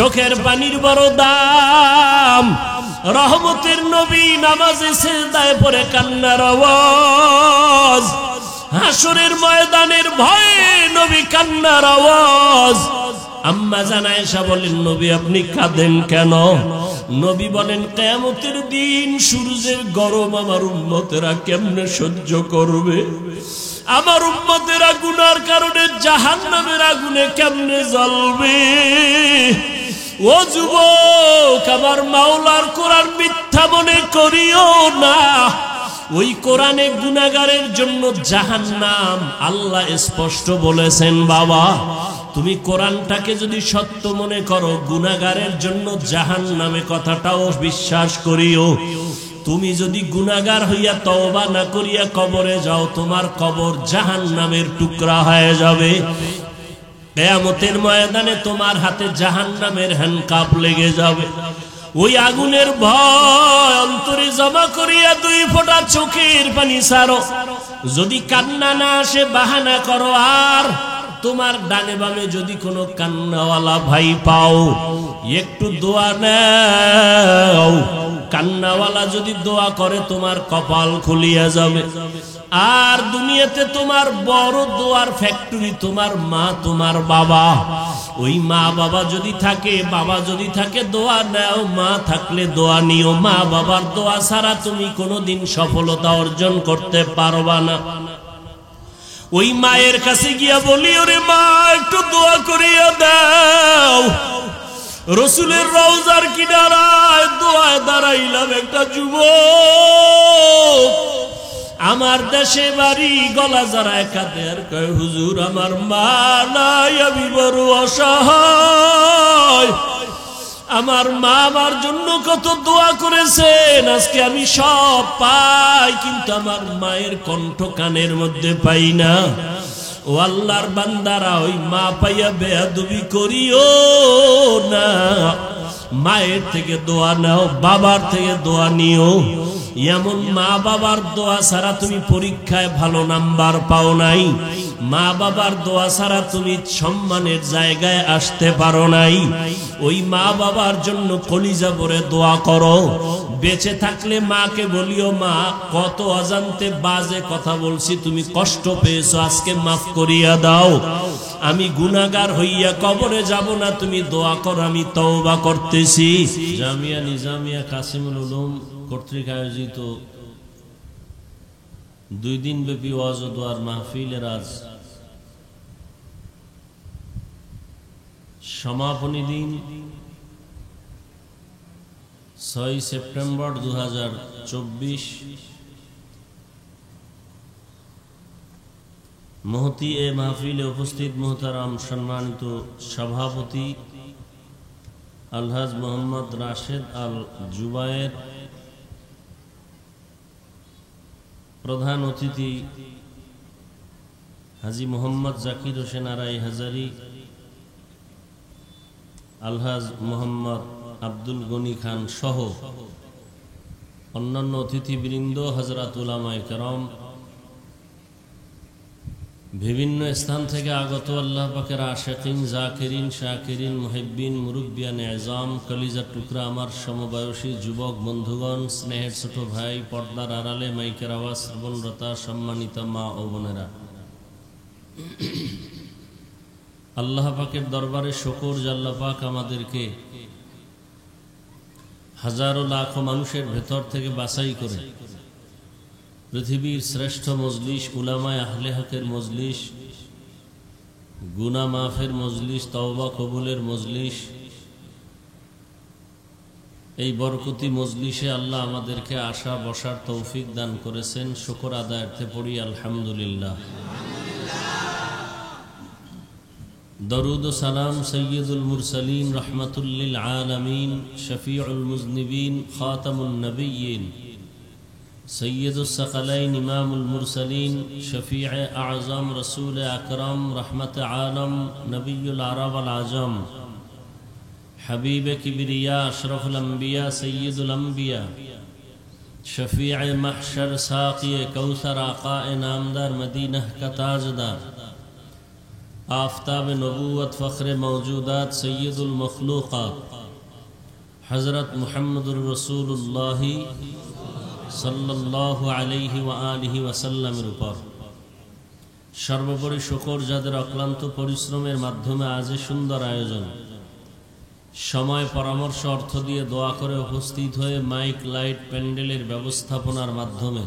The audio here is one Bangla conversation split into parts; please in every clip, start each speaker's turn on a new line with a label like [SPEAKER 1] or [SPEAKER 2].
[SPEAKER 1] চোখের পানির বড় দাম। রহমতের নবী নামাজে সিজদায় পড়ে কান্নার আওয়াজ, হাসরের ময়দানের ভয়ে নবী কান্নার আওয়াজ। আম্মা জান আয়েশা বলেন, নবী আপনি কাঁদেন কেন? নবী বলেন, কিয়ামতের দিন সূর্যের গরম আমার উম্মতেরা কেমনে সহ্য করবে? আমার উম্মতেরা গুনার কারণে জাহান্নামের আগুনে কেমনে জ্বলবে? ও যুবক, আমার মাওলার কোরআন মিথ্যা মনে করিও না। ওই কোরআনে গুনাহগারের জন্য জাহান্নাম আল্লাহ স্পষ্ট বলেছেন। বাবা, তুমি কোরআনটাকে যদি সত্য মনে করো, গুনাহগারের জন্য জাহান্নামে কথাটাও বিশ্বাস করিও। তুমি যদি গুনাহগার হইয়া তওবা না করিয়া কবরে যাও, তোমার কবর জাহান্নামের টুকরা হয়ে যাবে। কিয়ামতের ময়দানে তোমার হাতে জাহান্নামের হ্যান্ডকাপ লেগে যাবে। ওই আগুনের ভয় অন্তরে জমা করিয়া 2 ফোঁটা চোখের পানি ছাড়ো। যদি কান্না না আসে বাহানা করো। আর তোমার ডানে বামে যদি কোনো কান্নাওয়ালা ভাই পাও, একটু দোয়া নাও। কান্নাওয়ালা যদি দোয়া করে তোমার কপাল খুলিয়া যাবে। আর দুনিয়াতে তোমার বড় দোয়ার ফ্যাক্টরি তোমার মা, তোমার বাবা। ওই মা বাবা যদি থাকে, বাবা যদি থাকে, দোয়া নাও। মা থাকলে দোয়া নিও। মা বাবার দোয়া ছাড়া তুমি কোনোদিন সফলতা অর্জন করতে পারবা না। ওই মায়ের কাছে গিয়া বলি, ওরে মা একটু দোয়া করিয়া দাও। রসুলের রওজার কিনারায় দোয়ায় দাঁড়াইলাম একটা যুবক, আমার দেশে বাড়ি, গলা জড়ায় কাঁদে আর কয়, হুজুর আমার মা নাই, আমি বড় অসহায়। আমার মা আমার জন্য কত দোয়া করেছেন, আজকে আমি সব পাই, কিন্তু আমার মায়ের কণ্ঠ কানের মধ্যে পাই না। ও আল্লাহর বান্দারা, ওই মা পাইয়া বেয়াদবি করিও না। মায়ের থেকে দোয়া নাও, বাবার থেকে দোয়া নিও। এমন মা বাবার দোয়া ছাড়া তুমি পরীক্ষায় ভালো নাম্বার পাও নাই। মা বাবার দোয়া ছাড়া তুমি সম্মানের জায়গায় আসতে পারো নাই। ওই মা বাবার জন্য কলিজা ভরে দোয়া করো। বেঁচে থাকলে মাকে বলিও, মা কত অজান্তে বাজে কথা বলছি, তুমি কষ্ট পেয়েছো, আজকে মাফ করিয়া দাও। আমি গুনাহগার হইয়া কবরে যাব না, তুমি দোয়া করো, আমি তওবা করতেছি। জামিয়া নিজামিয়া কাসিমুল উলুম কর্তৃক আয়োজিত 2 দিন ব্যাপী ওয়াজ ও দোয়ার মাহফিলের আজ সমাপনী দিন 6 সেপ্টেম্বর 2024। মহতি এ মাহফিলে উপস্থিত মোহতারাম সম্মানিত সভাপতি আলহাজ মোহাম্মদ রাশেদ আল জুবায়ের, প্রধান অতিথি হাজী মোহাম্মদ জাকির হোসেন আরাই হাজারি, আলহাজ মোহাম্মদ আব্দুল গনি খান সহ অন্যান্য অতিথিবৃন্দ, হযরত উলামায়ে কেরাম, বিভিন্ন স্থান থেকে আগত আল্লাহ পাকের আশিকিন, জাকিরিন, শাকিরিন, মুহিব্বিন, মুরব্বিয়ান এজাম, কলিজার টুকরা আমার সমবয়সী যুবক বন্ধুগণ, স্নেহের ছোট ভাই, পর্দার আড়ালে মাইকের আওয়াজ শ্রবণরতা সম্মানিত মা ও বোনেরা, আল্লাহ পাকের দরবারে শুকর যে আল্লাহ পাক আমাদেরকে হাজারো লাখো মানুষের ভেতর থেকে বাছাই করে পৃথিবীর শ্রেষ্ঠ মজলিস, উলামায়ে আহলে হকের মজলিস, গুনাহ মাফের মজলিস, তওবা কবুলের মজলিস, এই বরকতি মজলিসে আল্লাহ আমাদেরকে আসা বসার তৌফিক দান করেছেন। শুকর আদায়ার্থে পড়ি আলহামদুলিল্লাহ। দরুদ ও সালাম সৈয়দুল মুরসালিন, রহমাতুল লিল আলামিন, শফিউল মুজনিবিন, খাতামুন নবিয়্যিন, সৈয়দুস সাকালাইন, ইমামুল মুরসালিন, শফিউ আযম, রাসূল আকরাম, রহমত আলম, নবিয়ুল আরব আল আজম, হাবিব কিবরিয়া, আশরাফুল আম্বিয়া, সৈয়দুল আম্বিয়া, শফিউ মাহশর, সাকি কৌসর, আকা নামদার, মদিনা কা তাজদার, आफताब नबूवत फ़ख्र मौजूदात सैयदुल मखलूक़ात हज़रत मुहम्मदुर रसूलुल्लाह सल्लल्लाहु अलैहि व आलिहि वसल्लमेर ऊपर सर्वोपरि शुकर যাদের অক্লান্ত পরিশ্রমের মাধ্যমে আজ সুন্দর আয়োজন সময় পরামর্শ অর্থ দিয়ে দোয়া করে উপস্থিত হয়ে মাইক লাইট প্যান্ডেলের ব্যবস্থাপনার মাধ্যমে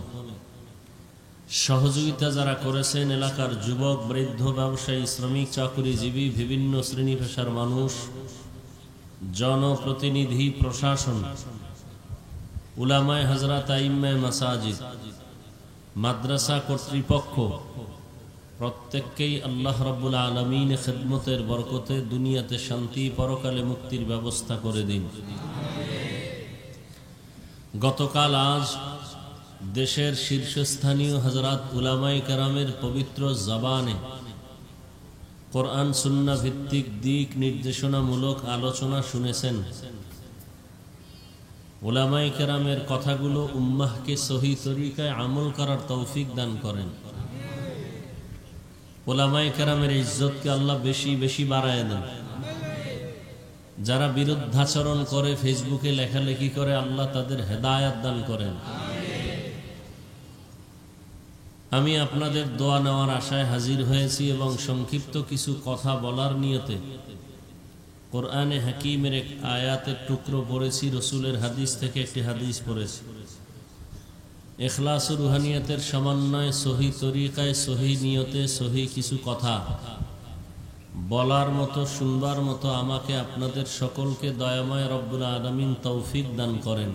[SPEAKER 1] সহযোগিতা যারা করেছেন এলাকার যুবক বৃদ্ধ ব্যবসায়ী শ্রমিক চাকুরীজীবী বিভিন্ন শ্রেণী পেশার মানুষ জনপ্রতিনিধি প্রশাসন উলামায়ে হযরত আইম্মায়ে মাসাজিদ মাদ্রাসা কর্তৃপক্ষ প্রত্যেককেই আল্লাহ রাব্বুল আলামিন খিদমতের বরকতে দুনিয়াতে শান্তি পরকালে মুক্তির ব্যবস্থা করে দিন। গতকাল আজ দেশের শীর্ষস্থানীয় হযরত উলামায়ে কেরামের পবিত্র জবানে কোরআন সুন্নাহ ভিত্তিক দিক নির্দেশনামূলক আলোচনা শুনেছেন। উলামায়ে কেরামের কথাগুলো উম্মাহকে সহি তরিকায় আমল করার তৌফিক দান করেন। উলামায়ে কেরামের ইজ্জতকে আল্লাহ বেশি বেশি বাড়ায় দেন। যারা বিরুদ্ধাচরণ করে ফেসবুকে লেখালেখি করে আল্লাহ তাদের হেদায়েত দান করেন। আমি আপনাদের দোয়া নেওয়ার আশায় হাজির হয়েছি এবং সংক্ষিপ্ত কিছু কথা বলার নিয়তে কোরআনে হাকিমের এক আয়াতের টুকরো পড়েছি, রসুলের হাদিস থেকে একটি হাদিস পড়েছি। ইখলাস ও রুহানিয়তের সমন্বয়ে সহি তরিকায় সহি নিয়তে সহি কিছু কথা বলার মতো শুনবার মতো আমাকে আপনাদের সকলকে দয়াময় রব্বুল আলামিন তৌফিক দান করেন।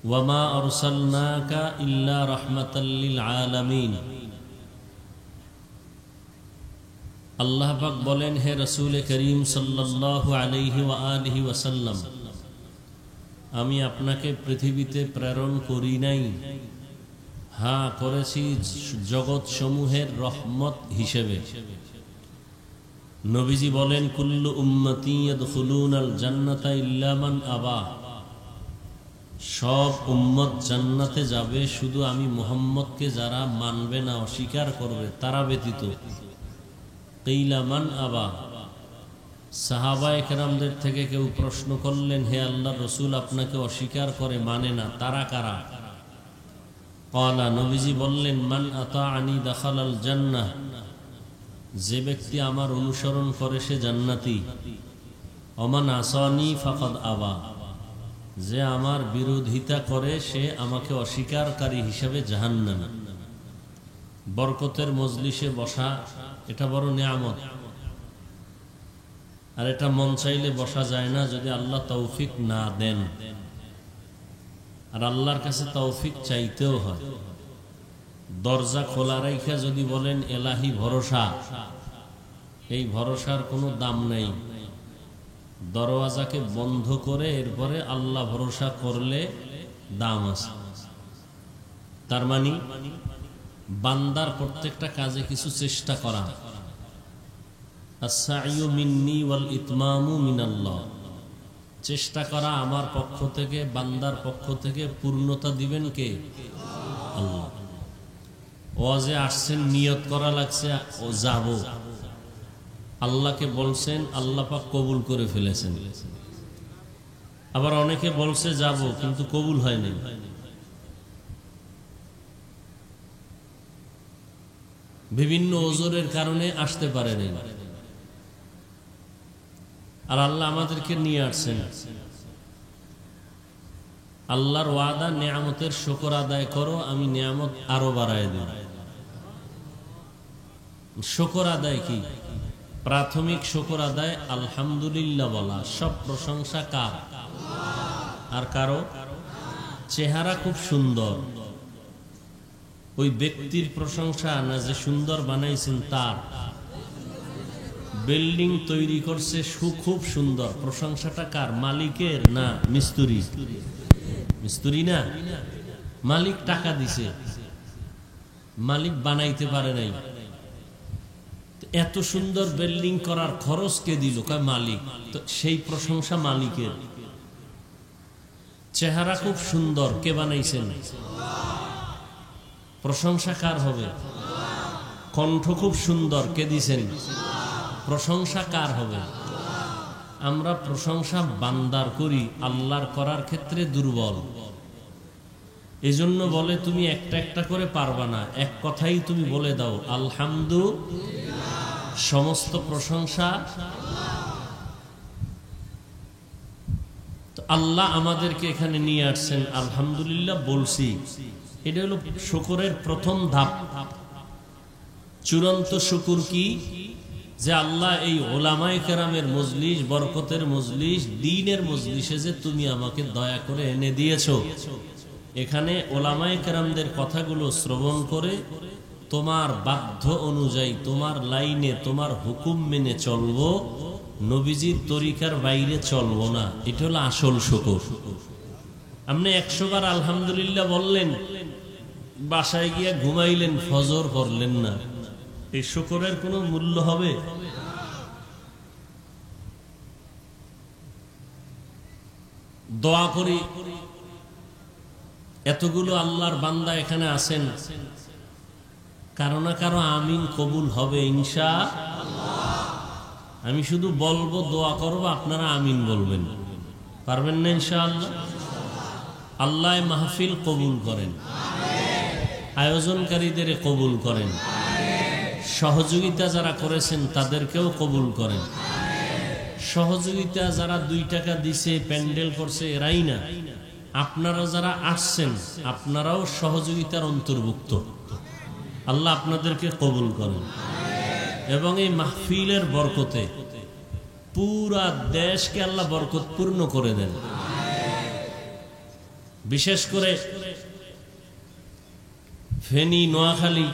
[SPEAKER 1] ওয়ামা আরসালনাকা ইল্লা রাহমাতাল লিল আলামিন। আল্লাহ পাক বলেন, হে রাসূল করিম সাল্লাল্লাহু আলাইহি ওয়া আলিহি ওয়াসাল্লাম, আমি আপনাকে পৃথিবীতে প্রেরণ করি নাই, হ্যাঁ করেছি জগৎ সমূহের রহমত হিসেবে। নবীজি বলেন, কুল্লু উম্মতি ইয়াদখুলুনাল জান্নাতা ইল্লা মান আবা। সব উম্মত জান্নাতে যাবে, শুধু আমি মুহাম্মদকে যারা মানবে না, অস্বীকার করবে তারা ব্যতীত। কিলা মান আবা। সাহাবায়ে কেরামদের থেকে কেউ প্রশ্ন করলেন, হে আল্লাহর রাসূল, আপনাকে অস্বীকার করে মানে না, তারা কারা? ক্বালা, নবীজি বললেন, মান আতাআনি দাখালাল জান্নাহ। যে ব্যক্তি আমার অনুসরণ করে সে জান্নাতি। ওমান আসানি ফাকাদ আবা। যে আমার বিরোধিতা করে সে আমাকে অস্বীকারকারী হিসেবে জাহান্নামী। বরকতের মজলিসে বসা এটা বড় নিয়ামত, আর এটা মন চাইলে বসা যায় না যদি আল্লাহ তৌফিক না দেন। আর আল্লাহর কাছে তৌফিক চাইতেও হয়। দরজা খোলা রাইখা যদি বলেন এলাহি ভরসা, এই ভরসার কোনো দাম নেই। দরওয়াজাকে বন্ধ করে এরপরে আল্লাহ ভরসা করলে দাম আছে। তার মানে বান্দার প্রত্যেকটা কাজে কিছু চেষ্টা করা। আস-সা'য়ু মিন্নি ওয়াল ইতমামু মিনাল্লাহ। চেষ্টা করা আমার পক্ষ থেকে, বান্দার পক্ষ থেকে। পূর্ণতা দিবেন কে? আল্লাহ। ওয়াজে আসছেন, নিয়ত করা লাগছে ও যাব, আল্লাহকে বলছেন, আল্লাহ পাক কবুল করে ফেলেছেন। আবার অনেকে বলছে যাব কিন্তু কবুল হয়নি। বিভিন্ন ওজরের কারণে আসতে পারে নাই। আর আল্লাহ আমাদেরকে নিয়ে আসছেন। আল্লাহর ওয়াদা, নিয়ামতের শুকর আদায় করো, আমি নিয়ামত আরো বাড়ায় দেব। শুকর আদায় কি? প্রাথমিক শুকর আদায় আলহামদুলিল্লাহ বলা। সব প্রশংসা কার? আর কারো? চেহারা খুব সুন্দর, ওই ব্যক্তির প্রশংসা না, যে সুন্দর বানাইছেন তার। বিল্ডিং তৈরি করছে খুব সুন্দর, প্রশংসাটা কার? মালিকের না মিস্ত্রি? মিস্ত্রি না, মালিক টাকা দিছে, মালিক বানাইতে পারে নাই। এত সুন্দর বিল্ডিং করার খরচ কে দিল? কয় মালিক। তো সেই প্রশংসা মালিকের। চেহারা খুব সুন্দর, কে বানাইছেন? প্রশংসা কার হবে? কণ্ঠ খুব সুন্দর, কে দিছেন? প্রশংসা কার হবে? আমরা প্রশংসা বান্দার করি, আল্লাহর করার ক্ষেত্রে দুর্বল। এজন্য বলে তুমি একটা একটা করে পারবা না, এক কথাই তুমি বলে দাও আলহামদুলিল্লাহ, সমস্ত প্রশংসা। তো আল্লাহ আমাদেরকে এখানে নিয়ে আসছেন, আলহামদুলিল্লাহ বলছি। এটা হলো শুকরের প্রথম ধাপ। চূড়ান্ত শুকুর কি? যে আল্লাহ এই ওলামায়ে কেরামের মজলিস, বরকতের মজলিস, দ্বীনের মজলিসে যে তুমি আমাকে দয়া করে এনে দিয়েছো, এখানে ওলামায়ে কেরামদের কথাগুলো শ্রবণ করে তোমার বাধ্য অনুযায়ী, তোমার লাইনে, তোমার হুকুম মেনে চলবো, নবীজির তরিকার বাইরে চলবো না। এটা হলো আসল শুকর। আপনি 100 বার আলহামদুলিল্লাহ বললেন, বাসায় গিয়া ঘুমাইলেন, ফজর পড়লেন না, এই শুকরের কোনো মূল্য হবে? দোয়া করি, এতগুলো আল্লাহর বান্দা এখানে আছেন, কারো না কারো আমিন কবুল হবে ইনশাআল্লাহ। আমি শুধু বলবো, দোয়া করবো, আপনারা আমিন বলবেন, পারবেন না ইনশাআল্লাহ? আল্লাহ মাহফিল কবুল করেন, আয়োজনকারীদের কবুল করেন, সহযোগিতা যারা করেছেন তাদেরকেও কবুল করেন। সহযোগিতা যারা 2 টাকা দিছে, প্যান্ডেল করছে, এরাই না, আপনারা যারা আসছেন আপনারাও সহযোগিতার অন্তর্ভুক্ত। আল্লাহ আপনাদেরকে কবুল করেন এবং এই মাহফিলের বরকতে পুরা দেশকে আল্লাহ বরকতপূর্ণ করে দেন। বিশেষ করে ফেনী, নোয়াখালী,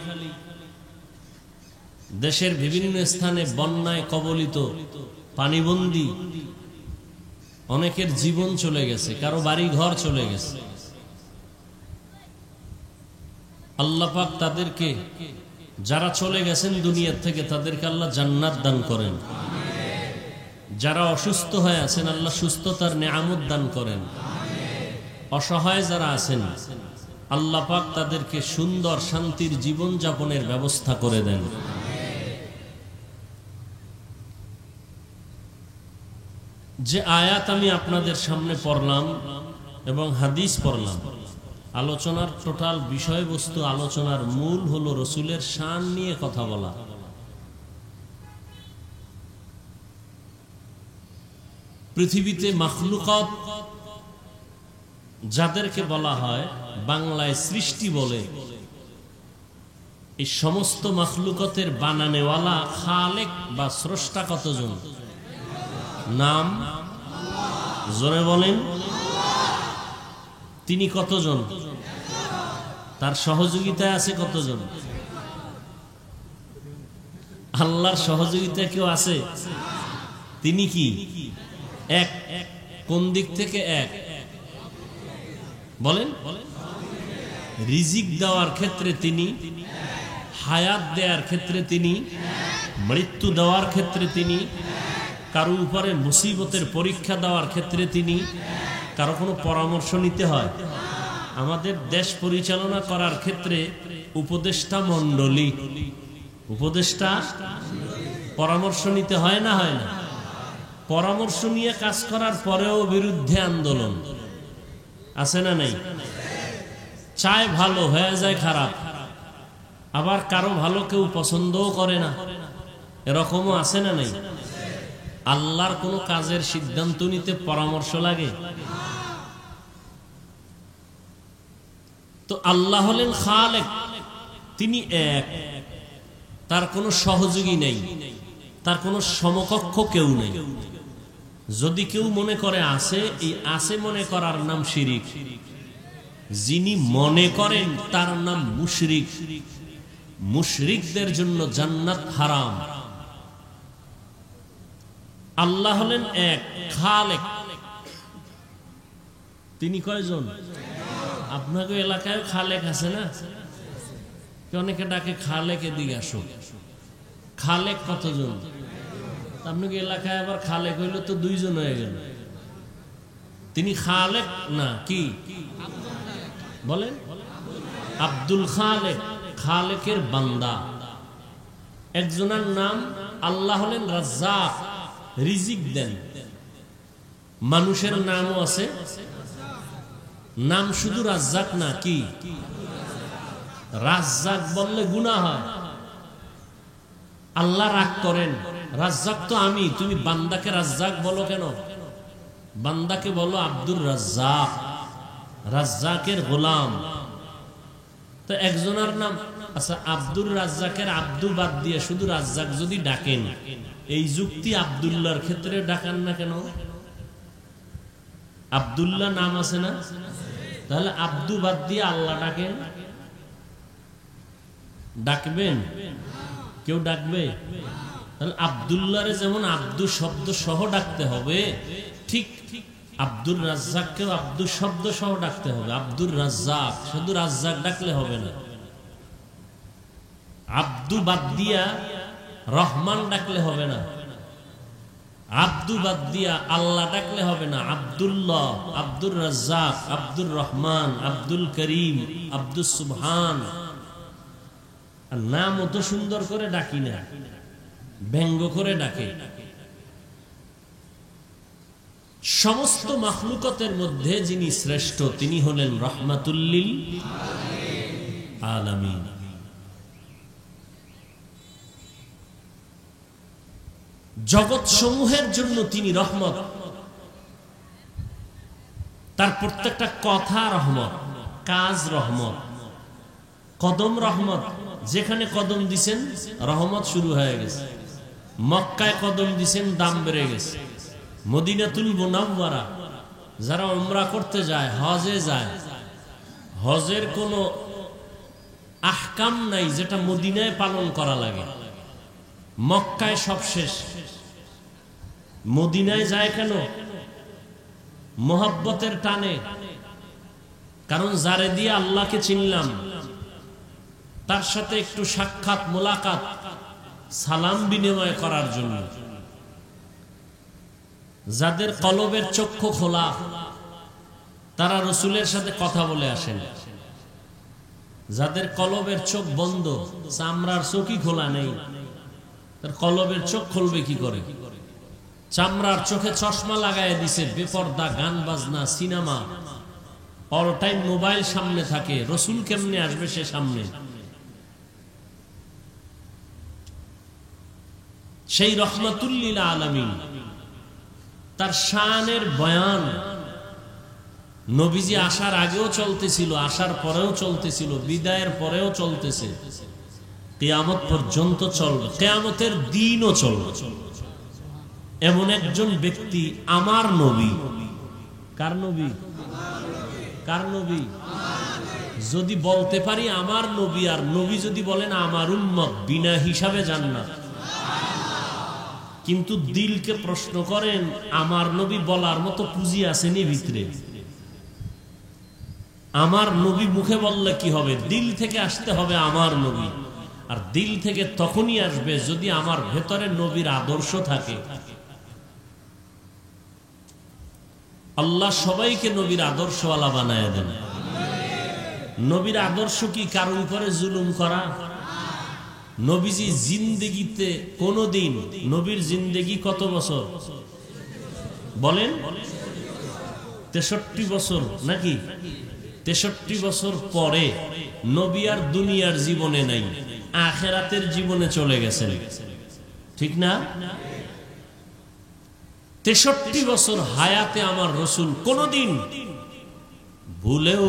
[SPEAKER 1] দেশের বিভিন্ন স্থানে বন্যায় কবলিত, পানিবন্দী, অনেকের জীবন চলে গেছে, কারো বাড়ি ঘর চলে গেছে। আল্লাহ পাক তাদেরকে, যারা চলে গেছেন দুনিয়ার থেকে, তাদেরকে আল্লাহ জান্নাত দান করেন। যারা অসুস্থ হয়ে আছেন আল্লাহ সুস্থতার নেয়ামত দান করেন। অসহায় যারা আছেন আল্লাহ পাক তাদেরকে সুন্দর শান্তির জীবন যাপনের ব্যবস্থা করে দেন। যে আয়াত আমি আপনাদের সামনে পড়লাম এবং হাদিস পড়লাম, আলোচনার টোটাল বিষয়বস্তু, আলোচনার মূল হলো রসুলের শান নিয়ে কথা বলা। পৃথিবীতে মাখলুকাত যাদেরকে বলা হয়, বাংলায় সৃষ্টি বলে, এই সমস্ত মাখলুকাতের বানানেওয়ালা খালেক বা স্রষ্টা কতজন? নাম জোরে বলেন। তিনি কতজন? তার সহযোগিতায় আছে কতজন? আল্লাহর সহযোগিতা কেউ আছে? তিনি কি এক? কোন দিক থেকে এক? বলেন। রিজিক দেওয়ার ক্ষেত্রে তিনি, হায়াত দেওয়ার ক্ষেত্রে তিনি, মৃত্যু দেওয়ার ক্ষেত্রে তিনি, কারো উপরে মুসিবতের পরীক্ষা দেওয়ার ক্ষেত্রে তিনি। কারো কোনো পরামর্শ নিতে হয়? আমাদের দেশ পরিচালনা করার ক্ষেত্রে উপদেষ্টা মণ্ডলী, উপদেষ্টা পরামর্শ নিতে হয় না, হয় না? পরামর্শ নিয়ে কাজ করার পরেও বিরুদ্ধে আন্দোলন আছে না নাই? চায় ভালো, হয়ে যায় খারাপ। আবার কারো ভালো কেউ পছন্দও করে না, এরকমও আছে না নাই? আল্লাহর কোনো কাজের সিদ্ধান্ত নিতে পরামর্শ লাগে? তো আল্লাহ হলেন খালেক, তিনি এক, তার কোনো সহযোগী নেই, তার কোনো সমকক্ষ কেউ নেই। যদি কেউ মনে করে আছে, এই আছে মনে করার নাম শিরিক। যিনি মনে করেন তার নাম মুশরিক। মুশরিকদের জন্য জান্নাত হারাম। আল্লাহ হলেন এক, খালেক। তিনি কয়জন? আপনাকে এলাকায় খালেক আছে না? অনেকে ডাকে খালেক, এদিকে আসো। খালেক কতজন? আপনাকে এলাকায় আবার খালেক হইল তো 2 জন হয়ে গেল। তিনি খালেক না, কি বলেন? আব্দুল খালেক, খালেকের বান্দা। একজনের নাম আল্লাহ হলেন রাজ্জাক, রিজিক দেন। মানুষের নামও আছে, নাম শুধু রাজ্জাক না, কি রাজ্জাক বললে গুনাহ হয়, আল্লাহ রাগ করেন। রাজ্জাক তো আমি, তুমি বান্দাকে রাজ্জাক বলো কেন? বান্দাকে বলো আব্দুর রাজ্জাক, রাজ্জাকের গোলাম। তো একজনের নাম আচ্ছা, আব্দুর রাজ্জাকের আব্দু বাদ দিয়ে শুধু রাজ্জাক যদি ডাকেন, এই যুক্তি আব্দুল্লাহর ক্ষেত্রে ডাকান না কেন? আব্দুল্লাহ নাম আছে না, তাহলে আব্দু বাদ দিয়ে আল্লাহ ডাকেন। ডাকবেন? কেউ ডাকবে? তাহলে আব্দুল্লাহরে যেমন আব্দু শব্দ সহ ডাকতে হবে, ঠিক আব্দুর রাজ্জাককেও আব্দু শব্দ সহ ডাকতে হবে। আব্দুর রাজ্জাক, শুধু রাজ্জাক ডাকলে হবে না। আব্দু বাদ দিয়া রহমান ডাকলে হবে না, আব্দু বাদ দিয়া আল্লাহ ডাকলে হবে না। আব্দুল্লাহ, আব্দুর রাজ্জাক, আব্দুর রহমান, আব্দুল করিম, আব্দুল সুবহান। নাম অত সুন্দর করে ডাকি না, ব্যঙ্গ করে ডাকে। সমস্ত মাখলুকতের মধ্যে যিনি শ্রেষ্ঠ তিনি হলেন রাহমাতুল লিল আলামিন। জগৎ সমূহের জন্য তিনি রহমত, তার প্রত্যেকটা কথা রহমত, কাজ রহমত, কদম রহমত। যেখানে কদম দিছেন রহমত শুরু হয়ে গেছে। মক্কায় কদম দিছেন, দাম বেড়ে গেছে। মদিনাতুল মুনাওয়ারা যারা উমরা করতে যায়, হজে যায়, হজের কোনো আহকাম নাই যেটা মদিনায় পালন করা লাগে। মক্কায় সব শেষ, মদিনায় যায় কেন? মোহাব্বতের টানে। কারণ যারে দিয়ে আল্লাহকে চিনলাম, তার সাথে একটু সাক্ষাৎ, মোলাকাত, সালাম বিনিময় করার জন্য। যাদের কলবের চক্ষু খোলা, তারা রসুলের সাথে কথা বলে আসেন। যাদের কলবের চোখ বন্ধ, চামড়ার চোখই খোলা নেই, তার কলবের চোখ খুলবে কি করে? চামড়ার চোখে চশমা লাগায় দিছে, বেপর্দা, গান বাজনা, সিনেমা, অল টাইম মোবাইল সামনে থাকে। রসুল কেমনে আসবে সে সামনে? সেই রহমাতুল লিল আলামিন, তার শানের বয়ান নবীজি আসার আগেও চলতেছিল, আসার পরেও চলতেছিল, বিদায়ের পরেও চলতেছে, কিয়ামত পর্যন্ত চলবে, কিয়ামতের দিনও চলবে। এমন একজন ব্যক্তি আমার নবী। কার নবী? কার নবী? যদি বলতে পারি আমার নবী, আর নবী যদি বলেন আমার উম্মত, বিনা হিসাবে জান্নাত। কিন্তু দিলকে প্রশ্ন করেন, আমার নবী বলার মতো পুঁজি আসেনি ভিতরে? আমার নবী মুখে বললে কি হবে? দিল থেকে আসতে হবে আমার নবী। আর দিল থেকে তখনই আসবে যদি আমার ভেতরে নবীর আদর্শ থাকে। আল্লাহ সবাইকে নবীর আদর্শওয়ালা বানায় দেন। নবীর আদর্শ কি কারো উপরে জুলুম করা? নবীজি জিন্দেগিতে কোনদিন, নবীর জিন্দেগি কত বছর বলেন? 63 বছর নাকি? 63 বছর পরে নবী আর দুনিয়ার জীবনে নাই, আখিরাতের জীবনে চলে গেছেন, ঠিক না? 63 বছর হায়াতে আমার রসুল কোনদিন ভুলেও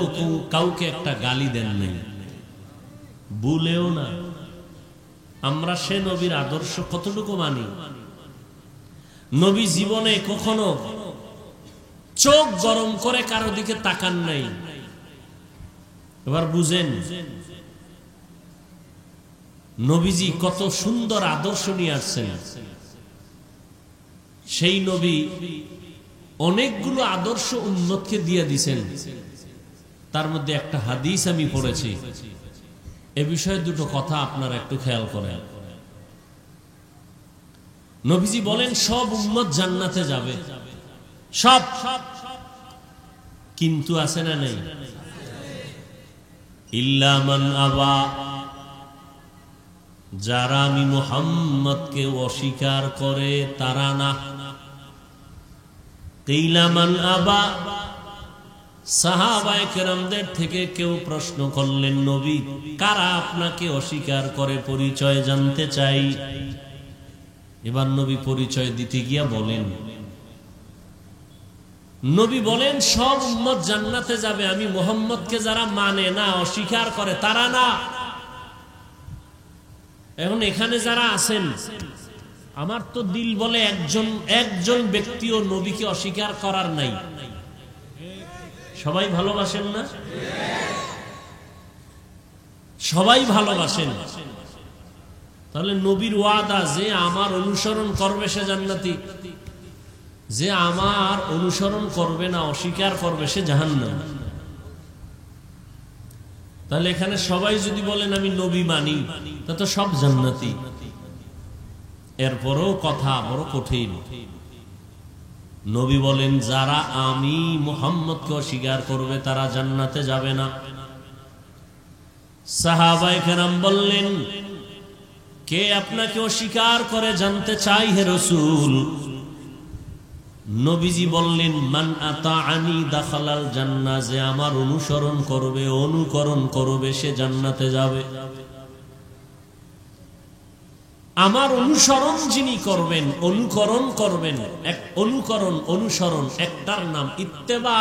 [SPEAKER 1] কাউকে একটা গালি দেন নাই, ভুলেও না। আমরা সে নবীর আদর্শ কতটুকু মানি? নবী জীবনে কখনো চোখ গরম করে কারো দিকে তাকান নাই। এবার বুঝেন নবীজি কত সুন্দর আদর্শ নিয়ে আসছেন। সেই নবী অনেকগুলো আদর্শ উম্মতকে দিয়ে দিয়েছেন। তার মধ্যে একটা হাদিস আমি পড়েছি, এ বিষয়ে দুটো কথা আপনারা একটু খেয়াল করেন। নবীজি বলেন সব উম্মত জান্নাতে যাবে, সব, কিন্তু আছে না নেই? ইল্লা মান আবা, যারা আমি মুহাম্মদকে অস্বীকার করে তারা না। কিলা মান আবা, সাহাবায়ে কেরামদের থেকে কেউ প্রশ্ন করলেন, নবী কারা আপনাকে অস্বীকার করে, পরিচয় জানতে চাই। এবার নবী পরিচয় দিতে গিয়া বলেন, নবী বলেন সব উম্মত জান্নাতে যাবে, আমি মুহাম্মদকে যারা মানে না, অস্বীকার করে তারা না। এখন এখানে যারা আছেন, আমার তো দিল বলে একজন ব্যক্তিও নবীকে অস্বীকার করার নাই। সবাই ভালোবাসেন না? সবাই ভালোবাসেন। তাহলে নবীর ওয়াদা, যে আমার অনুসরণ করবে সে জান্নাতি, যে আমার অনুসরণ করবে না, অস্বীকার করবে সে জাহান্নামী। তাহলে এখানে সবাই যদি বলেন আমি নবী মানি, তা তো সব জান্নাতি। এরপরও কথা বড় কঠিন। নবী বলেন যারা আমি মুহাম্মদকে অস্বীকার করবে তারা জান্নাতে যাবে না। সাহাবায়ে কেরাম বললেন, কে আপনাকে অস্বীকার করে জানতে চাই হে রাসূল। নবীজি বললেন, মান আতাআনি দাখালাল জান্নাহ, যে আমার অনুসরণ করবে, অনুকরণ করবে সে জান্নাতে যাবে। আমার অনুসরণ যিনি করবেন, অনুকরণ করবেন, এক অনুকরণ অনুসরণ, একটার নাম ইত্তেবা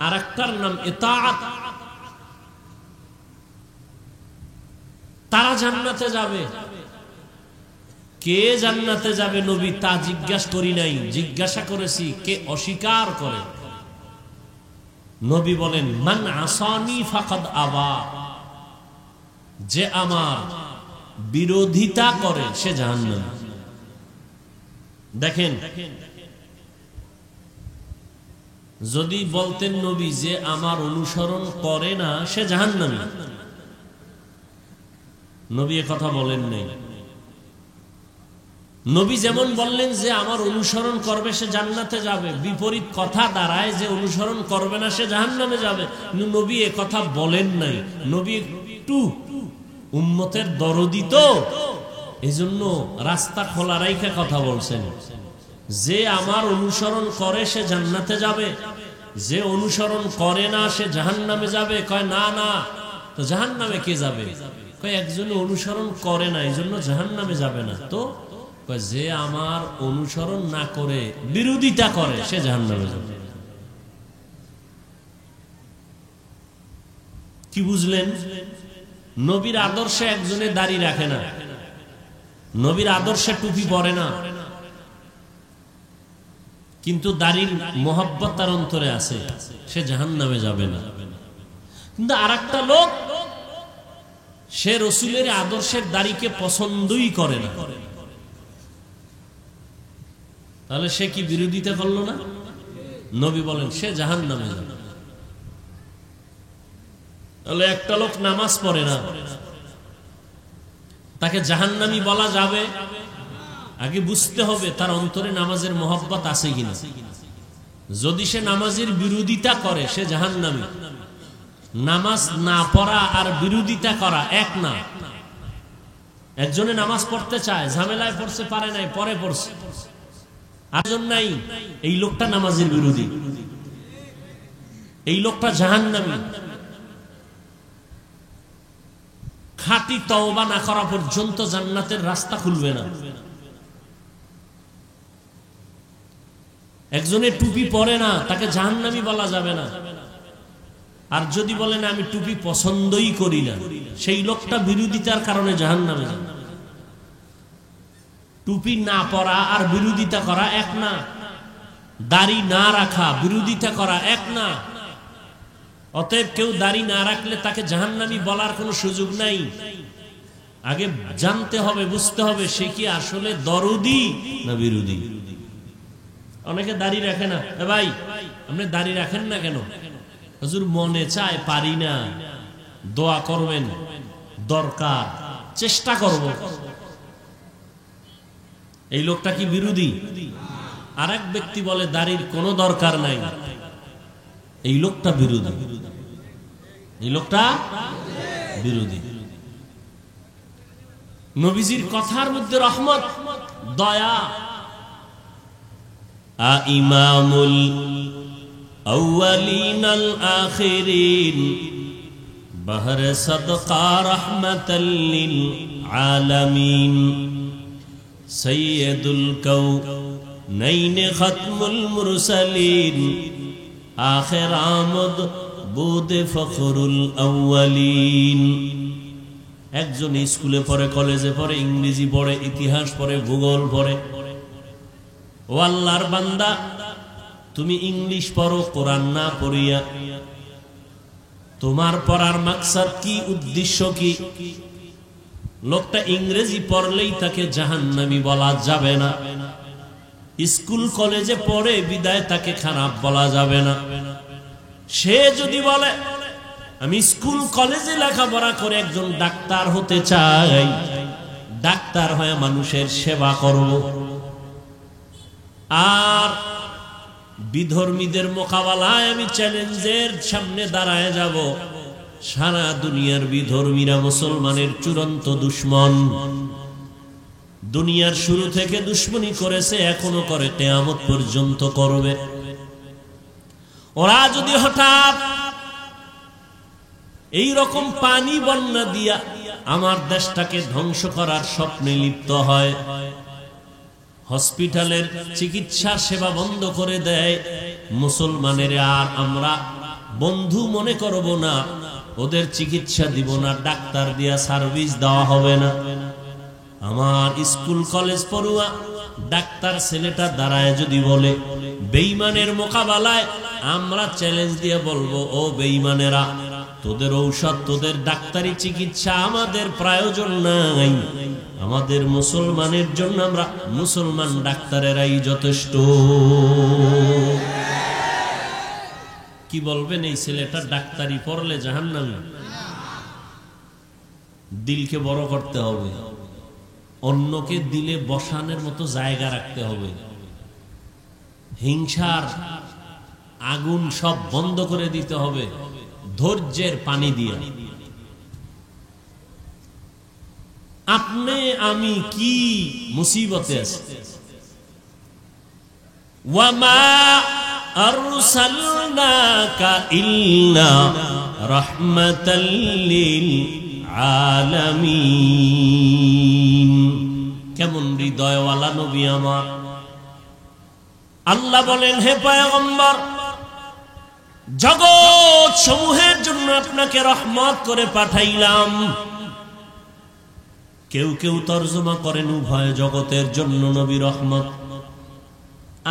[SPEAKER 1] আর একটার নাম ইতাআত, তারা জান্নাতে যাবে। কে জান্নাতে যাবে নবী তা জিজ্ঞাসা করি নাই, জিজ্ঞাসা করেছি কে অস্বীকার করে। নবী বলেন, মান আসানি ফাকাদ আবা, যে আমার বিরোধিতা করে সে জাহান্নামী। দেখেন, যদি বলতেন নবী যে আমার অনুসরণ করে না সে জাহান্নামী, নবী এ কথা বলেন নাই। নবী যেমন বললেন যে আমার অনুসরণ করবে সে জান্নাতে যাবে, বিপরীত কথা দাঁড়ায় যে অনুসরণ করবে না সে জাহান্নামে যাবে। নবী এ কথা বলেন নাই। নবী একটু উম্মতের দরদি তো, এজন্য রাস্তা খোলা রাইখা কথা বলছেন। যে আমার অনুসরণ করে সে জান্নাতে যাবে, যে অনুসরণ করে না সে জাহান্নামে যাবে। কয় না না, তো জাহান্নামে কে যাবে? কয় একজন অনুসরণ করে না এজন্য জাহান্নামে যাবে না। তো যে আমার অনুসরণ না করে বিরোধিতা করে সে জাহান্নামে যাবে। কি বুঝলেন? নবীর আদর্শে একজনে দাড়ি রাখে না, নবীর আদর্শে টুপি পরে না, কিন্তু দাড়ির মোহাব্বত তার অন্তরে আছে, সে জাহান্নামে যাবে না। কিন্তু আরেকটা লোক, সে রাসূলের আদর্শের দাড়িকে পছন্দই করে না, তাহলে সে কি বিরোধিতা করলো না? নবী বলেন সে জাহান্নামে যাবে। তাহলে একটা লোক নামাজ পড়ে না, তাকে জাহান্নামী বলা যাবে? আগে বুঝতে হবে তার অন্তরে নামাজের মোহাব্বত আছে কিনা। যদি সে নামাজের বিরোধিতা করে সে জাহান্নামী। নামাজ না পড়া আর বিরোধিতা করা এক না। একজনে নামাজ পড়তে চায়, ঝামেলায় পড়ছে, পারে নাই, পরে পড়ছে, আরেকজন নাই, এই লোকটা নামাজের বিরোধী, এই লোকটা জাহান্নামী। খাঁটি তওবা না করা পর্যন্ত জান্নাতের রাস্তা খুলবে না। একজনে টুপি পরে না, তাকে জাহান্নামী বলা যাবে না। আর যদি বলেন আমি টুপি পছন্দই করি না, সেই লোকটা বিরোধিতার কারণে জাহান্নামে যাবে। টুপি না পরা আর বিরোধিতা করা এক না। দাড়ি না রাখা বিরোধিতা করা এক না। অতএব কেউ দাড়ি না রাখলে তাকে জাহান্নামী বলার কোনো সুযোগ নাই। আগে জানতে হবে, বুঝতে হবে সে কি আসলে দরদি না বিরোধী। অনেকে দাড়ি রাখে না। এ ভাই, আপনি দাড়ি রাখেন না কেন? হুজুর মনে চায়, পারি না, দোয়া করবেন, দরকার, চেষ্টা করব। এই লোকটা কি বিরোধী? আরেক ব্যক্তি বলে দাড়ির কোনো দরকার নাই, এই লোকটা বিরোধী, এই লোকটা বিরোধী। নবীজির কথার মধ্যে রহমত, দয়া। ইমামুল আউয়ালিন আল আখিরিন বহর সদকা রহমাতাল লিল আলামিন সৈয়দুল কাউনাইন খতমুল মুরসালিন আখির আমদ বুদ ফখরুল আউয়ালিন। একজন স্কুলে পড়ে, কলেজে পড়ে, ইংরেজি পড়ে, ইতিহাস পড়ে, ভূগোল পড়ে। ও আল্লাহর বান্দা, তুমি ইংলিশ পড়ো কোরআন না পড়িয়া, তোমার পড়ার মাকসাদ কি, উদ্দেশ্য কি? লোকটা ইংরেজি পড়লেই তাকে জাহান্নামী বলা যাবে না। স্কুল কলেজে পড়ে বিদায় তাকে খারাপ বলা যাবে না। সে যদি বলে আমি স্কুল কলেজে লেখাপড়া করে একজন ডাক্তার হতে চাই, ডাক্তার হয়ে মানুষের সেবা করব, আর বিধর্মীদের মোকাবেলায় আমি চ্যালেঞ্জের সামনে দাঁড়ায় যাব, সারা দুনিয়ার বিধর্মীরা মুসলমানের চূড়ান্ত দুশমন। দুনিয়ার শুরু থেকে দুশমনী করেছে, এখনো করে, কিয়ামত পর্যন্ত করবে। ওরা যদি হঠাৎ এই রকম পানি বন্যা দিয়া আমার দেশটাকে ধ্বংস করার স্বপ্নে লিপ্ত হয়, হসপিটালের চিকিৎসা সেবা বন্ধ করে দেয়, মুসলমানের আর আমরা বন্ধু মনে করব না, ওদের চিকিৎসা দিব না, ডাক্তার দিয়া সার্ভিস দেওয়া হবে না। আমার স্কুল কলেজ পড়ুয়া ডাক্তার ছেলেটা দাঁড়ায় যদি বলে বেঈমানের মোকাবেলায়, আমরা চ্যালেঞ্জ দিয়ে বলবো, ও বেঈমানেরা, তোদের ঔষধ, তোদের ডাক্তারি চিকিৎসা আমাদের প্রয়োজন নাই, আমাদের মুসলমানের জন্য আমরা মুসলমান ডাক্তারেরাই যথেষ্ট। কি বলবেন এই ছেলেটা ডাক্তারি পড়লে জাহান্নামী? দিলকে বড় করতে হবে, অন্যকে দিলে বসানোর মতো জায়গা রাখতে হবে, হিংসার আগুন সব বন্ধ করে দিতে হবে, ধৈর্যের পানি দিয়ে। আপনি আমি কি মুসিবতে আছি, ওয়ামা আরসালনাকা ইল্লা রাহমাতাল লিল আলামিন। কেমন হৃদয়ওয়ালা নবী আমার। আল্লাহ বলেন, হে পয়গম্বর, জগৎ সমূহের জন্য আপনাকে রহমত করে পাঠাইলাম। কেউ কেউ তর্জমা করেন উভয় জগতের জন্য নবী রহমত,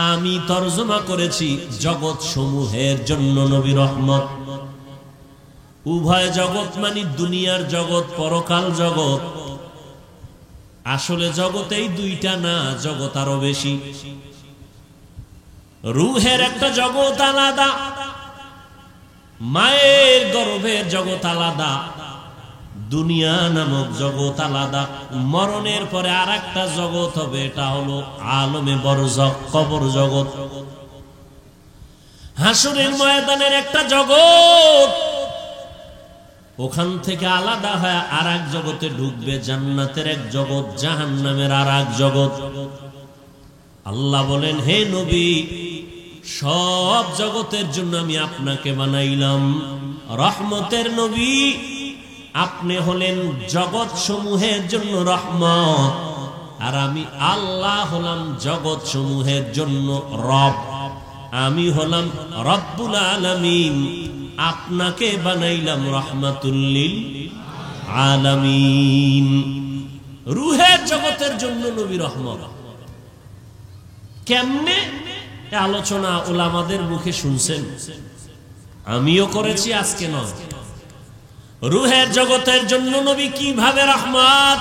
[SPEAKER 1] আমি তর্জমা করেছি জগৎ সমূহের জন্য নবী রহমত। উভয় জগৎ মানে দুনিয়ার জগৎ, পরকাল জগৎ। আসলে জগতেই দুইটা না, জগৎ আরো বেশি। রুহের একটা জগৎ আলাদা, মায়ের গর্ভের জগৎ আলাদা, দুনিয়া নামক জগৎ আলাদা। মরণের পরে আর একটা জগৎ হবে, এটা হলো আলমে বরজখ, কবর জগৎ। হাসরের ময়দানের একটা জগৎ, ওখান থেকে আলাদা হয়ে আর এক জগতে ঢুকবে, জান্নাতের এক জগৎ, জাহান্নামের আর এক জগৎ। আল্লাহ বলেন, হে নবী, সব জগতের জন্য আমি আপনাকে বানাইলাম রহমতের নবী। আপনি হলেন জগৎ সমূহের জন্য রহমত, আর আমি আল্লাহ হলাম জগৎ সমূহের জন্য রব। আমি হলাম রব্বুল আলামিন, আপনাকে বানাইলাম রহমাতুল লিল আলামিন। রুহের জগতের জন্য নবী রহমত। কেমনে আলোচনা উলামাদের মুখে শুনছেন, আমিও করেছি, আজকে নয়। রুহের জগতের জন্য নবী কিভাবে রহমত,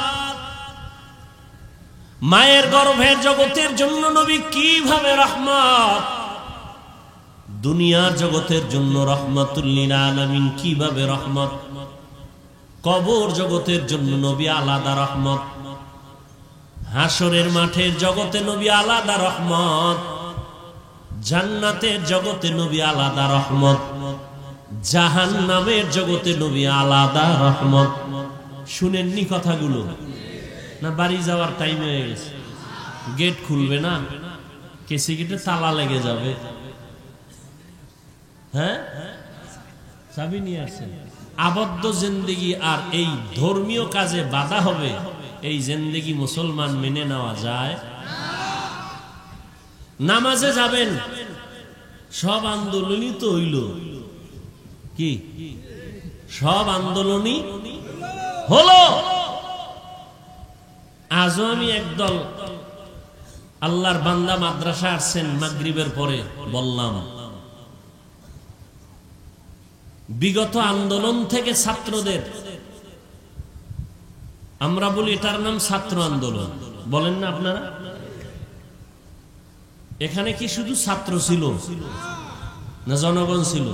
[SPEAKER 1] মায়ের গর্ভের জগতের জন্য নবী কিভাবে রহমত, দুনিয়ার জগতের জন্য রহমাতুল লিল আলামিন কিভাবে রহমত, কবর জগতের জন্য নবী আলাদা রহমত, হাসরের মাঠের জগতে নবী আলাদা রহমত, জান্নাতের জগতে নবী আলাদা রহমত, জাহান্নামের জগতে নবী আলাদা রহমত। শুনেননি কথাগুলো? না বাড়ি যাওয়ার টাইম হয়ে গেছে? গেট খুলবে না, কেসি গেটে তালা লেগে যাবে। হ্যাঁ, চাবি নিয়ে আসেন। আবদ্ধ জিন্দেগি আর এই ধর্মীয় কাজে বাধা হবে, এই জিন্দেগি মুসলমান মেনে নেওয়া যায়? নামাজে যাবেন, সব আন্দোলনই তো হইল কি? সব আন্দোলনই হলো। আজও আমি একদল আল্লাহর বান্দা মাদ্রাসা আসছেন মাগরিবের পরে, বললাম বিগত আন্দোলন থেকে ছাত্রদের, আমরা বলি এটার নাম ছাত্র আন্দোলন, বলেন না আপনারা? এখানে কি শুধু ছাত্র ছিল না জনগণ ছিল,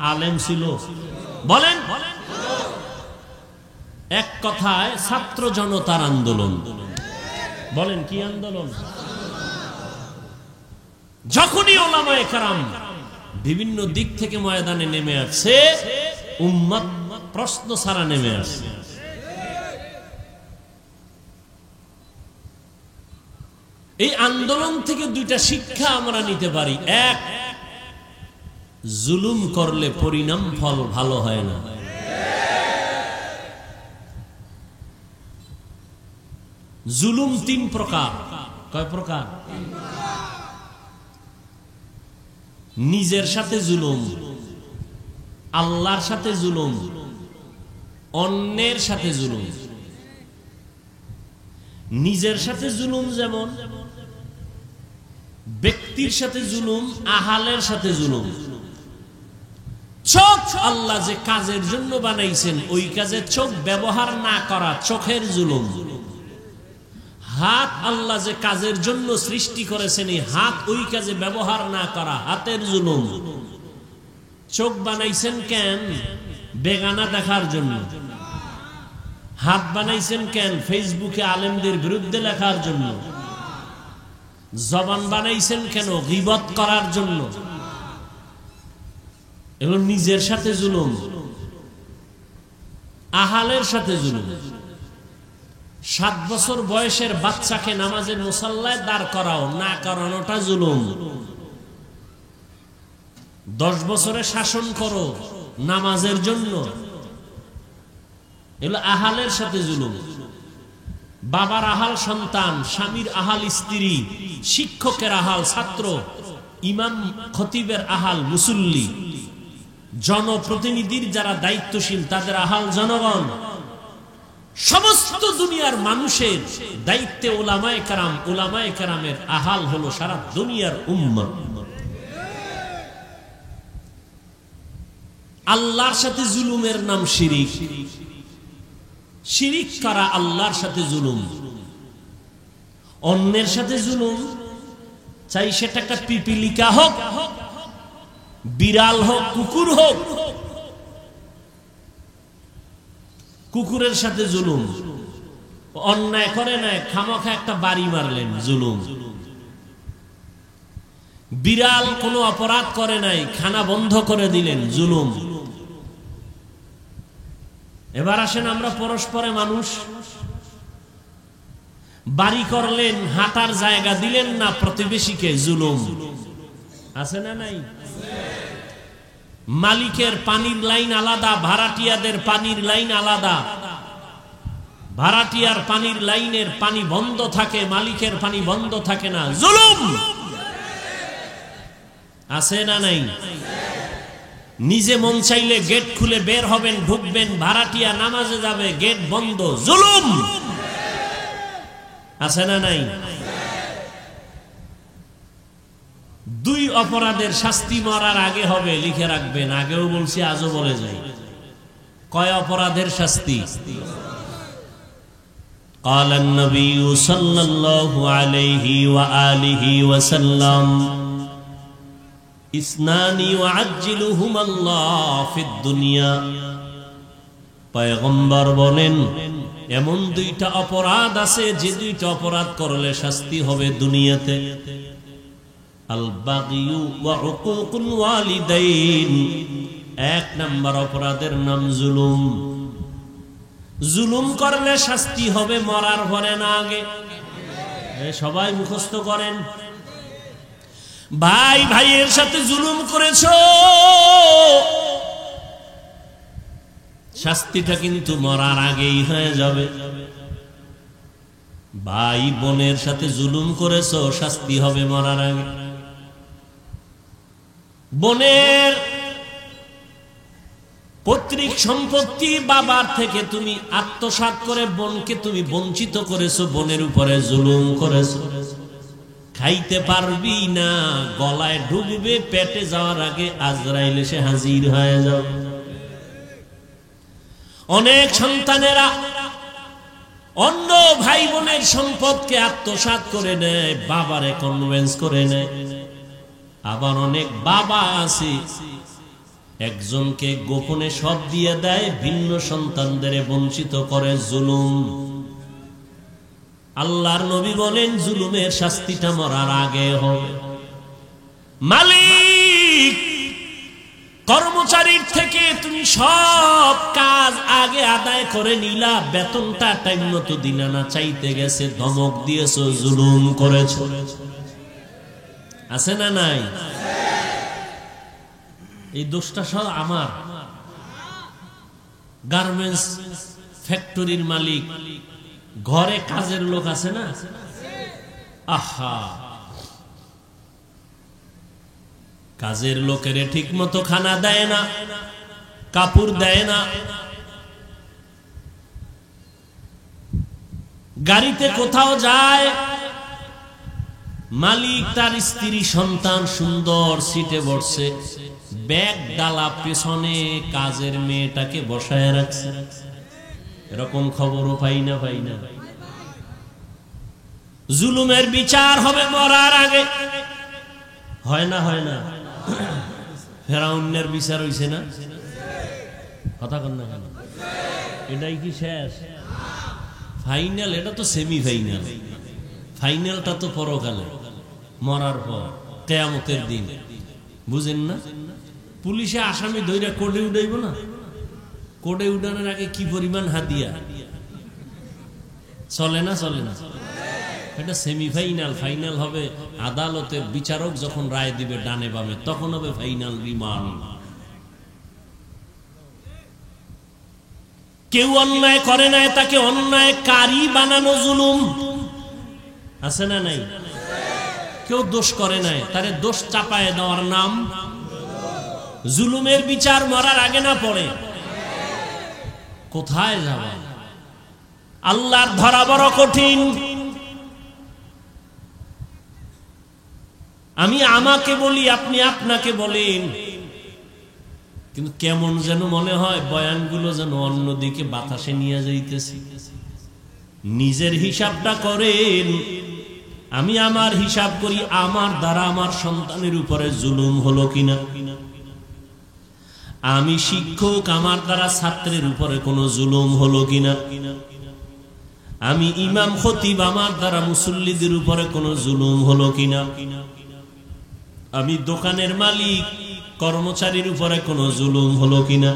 [SPEAKER 1] আলেম ছিল? বলেন। এক কথায় ছাত্র জনতার আন্দোলন। বলেন কি আন্দোলন? যখনই ওলামায়ে কেরাম বিভিন্ন দিক থেকে ময়দানে নেমে আসছে, উম্মত প্রশ্ন ছাড়া নেমে আসছে। এই আন্দোলন থেকে দুইটা শিক্ষা আমরা নিতে পারি। এক, জুলুম করলে পরিণাম ফল ভালো হয় না। জুলুম তিন প্রকার। কয় প্রকার? নিজের সাথে জুলুম, আল্লাহর সাথে জুলুম, অন্যের সাথে জুলুম। নিজের সাথে জুলুম যেমন ব্যক্তির সাথে জুলুম, আহালের সাথে জুলুম। চোখ আল্লাহ যে কাজের জন্য বানাইছেন ওই কাজে চোখ ব্যবহার না করা, চোখের জুলুম। হাত আল্লাহ যে কাজের জন্য সৃষ্টি করেছেন এই হাত ওই কাজে ব্যবহার না করা, হাতের জুলুম। চোখ বানাইছেন কেন? বেগানা দেখার জন্য। হাত বানাইছেন কেন? ফেসবুকে আলেমদের বিরুদ্ধে লেখার জন্য। জবান বানাইছেন কেন? গীবত করার জন্য। এগুলো নিজের সাথে জুলুম, আহালের সাথে জুলুম। 7 বছর বয়সের বাচ্চাকে নামাজের মুসাল্লায় দাঁড় করাও, না করানোটা জুলুম। 10 বছরে শাসন করো নামাজের জন্য, এগুলো আহালের সাথে জুলুম। বাবার আহাল সন্তান, স্বামীর আহাল স্ত্রী, শিক্ষকের আহাল ছাত্র, ইমাম খতিবের আহাল মুসল্লি, জনপ্রতিনিধির যারা দায়িত্বশীল তাদের আহাল জনগণ। সমস্ত দুনিয়ার মানুষের দায়িত্বে উলামায়ে কেরাম, উলামায়ে কেরামের আহাল হলো সারা দুনিয়ার উম্মাহ। আল্লাহর সাথে জুলুমের নাম শিরিক। শিরিক করা আল্লাহর সাথে জুলুম। অন্যের সাথে জুলুম, চাই সেটা একটা পিপিলিকা হোক, বিড়াল হোক, কুকুর হোক। কুকুরের সাথে জুলুম, অন্যায় করে নাই, খামোখা একটা বাড়ি মারলেন, জুলুম। বিড়াল কোনো অপরাধ করে নাই, খানা বন্ধ করে দিলেন, জুলুম। এবার আসেন আমরা পরস্পরে মানুষ। বাড়ি করলেন, হাঁটার জায়গা দিলেন না প্রতিবেশীকে, জুলুম। আছে না নাই? মালিকের পানির লাইন আলাদা, ভাড়াটিয়াদের পানির লাইন আলাদা। ভাড়াটিয়ার পানির লাইনের পানি বন্ধ থাকে, মালিকের পানি বন্ধ থাকে না, জুলুম। আছে না নাই? নিজে মন চাইলে গেট খুলে বের হবেন, ঢুকবেন, ভাড়াটিয়া নামাজে যাবে, গেট বন্ধ, জুলুম। আছে না নাই? দুই অপরাধের শাস্তি মরার আগে হবে, লিখে রাখবেন। আগেও বলছি, আজও বলে যাই। কয় অপরাধের শাস্তি? قال النبي صلى الله عليه وآله وسلم اثنان يعجلهما الله في الدنيا। পয়গম্বর বলেন এমন দুইটা অপরাধ আছে যে দুইটা অপরাধ করলে শাস্তি হবে দুনিয়াতে। আল বাগিয়ু ওয়া উকুকুল ওয়ালিদাইন। 1 নাম্বার অপরাধের নাম জুলুম। জুলুম করলে শাস্তি হবে মরার পরে না আগে? সবাই মুখস্থ করেন। ভাই ভাইয়ের সাথে জুলুম করেছো, শাস্তিটা কিন্তু মরার আগেই হয়ে যাবে। ভাই বোনের সাথে জুলুম করেছো, শাস্তি হবে মরার আগে। বোনের পৈতৃক সম্পত্তি বাবার থেকে তুমি আত্মসাৎ করে বোনকে তুমি বঞ্চিত করেছো, বোনের উপরে জুলুম করেছো। খাইতে পারবি না, গলায় ঢুকবে, পেটে যাওয়ার আগে আজরাইল এসে হাজির হয়ে যাও। অনেক সন্তানেরা অন্য ভাই বোনের সম্পদকে আত্মসাৎ করে নেয়, বাবারে কনভিন্স করে নেয়। আবার অনেক বাবা আছে একজনকে গোপনে সব দিয়ে দেয়, ভিন্ন সন্তানদের বঞ্চিত করে। জুলুম। আল্লাহর নবী বলেন জুলুমের শাস্তিটা মরার আগে হবে। মালিক কর্মচারীর থেকে তুমি সব কাজ আগে আদায় করে নিলা, বেতনটা টাইম মতো দিলা না, চাইতে গেছে ধমক দিয়েছো, জুলুম করেছো। আছে না নাই? এই দোষটা সব আমার। গার্মেন্টস ফ্যাক্টরির মালিক, ঘরে কাজের লোক আছে না, আহা, কাজের লোকের ঠিক মতো খানা দেয় না, কাপড় দেয় না, গাড়িতে কোথাও যায়, মালিক তার স্ত্রী সন্তান সুন্দর সিটে বসছে, ব্যাগ ডালা পেছনে কাজের মেয়েটাকে বসায় রাখছে। এরকম খবরও পাই না, পাই না। জুলুমের বিচার হবে মরার আগে। হয় না, হয় না? ফেরাউনের বিচার হইছে না? কথা কন না কেন? এটাই কি শেষ ফাইনাল? এটা তো সেমি ফাইনাল। ফাইনালটা তো পরকালে, মরার পর, কিয়ামতের দিন। বুঝেন না? পুলিশে আসামি ধইরা কোর্টে উঠাইব না? কোর্টে উঠানোর আগে কি পরিমাণ হাতিয়া চলে না, চলে না? এটা সেমিফাইনাল। ফাইনাল হবে আদালতের বিচারক যখন রায় দিবে ডানে বামে, তখন হবে ফাইনাল রিমান্ড। কেউ অন্যায় করে নাই, তাকে অন্যায়কারী বানানো জুলুম। আছে না নাই? কেউ দোষ করে নাই, তারে দোষ চাপায় দেওয়ার নাম জুলুমের বিচার মরার আগে না পড়ে? কোথায় যাবা? আল্লাহর ধরা বড় কঠিন। আমি আমাকে বলি, আপনি আপনাকে বলেন, কিন্তু কেমন যেন মনে হয় বয়ানগুলো যেন অন্যদিকে বাতাসে নিয়ে যাইতেছি। নিজের হিসাবটা করেন। আমি আমার হিসাব করি, আমার দ্বারা আমার সন্তানের উপরে জুলুম হলো কিনা। আমি শিক্ষক, আমার দ্বারা ছাত্রের উপরে কোনো জুলুম হলো কিনা। আমি ইমাম খতিব, আমার দ্বারা মুসল্লিদের উপরে কোনো জুলুম হলো কিনা। আমি দোকানের মালিক, কর্মচারীর উপরে কোনো জুলুম হলো কিনা।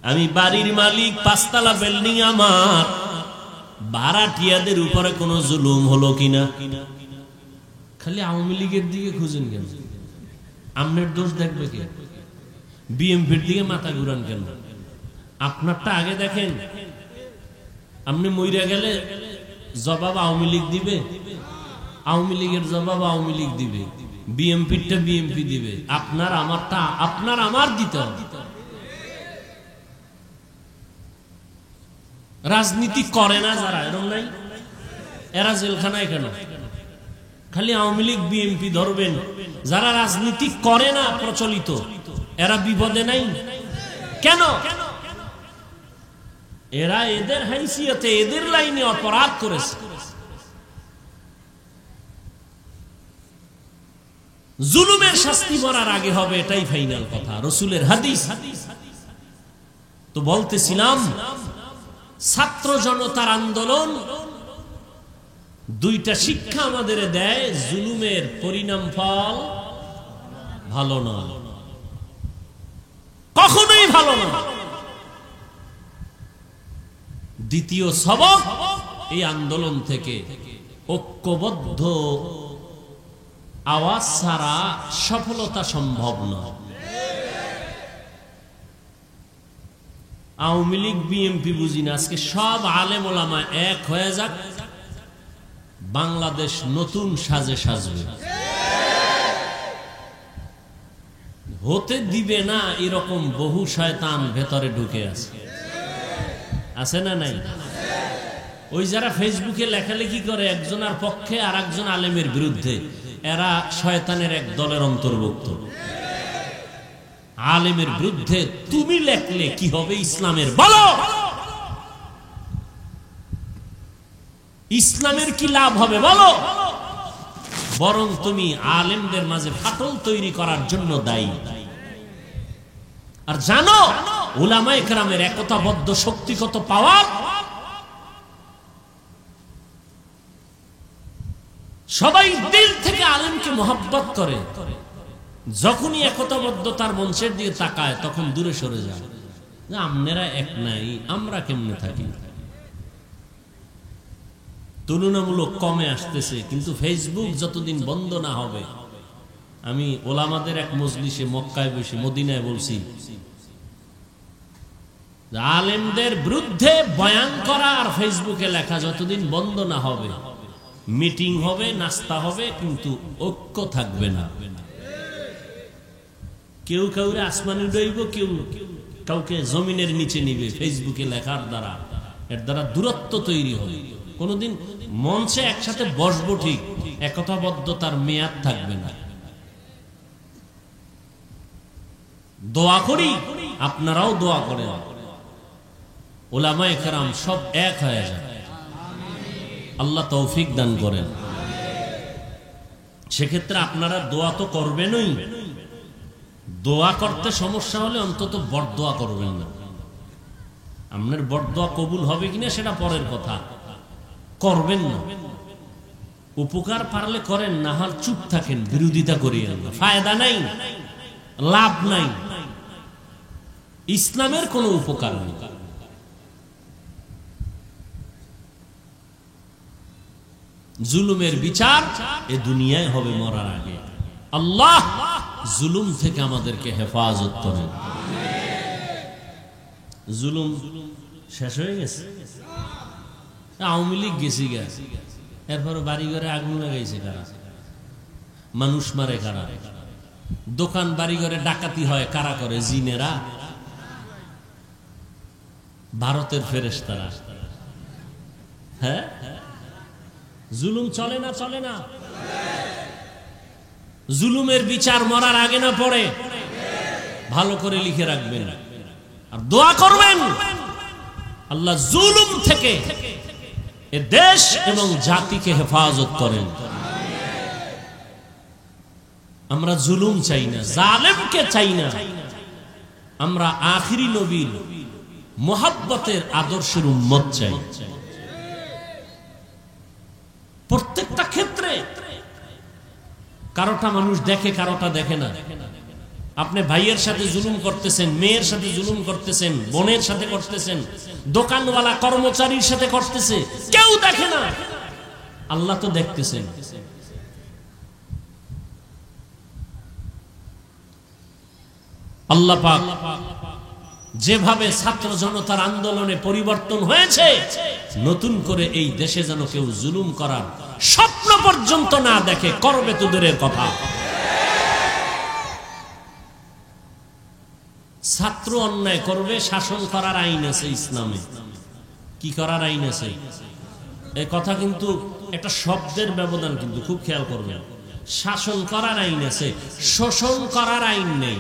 [SPEAKER 1] আমি বাড়ির মালিক, পাঁচতলা বিল্ডিং আমার, ভাড়াটিয়াদের উপরে কোনো জুলুম হলো কিনা। খালি আওয়ামী লীগের দিকে খুঁজেন কেন? আপনার দোষ দেখবে কে? বিএমপির দিকে মাথা ঘুরান কেন? আপনারটা আগে দেখেন। আপনি মইরা গেলে জবাব আওয়ামী লীগ দিবে, আওয়ামী লীগের জবাব আওয়ামী লীগ দিবে, বিএমপিরটা বিএমপি দিবে। আপনার আমারটা আপনার আমার দিতে হবে। রাজনীতি করে না যারা, এরকম নাই? এরা জেলখানায় কেন? খালি আওয়ামী লীগ বিএমপি ধরবেন। যারা রাজনীতি করে না প্রচলিত, এরা বিপদে নাই কেন? এরা এদের হাইসিয়তে, এদের লাইনে অপরাধ করেছে। জুলুমের শাস্তি মরার আগে হবে, এটাই ফাইনাল কথা, রাসূলের হাদিস। তো বলতেছিলাম, ছাত্র জনতার আন্দোলন দুইটা শিক্ষা আমাদের দেয়। জুলুমের পরিণাম ফল ভালো নয়, কখনোই ভালো নয়। দ্বিতীয় সবক এই আন্দোলন থেকে ঐক্যবদ্ধ আওয়াজ ছাড়া সফলতা সম্ভব নয়। আওয়ামী লীগ বিএনপি বুঝি না, আজকে সব আলেম ওলামা এক হয়ে যাক, বাংলাদেশ নতুন সাজে সাজবে। হতে দিবে না এরকম বহু শয়তান ভেতরে ঢুকে আছে না নাই? ওই যারা ফেসবুকে লেখালেখি করে একজনের পক্ষে আর একজন আলেমের বিরুদ্ধে, এরা শয়তানের এক দলের অন্তর্ভুক্ত। আলেমের বিরুদ্ধে তুমি লেখলে কি হবে ইসলামের? বলো, ইসলামের কি লাভ হবে বলো? বরং তুমি আলেমদের মাঝে ফাটল তৈরি করার জন্য দায়ী। আর জানো উলামায়ে কেরামের একতাবদ্ধ শক্তি কত পাওয়ার। সবাই দিল থেকে আলেমকে মহব্বত করে, যখনই একতাবদ্ধতার মঞ্চের দিকে তাকায় তখন দূরে সরে যায়। আপনারা এক নাই, আমরা কেমনে থাকি? তুলনামূলক কমে আসতেছে, কিন্তু ফেসবুক যতদিন বন্ধ না হবে। আমি ওলামাদের এক মজলিসে মক্কায় বসে মদিনায় বলছি, আলেমদের বিরুদ্ধে বয়ান করা আর ফেসবুকে লেখা যতদিন বন্ধ না হবে, মিটিং হবে, নাস্তা হবে, কিন্তু ঐক্য থাকবে না। কেউ কাউরে আসমানে উড়াইব, কেউ কাউকে জমিনের নিচে নিবে ফেসবুকে লেখার দ্বারা। এর দ্বারা দূরত্ব তৈরি হবে। কোনদিন মঞ্চে একসাথে বসবো ঠিক, একতাবদ্ধতার মেয়াদ থাকবে না। দোয়া করি, আপনারাও দোয়া করেন, উলামায়ে কেরাম সব এক হয়ে যায়, আল্লাহ তৌফিক দান করেন। সেক্ষেত্রে আপনারা দোয়া তো করবেনই। দোয়া করতে সমস্যা হলে অন্তত বরদোয়া করবেন না। আপনার বরদোয়া কবুল হবে কিনা সেটা পরের কথা, করবেন না। উপকার পারলে করেন, না হলে চুপ থাকেন, বিরোধিতা করিয়েন না। ফায়দা নাই, লাভ নাই, ইসলামের কোনো উপকার নেই। জুলুমের বিচার এ দুনিয়ায় হবে মরার আগে। আল্লাহ জুলুম থেকে আমাদেরকে হেফাজত করেন। জুলুম শেষ হয়ে গেছে, আওয়ামী লীগ গেছি গেছে, এরপর বাড়ি ঘরে আগুন লাগাইছে কারা, মানুষ মারে কারা, দোকান বাড়ি ঘরে ডাকাতি হয় কারা করে? জিনেরা, ভারতের ফেরেশতারা। হ্যাঁ, জুলুম চলে না? চলে না? জুলুমের বিচার মরার আগে না পড়ে? ভালো করে লিখে রাখবেন আর দোয়া করবেন, আল্লাহ জুলুম থেকে এ দেশ এবং জাতিকে হেফাজত করেন। আমরা জুলুম চাই না, জালেমকে চাই না। আমরা আখিরি নবীর মুহাব্বতের আদর্শের উম্মত চাই। প্রত্যেকটা ক্ষেত্রে কারোটা মানুষ দেখে, কারোটা দেখে না। আপনি ভাইয়ের সাথে জুলুম করতেছেন, মেয়ের সাথে জুলুম করতেছেন, বোনের সাথে করতেছেন, দোকানওয়ালা কর্মচারীর সাথে করতেছে, কেউ দেখে না, আল্লাহ তো দেখতেছেন। আল্লাহ পাক যেভাবে ছাত্র জনতার আন্দোলনে পরিবর্তন হয়েছে, নতুন করে এই দেশে যেন কেউ জুলুম করার স্বপ্ন পর্যন্ত না দেখে, করবে তো দূরের কথা। ছাত্র অন্যায় করবে, শাসন করার আইন আছে ইসলামে। কি করার আইন আছে? এই কথা কিন্তু একটা শব্দের ব্যবধান, কিন্তু খুব খেয়াল করবেন। শাসন করার আইন আছে, শোষণ করার আইন নেই।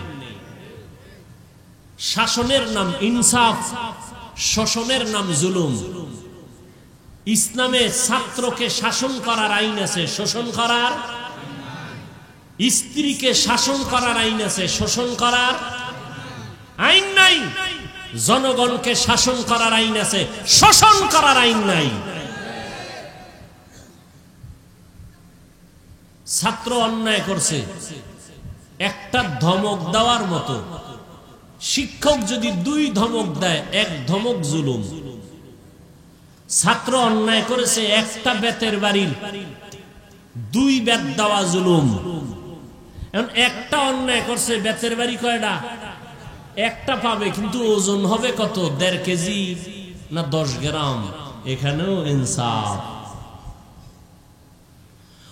[SPEAKER 1] শাসনের নাম ইনসাফ, শোষণের নাম জুলুম। ইসলামে ছাত্রকে শাসন করার আইন আছে, শোষণ করার। স্ত্রীকে শাসন করার আইন আছে, শোষণ করার আইন নাই। জনগণকে শাসন করার আইন আছে, শোষণ করার আইন নাই। ছাত্র অন্যায় করছে, একটা ধমক দেওয়ার মতো। শিক্ষক যদি 2 ধমক দেয়, 1 ধমক জুলুম। ছাত্র অন্যায় করেছে, একটা বেতের বাড়ির 2 বেত দেওয়া জুলুম। এখন একটা অন্যায় করছে, বেতের বাড়ি কয়টা? একটা পাবে, কিন্তু ওজন হবে কত? 1.5 কেজি না 10 গ্রাম? এখানেও ইনসাফ।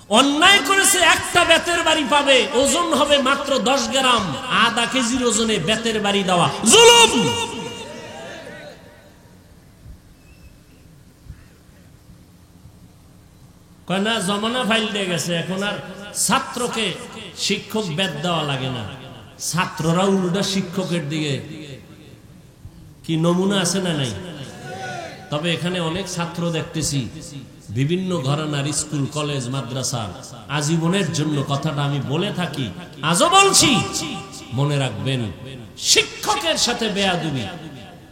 [SPEAKER 1] অন্যায় করেছে, একটা বেতের বাড়ি পাবে, ওজন হবে মাত্র 10 গ্রাম, আধা কেজির ওজনে বেতের বাড়ি দেওয়া জুলুম। কয় না জমানা ফাইল দিয়ে গেছে, এখন আর ছাত্রকে শিক্ষক বেত দেওয়া লাগে না, ছাত্ররা উল্টা শিক্ষকের দিকে। কি নমুনা আছে না নাই? তবে এখানে অনেক ছাত্র দেখতেছি বিভিন্ন ঘরানার স্কুল কলেজ মাদ্রাসা, আজীবনের জন্য কথাটা আমি বলে থাকি, আজও বলছি, মনে রাখবেন, শিক্ষকের সাথে বেয়াদবি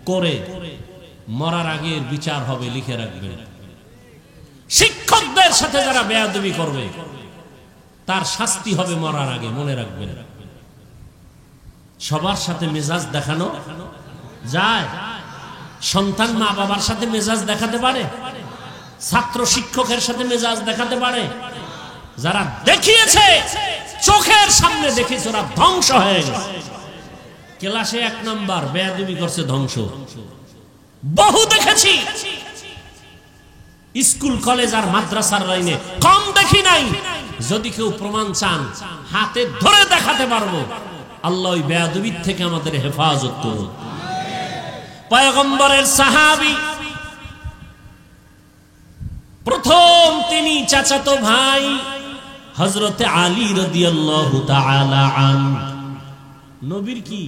[SPEAKER 1] করে মরার আগে বিচার হবে, লিখে রাখবেন। শিক্ষকদের সাথে যারা বেয়াদবি করবে তার শাস্তি হবে মরার আগে, মনে রাখবেন। সবার সাথে মেজাজ দেখানো যায়? সন্তান মা বাবার সাথে মেজাজ দেখাতে পারে? ছাত্র শিক্ষকের সাথে মেজাজ দেখাতে পারে? যারা দেখিয়েছে, চোখের সামনে দেখেছে, ওরা ধ্বংস হয়ে গেছে। ক্লাসে 1 নাম্বার বেয়াদবি করছে, ধ্বংস। বহু দেখেছি, স্কুল কলেজ আর মাদ্রাসার লাইনে কম দেখি নাই। যদি কেউ প্রমাণ চান, হাতে ধরে দেখাতে পারবো। আল্লাহ ওই বেয়াদবির থেকে আমাদের হেফাজত করুন। পয়গম্বরের সাহাবী, প্রথম তিনি চাচাতো ভাই হযরতে আলী রাদিয়াল্লাহু তাআলা আনহু, নবীর কি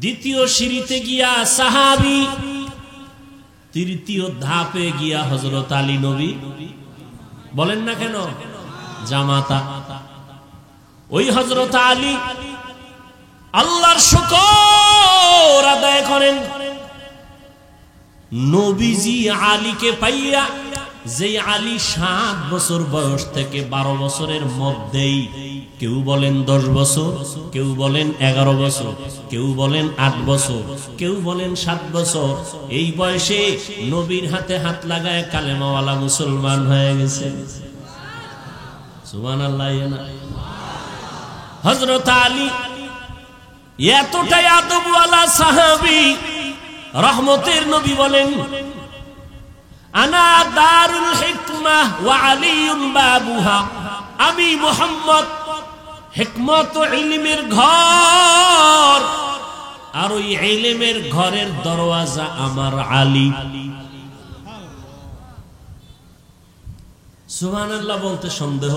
[SPEAKER 1] দ্বিতীয় সিঁড়িতে গিয়া সাহাবী, তৃতীয় ধাপে গিয়া হযরত আলী নবী। বলেন না কেন? জামাতা। ওই হযরত আলী আল্লাহর শুকর আদায় করেন, নবীজি আলীকে পাইয়া, যে আলী 7 বছর বয়স থেকে 12 বছরের মধ্যেই, কেউ বলেন 10 বছর, কেউ বলেন 11 বছর, কেউ বলেন 8 বছর, কেউ বলেন 7 বছর, এই বয়সে নবীর হাতে হাত লাগায় কালেমাওয়ালা মুসলমান হয়ে গেছে। সুবহানাল্লাহ। হযরত আলী এতটাই আদবওয়ালা সাহাবী, রহমতের নবী বলেন, আনা দারুল হিকমাহ ওয়া আলিয়ুন বাবুহা, আমি মুহাম্মদ হিকমত ও ইলমের ঘর, আর ওই ইলমের ঘরের দরওয়াজা আমার আলী। সুবহানাল্লাহ বলতে সন্দেহ?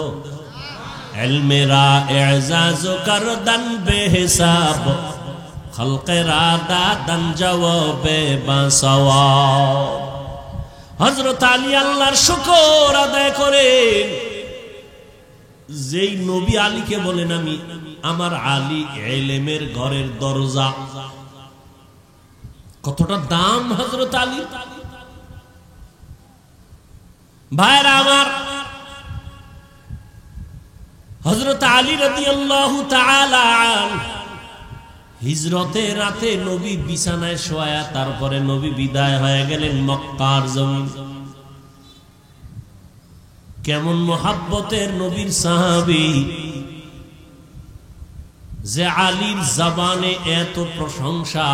[SPEAKER 1] ইলমেরা ইজাজ করদান বেহিসাব, খলকেরা দাদান জওয়াবে বাসওয়াব। হযরত আলী আল্লাহর শুকর আদায় করেন, যেই নবী আলীকে বলেন, আমি আমার আলী ইলমের ঘরের দরজা। কতটা দাম হযরত আলী! ভাইরা আমার, হযরত আলী রাদিয়াল্লাহু তাআলা আনহু হিজরতের রাতে নবী বিছানায় শোয়া, তারপরে নবী বিদায় হয়ে গেলেন মক্কার জমিন। কেমন মুহাব্বতের নবীর সাহাবী, যে আলীর জবানে এত প্রশংসা,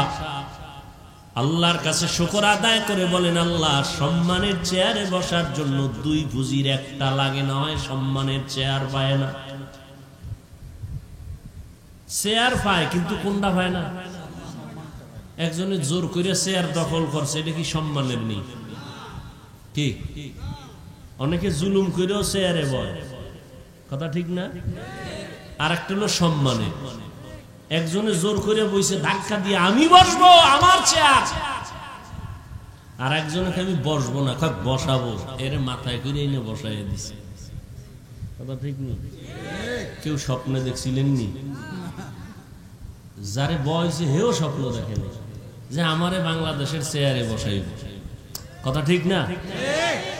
[SPEAKER 1] আল্লাহর কাছে শুকর আদায় করে বলেন, আল্লাহ, সম্মানের চেয়ারে বসার জন্য 2 পুঁজির একটা লাগে না, হয় সম্মানের চেয়ার পায় না। চেয়ার পায় কিন্তু কোনটা পায় না? একজনে জোর করে চেয়ার দখল করছে, এটা কি সম্মানের নেই? কি অনেকে জুলুম করেও চেয়ারে বয়, কথা ঠিক না? আর একটা হলো সম্মানে, একজনে জোর করে বইছে ধাক্কা দিয়ে, আমি বসবো, আমার চেয়ার। আর একজনকে আমি বসবো না, বসাবো, এর মাথায় করে এনে বসাই দিছে, কথা ঠিক নেই? কেউ স্বপ্নে দেখছিলেন নি? যারে বয়সে হেও স্বপ্ন দেখেন যে আমারে বাংলাদেশের চেয়ারে বসাইব, কথা ঠিক না?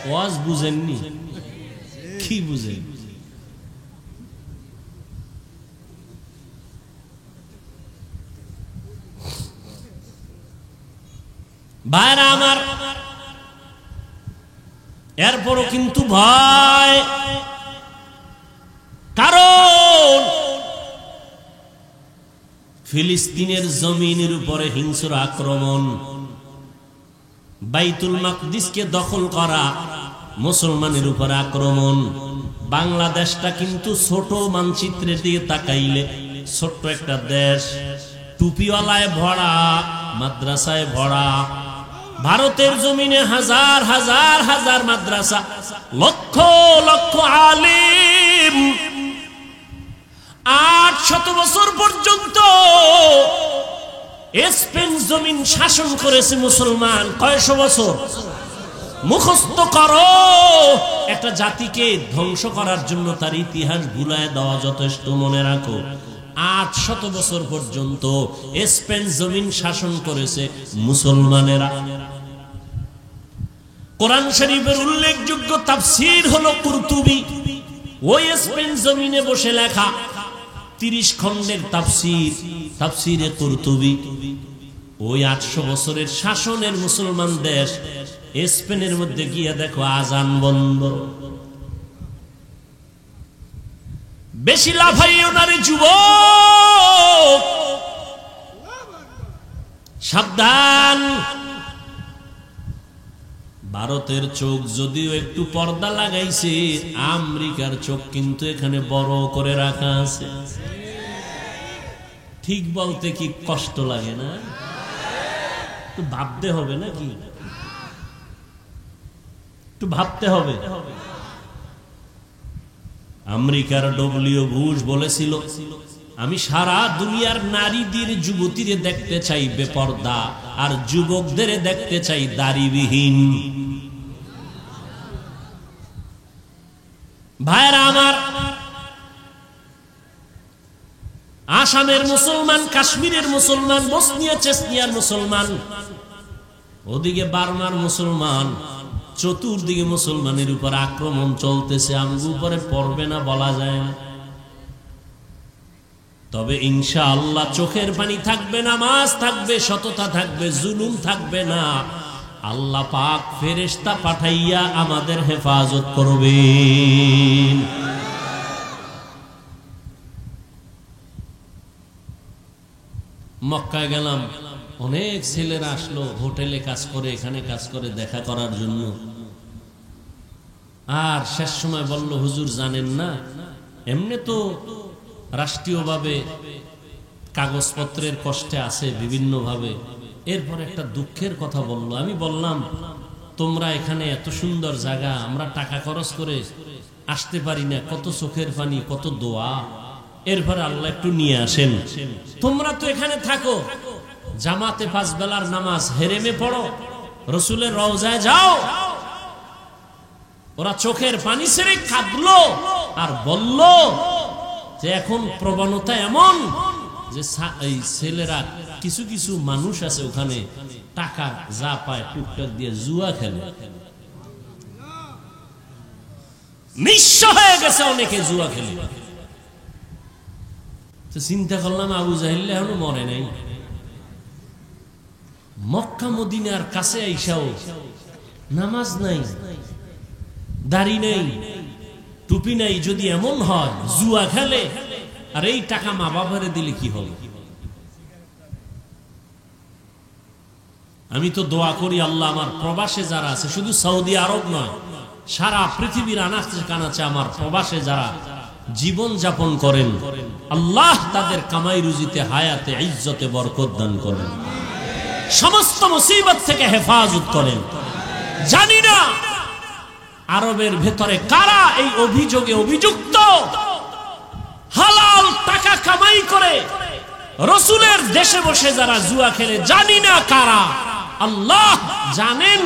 [SPEAKER 1] ওয়াজ বুঝেননি, কি বুঝেন? ভাইরা আমার, এরপরও কিন্তু ভয়, কারণ ফিলিস্তিনের জমিনের উপরে হিংস্র আক্রমণ, বাইতুল মাকদিসকে দখল করা, মুসলমানের উপর আক্রমণ। বাংলাদেশটা কিন্তু ছোট, মানচিত্রের দিকে তাকাইলে ছোট্ট একটা দেশ, টুপিওয়ালায় ভরা, মাদ্রাসায় ভরা। ভারতের জমিনে হাজার হাজার হাজার মাদ্রাসা, লক্ষ লক্ষ আলিম। 800 বছর পর্যন্ত স্পেন জমিন শাসন করেছে মুসলমান। কয়শো বছর? মুখস্থ করো। একটা জাতিকে ধ্বংস করার জন্য তার ইতিহাস ভুলায় দেওয়া যথেষ্ট। মনে রাখো, 800 বছর পর্যন্ত স্পেন জমিন শাসন করেছে মুসলমানেরা। কোরআন শরীফের উল্লেখযোগ্য তাফসীর হলো কুরতুবী। ওই স্পেন জমিনে বসে লেখা 30 খণ্ডের তাফসীর, তাফসীরে কুরতুবী। ওই 800 বছরের শাসনের মুসলমান দেশ স্পেনের মধ্যে গিয়ে দেখো আজান বন্ধ। বেশি লাফাইও না রে যুবক, সাবধান। ভারতের চোখ যদিও একটু পর্দা লাগাইছে, আমেরিকার চোখ কিন্তু এখানে বড় করে রাখা আছে। ঠিক বলতে কি কষ্ট লাগে না? একটু ভাবতে হবে নাকি? একটু ভাবতে হবে। আমেরিকার ডব্লিউ বুশ বলেছিল, আমি সারা দুনিয়ার নারীদের, যুবতীদের দেখতে চাই বেপর্দা, আর যুবকদের দেখতে চাই দাড়িবিহীন। ভাইরা আমার, আসামের মুসলমান, কাশ্মীরের মুসলমান, বসনিয়া চেচনিয়ার মুসলমান, ওদিকে বার্মার মুসলমান, চতুর্দিকে মুসলমানের উপর আক্রমণ চলতেছে। আমগো উপরে পড়বে না বলা যায় না, তবে ইনশাআল্লাহ চোখের পানি থাকবে, নামাজ থাকবে, সততা থাকবে, জুলুম থাকবে না। আল্লাহ পাক ফেরেশতা পাঠাইয়া আমাদের হেফাজত করবেন। মক্কায় গেলাম, অনেক ছেলেরা আসলো, হোটেলে কাজ করে, এখানে কাজ করে, দেখা করার জন্য। আর শেষ সময় বলল, হুজুর জানেন না, এমনি তো রাষ্ট্রীয়ভাবে কাগজপত্রের কষ্টে আছে বিভিন্নভাবে। এরপর একটা দুঃখের কথা বলল। আমি বললাম, তোমরা এখানে এত সুন্দর জায়গা, আমরা টাকা খরচ করে আসতে পারি না, কত চোখের পানি, কত দোয়া। এরপরে আল্লাহ একটু নিয়ে আসেন। তোমরা তো এখানে থাকো, জামাতে 5 বেলার নামাজ হেরেমে পড়ো, রসুলের রওজায় যাও। ওরা চোখের পানি ছেড়ে কাঁদলো আর বলল যে এখন প্রবণতা এমন যে এই ছেলেরা, কিছু কিছু মানুষ আছে ওখানে, টাকা যা পায় টুকটাক দিয়ে জুয়া খেলে। নিঃস্ব হয়ে গেছে অনেকে জুয়া খেলে। চিন্তা করলাম, আবু জাহেল এখনো মরে নাই। মক্কা মদিনার কাছে আইসাও নামাজ নাই, দাড়ি নেই, টুপি নাই। যদি এমন হয় জুয়া খেলে, আর এই টাকা মা বাবারে দিলে কি হবে? আমি তো দোয়া করি, আল্লাহ আমার প্রবাসে যারা আছে, শুধু সৌদি আরব নয়, সারা পৃথিবীর আনাচে কানাচে আমার প্রবাসে যারা জীবন যাপন করেন, আল্লাহ তাদের কামাই রুজিতে, হায়াতে, ইজ্জতে বরকত দান করেন, সমস্ত মুসিবত থেকে হেফাজত করেন। জানি না আরবের ভেতরে কারা এই অভিযোগে অভিযুক্ত, হালাল টাকা কামাই করে রসুলের দেশে বসে যারা জুয়া খেলে। জানি না কারা, আল্লাহ জানেন,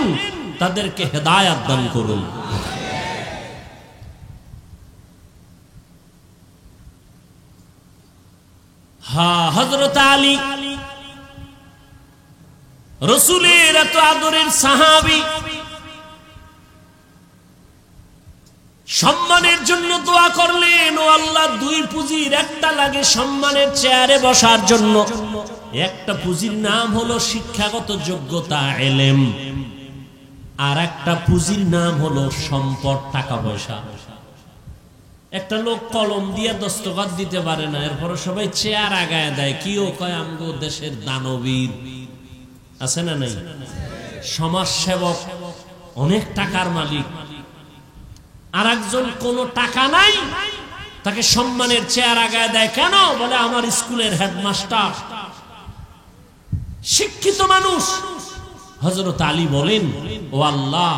[SPEAKER 1] তাদেরকে হেদায়াত দান করুন। হযরত আলী রসুলের এত আদরের সাহাবী, সম্মানের জন্য দোয়া করলেন, ও আল্লাহ, 2 পুঁজির একটা লাগে সম্মানের চেয়ারে বসার জন্য। একটা পুঁজির নাম হলো শিক্ষাগত যোগ্যতা, ইলম। আর একটা পুঁজির নাম হলো সম্পদ, টাকা পয়সা। একটা লোক কলম দিয়ে দস্তখত দিতে পারে না, এরপরে সবাই চেয়ার আগায় দেয়, কিও কয় আমগো দেশের দানবীর। আছে না নাই? সমাজ সেবক, অনেক টাকার মালিক। আর একজন কোনো টাকা নাই, তাকে সম্মানের চেয়ার আগায় দেয়। কেন? বলে আমার স্কুলের হেডমাস্টার, শিক্ষিত মানুষ। হযরত আলী বলেন, ও আল্লাহ,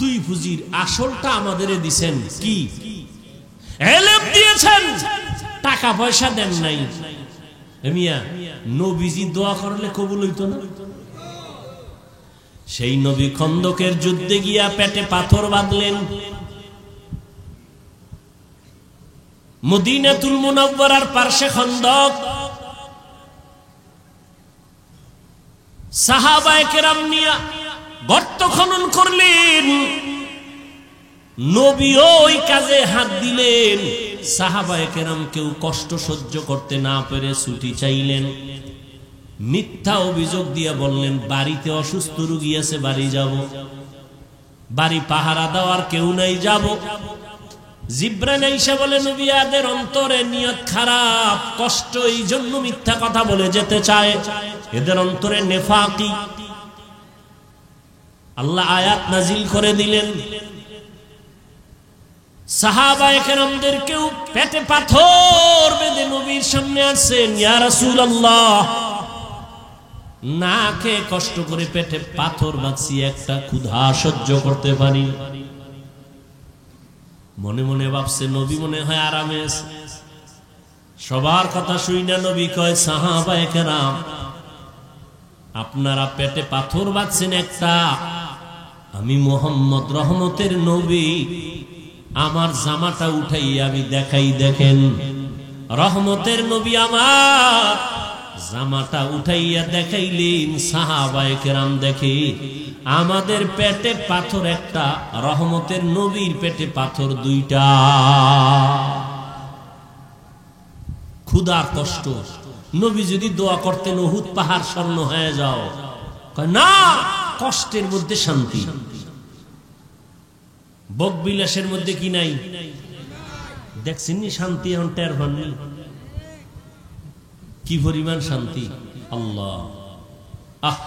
[SPEAKER 1] দুই পুঁজির আসলটা আমাদের দিছেন, কি? ইলম দিয়েছেন, টাকা পয়সা দেন নাই। মিয়া, নবীজি দোয়া করলে কবুল হইতো না? সেই নবী খন্দকের যুদ্ধে গিয়া পেটে পাথর বাঁধলেন। মদিনাতুল মুনাওয়ারার পার্শ্বে খন্দক। সাহাবায়ে কেরাম নিয়া গর্ত খনন করলেন। নবীও ওই কাজে হাত দিলেন। সাহাবায়ে কেরাম কেউ কষ্ট সহ্য করতে না পেরে ছুটি চাইলেন। মিথ্যা অভিযোগ দিয়ে বললেন, বাড়িতে অসুস্থ রোগী আছে, বাড়ি যাব। বাড়ি পাহারা দেওয়ার কেউ নাই, যাব। জিবরাইল এসে বলে, নবীদের অন্তরে নিয়ত খারাপ, কষ্ট, এই জন্য মিথ্যা কথা বলে যেতে চায়, এদের অন্তরে নেফাকি। আল্লাহ আয়াত নাজিল করে দিলেন। সাহাবায়ে কেরামদের কেউ পেটে পাথর বেঁধে নবীর সামনে আসেন, ইয়া রাসূলুল্লাহ, না খেয়ে কষ্ট করে পেটে পাথর বাঁধছি, একটা ক্ষুধা সহ্য করতে পারি। মনে মনে ভাবছে নবী মনে হয় আরামে আছে। সবার কথা শুই না নবী কয়, সাহাবায়ে কেরাম, আপনারা পেটে পাথর বাঁধছেন একটা, আমি মুহাম্মদ রহমতের নবী, আমার জামাটা উঠাইয়া আমি দেখাই, দেখেন। রহমতের নবী আমার জামাটা উঠাইয়া দেখাইলেন। সাহাবায়ে কেরাম দেখে আমাদের পেটে পাথর একটা, রহমতের নবীর পেটে পাথর দুইটা। ক্ষুধার কষ্ট। নবী যদি দোয়া করতেন উহুদ পাহাড় স্বর্ণ হয়ে যাও, না, কষ্টের মধ্যে শান্তি। ভোগ বিলাসের মধ্যে কি নাই? দেখছেন শান্তি, এখন টের পাননি কি পরিমাণ শান্তি। আল্লাহ, আহ,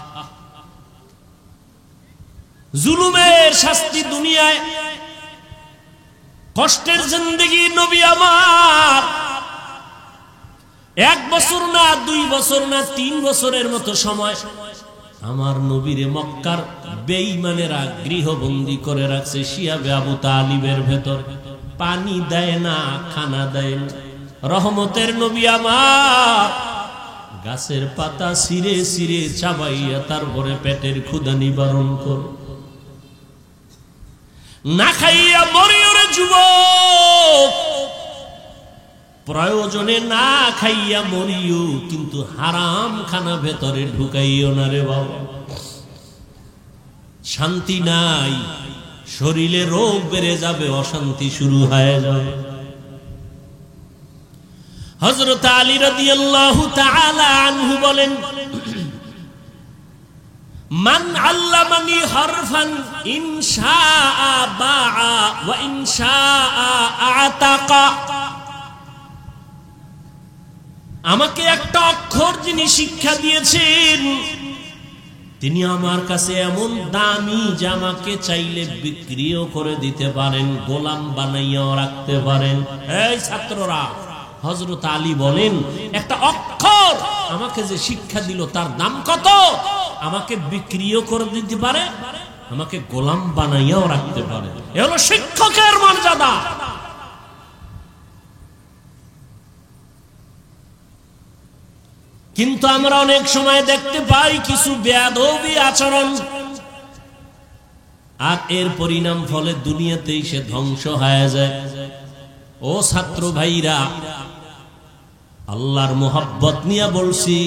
[SPEAKER 1] জুলুমের শাস্তি দুনিয়ায়, কষ্টের জিন্দেগি। নবী আমার 1 বছর না, 2 বছর না, 3 বছরের মতো সময় আমার নবীরে মক্কার বেঈমানেরা গৃহবন্দী করে রাখছে শিয়াবে আবু তালিবের ভেতর। পানি দেয় না, খানা দেয় না। রহমতের নবী আমার গাছের পাতা ছিঁড়ে ছিঁড়ে চাবাইয়া তারপরে পেটের ক্ষুধা নিবারণ করে। না খাইয়া মরিও রে যুবক, প্রয়োজনে না খাইয়া মরিও, কিন্তু হারাম খানা ভেতরে ঢুকাইও না রে বাবা। শান্তি নাই, শরীরে রোগ বেড়ে যাবে, অশান্তি শুরু হয়ে যাবে। হযরত আলী রাদিয়াল্লাহু তাআলা আনহু বলেন, মান আল্লামানি হারফান ইনশাআ বাআ ওয়া ইনশাআ আতাকা। আমাকে একটা অক্ষর যিনি শিক্ষা দিয়েছেন, তিনি আমার কাছে এমন দামি যে আমাকে চাইলে বিক্রিও করে দিতে পারেন, গোলাম বানাইয়াও রাখতে পারেন। এই ছাত্ররা, হযরত আলী বলেন, একটা অক্ষর আমাকে যে শিক্ষা দিল তার দাম কত? আমাকে বিক্রিও করে দিতে পারে, আমাকে গোলাম বানাইয়াও রাখতে পারে। এ হলো শিক্ষকের মর্যাদা। কিন্তু আমরা অনেক সময় দেখতে পাই কিছু বেয়াদবি আচরণ, আর এর পরিণাম ফলে দুনিয়াতেই সে ধ্বংস হয়ে যায়। ও ছাত্র ভাইরা, আল্লাহর মোহাব্বত নিয়ে বলছি,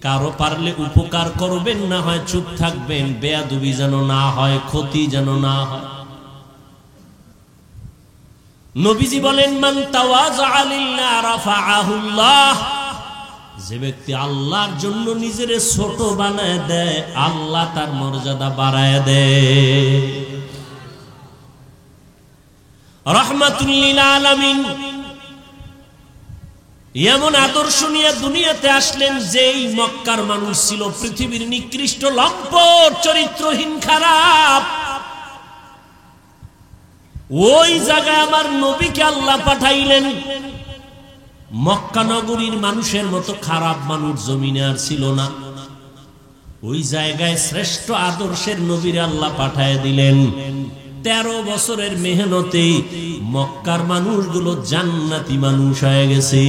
[SPEAKER 1] কারো পারলে উপকার করবেন, না হয় চুপ থাকবেন। বেয়াদবি যেন না হয়, ক্ষতি যেন না হয়। নবীজি বলেন, মান তাওয়াযা লিল্লাহ রাফাআহুল্লাহ। যে ব্যক্তি আল্লাহর জন্য নিজের ছোট বানায় দেয়, আল্লাহ তার মর্যাদা বাড়ায় দেয়। রাহমাতুল লিল আলামিন এমন আদর্শ নিয়ে দুনিয়াতে আসলেন, যেই মক্কার মানুষ ছিল পৃথিবীর নিকৃষ্ট, লম্পট, চরিত্রহীন, খারাপ। ওই জায়গায় আমার নবীকে আল্লাহ পাঠাইলেন। মক্কা নগরীর মানুষের মতো খারাপ মানুষ জমিনে আর ছিল না। ওই জায়গায় শ্রেষ্ঠ আদর্শের নবীর আল্লাহ পাঠায় দিলেন। 13 বছরের মেহনতে মক্কার মানুষগুলো জান্নাতি মানুষ হয়ে গেছে।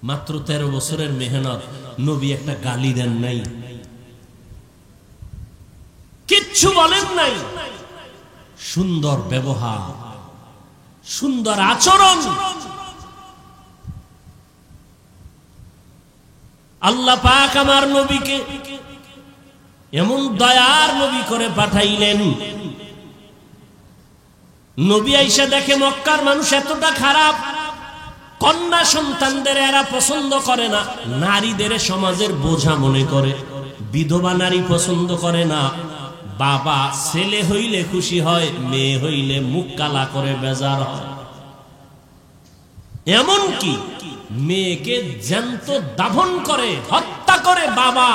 [SPEAKER 1] মাত্র 13 বছরের মেহনত। নবী একটা গালি দেন নাই, কিচ্ছু বলেন নাই। সুন্দর ব্যবহার, সুন্দর আচরণ। আল্লাহ পাক আমার নবীকে এমন দয়ার নবী করে পাঠাইলেন। নবী আইসা দেখে মক্কার মানুষ এতটা খারাপ, কন্যা সন্তানদের এরা পছন্দ করে না, নারীদের সমাজের বোঝা মনে করে, বিধবা নারী পছন্দ করে না। বাবা ছেলে হইলে খুশি হয়, মেয়ে হইলে মুখ কালা করে বেজার হয়। এমন কি মেয়েকে জ্যান্ত দাফন করে, হত্যা করে বাবা।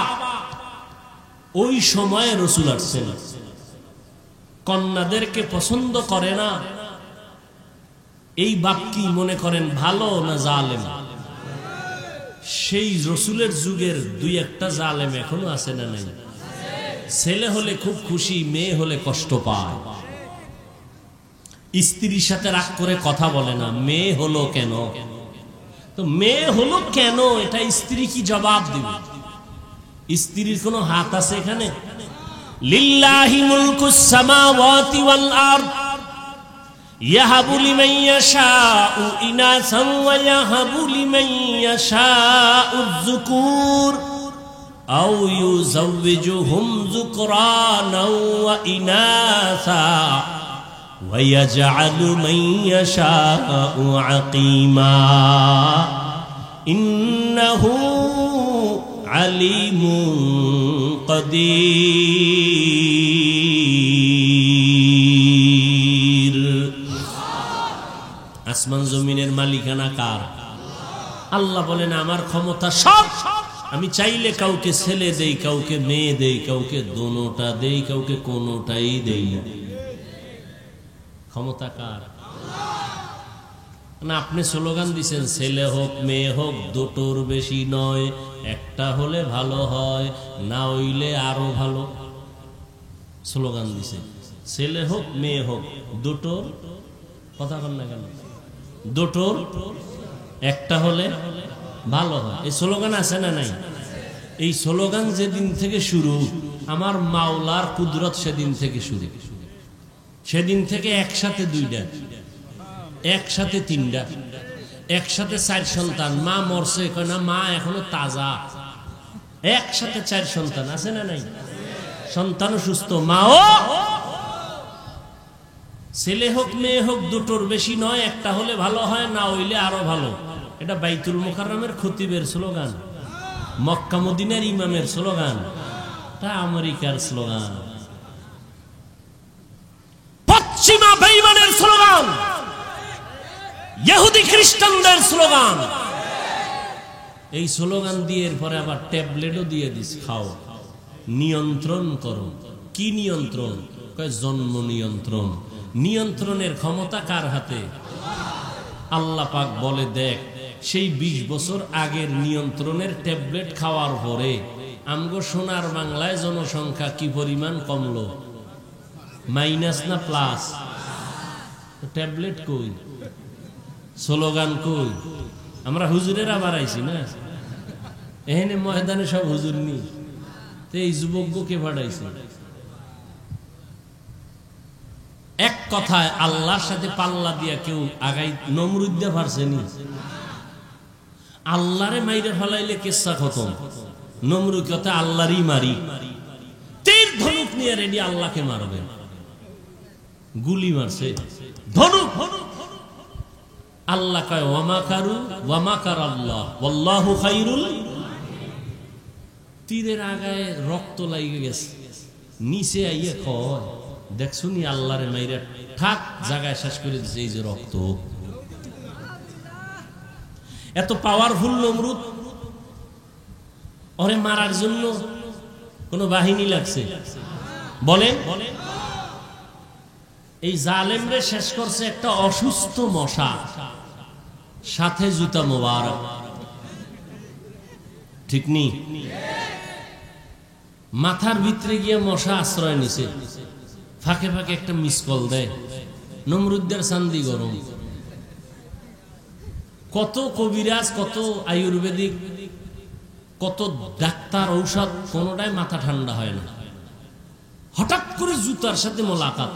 [SPEAKER 1] ওই সময়ে রাসূল আসছেন, কন্যাদেরকে পছন্দ করে না। এই বাপ কি মনে করেন ভালো না জালেম? সেই রাসূলের যুগের 2-1টা জালেম এখনো আছে না নাই? ছেলে হলে খুব খুশি, মেয়ে হলে কষ্ট পায়। স্ত্রীর সাথে রাগ করে কথা বলে না, মেয়ে হলো কেন? তো মেয়ে হলো কেন, এটা স্ত্রী কি জবাব দিবে? স্ত্রীর কোনো হাত আছে এখানে? লিল্লাহি মুলকুস সামাওয়াতি ওয়াল আরদ ইয়াহাবু লিমান ইয়াশাউ ইনাসান ওয়া ইয়াহাবু লিমান ইয়াশাউ যুকুর আও ইউযাওয়িজুহুম যুকরানাও ওয়া ইনাসা ওয়া ইয়াজআলু মান ইয়াশাউ আকিমা ইন্নাহু আলিমুন কাদির। আসমান জমিনের মালিকানা কার? আল্লাহ বলেন আমার ক্ষমতা সব। আমি চাইলে কাউকে ছেলে দেই, কাউকে মেয়ে দেই, কাউকে দোনোটা দেই, কাউকে কোনোটাই দেই না। ক্ষমতা কার? না আপনি স্লোগান দিচ্ছেন ছেলে হোক মেয়ে হোক দুটোর বেশি নয়, একটা হলে ভালো হয়, না হইলে আরো ভালো। স্লোগান দিছে ছেলে হোক মেয়ে হোক দুটোর, কথা বল না কেন? দুটোর একটা হলে ভালো হয়, এই স্লোগান আছে না নাই? এই স্লোগান যেদিন থেকে শুরু, আমার মাওলার কুদরত সেদিন থেকে শুরু। সেদিন থেকে একসাথে 2টা, একসাথে 3টা, একসাথে 4 সন্তান। মা মরছে কয় না, মা এখনো তাজা। একসাথে 4 সন্তান আছে না নাই? সন্তানও সুস্থ, মাও। ছেলে হোক মেয়ে হোক দুটোর বেশি নয়, একটা হলে ভালো হয়, না হইলে আরো ভালো। এটা বাইতুল মুকাররমের খতিবের স্লোগান, মক্কা মদিনার ইমামের স্লোগান, এটা আমেরিকার স্লোগান, পশ্চিমা বেঈমানের স্লোগান, ইহুদি খ্রিস্টানদের স্লোগান। এই স্লোগান দিয়ে পরে আবার ট্যাবলেটও দিয়ে দিস, খাও, নিয়ন্ত্রণ করো। কি নিয়ন্ত্রণ? কয় জন্ম নিয়ন্ত্রণ। নিয়ন্ত্রণের ক্ষমতা কার হাতে? আল্লাহ পাক বলে দেখ, সেই 20 বছর আগের নিয়ন্ত্রণের ট্যাবলেট খাওয়ার পরে আমগো সোনার বাংলায় জনসংখ্যা কি পরিমাণ কমলো? মাইনাস না প্লাস? ট্যাবলেট কই, স্লোগান কই? আমরা হুজুরেরা বাড়াইছি না, এখানে ময়দানে সব হুজুর নি, এই যুবককে পাঠাইছে। এক কথায় আল্লাহর সাথে পাল্লা দিয়া কেউ আগাই নমরুদ দিয়া পারছেনি? আল্লাহরে মাইরে ফেলাইলে কেসা খতম। নমরুদ কথা আল্লাহরই মারি, তীর ধনুক নিয়ে রেডি আল্লাহকে মারবে। গুলি মারছে, ধনুক আল্লাহ কয় ওয়ামাকারু ওয়ামাকারাল্লাহ ওয়াল্লাহু খায়রুল। তীরের আগায় রক্ত লাগে গেছে, নিচে আইয়া কয় দেখছুনি আল্লাহরে মাইরা ঠাক জায়গায় শেষ করে দিছে। এই যে রক্ত, এত পাওয়ারফুল নমরুদ, ওরে মারার জন্য কোন বাহিনী লাগছে? বলেন, এই জালেমরে শেষ করছে একটা অসুস্থ মশা, সাথে জুতা মোবারক। ঠিক নি? মাথার ভিতরে গিয়ে মশা আশ্রয় নিছে, ফাঁকে ফাঁকে একটা মিস কল দেয়। নমরুদ্দের চান্দি গরম। কত কবিরাজ, কত আয়ুর্বেদিক, কত ডাক্তার, ঔষধ, কোনটাই মাথা ঠান্ডা হয় না। হঠাৎ করে জুতার সাথে মোলাকাত,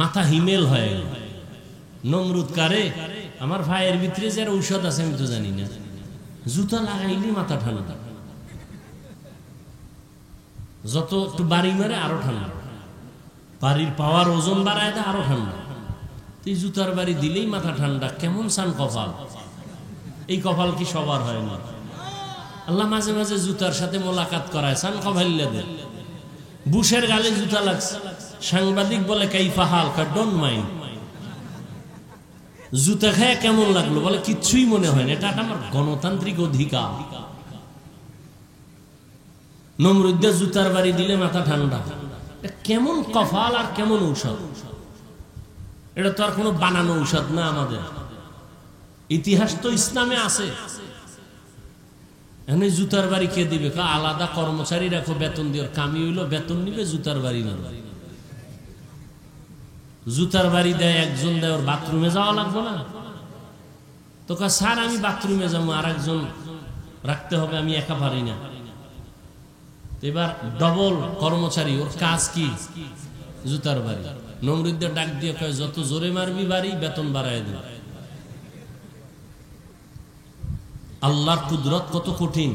[SPEAKER 1] মাথা হিমেল হয়ে গেল। নমরুদ কারে, আমার ভাইয়ের ভিতরে যে ঔষধ আছে আমি তো জানি না, জুতা লাগাইলি মাথা ঠান্ডা। যত একটু বাড়ি মারে আরো ঠান্ডা, বাড়ির পাওয়ার ওজন বাড়ায় দেয় আরো ঠান্ডা। তুই জুতার বাড়ি দিলেই মাথা ঠান্ডা। কেমন সান কপাল! এই কপাল কি সবার হয় না? আল্লাহ মাঝে মাঝে জুতার সাথে মোলাকাত করায়, সান কপাল্লা দেয়। বুশের গালে জুতা লাগছে, সাংবাদিক বলে কাইফা হাল, ডোন্ট মাইন্ড। জুতা খায় কেমন লাগলো? বলে কিচ্ছুই মনে হয় না, এটা আমার গণতান্ত্রিক অধিকার। নমরুদ্দা জুতার বাড়ি দিলে মাথা ঠান্ডা। কেমন কপাল আর কেমন ঔষধ! এটা তো আর কোনো বানানো ঔষধ না, আমাদের ইতিহাস তো ইসলামে আছে। এখানে জুতার বাড়ি কে দিবে? আলাদা কর্মচারী রাখো, বেতন দিয়ে। কামি হইলো বেতন নিবে, জুতার বাড়ি না। জুতার বাড়ি দেয় একজন, দেয় ওর বাথরুমে যাওয়া লাগবে না তো? স্যার আমি বাথরুমে যাবো, আর একজন রাখতে হবে, আমি একা পারি না। এবার ডবল কর্মচারী, ওর কাজ কি? জুতার বাড়ি। নমরুদ্দের ডাক দিয়ে কয় যত জোরে মারবি বাড়ি, বেতন বাড়ায় দিবে। আল্লাহর কুদরত কত কঠিন!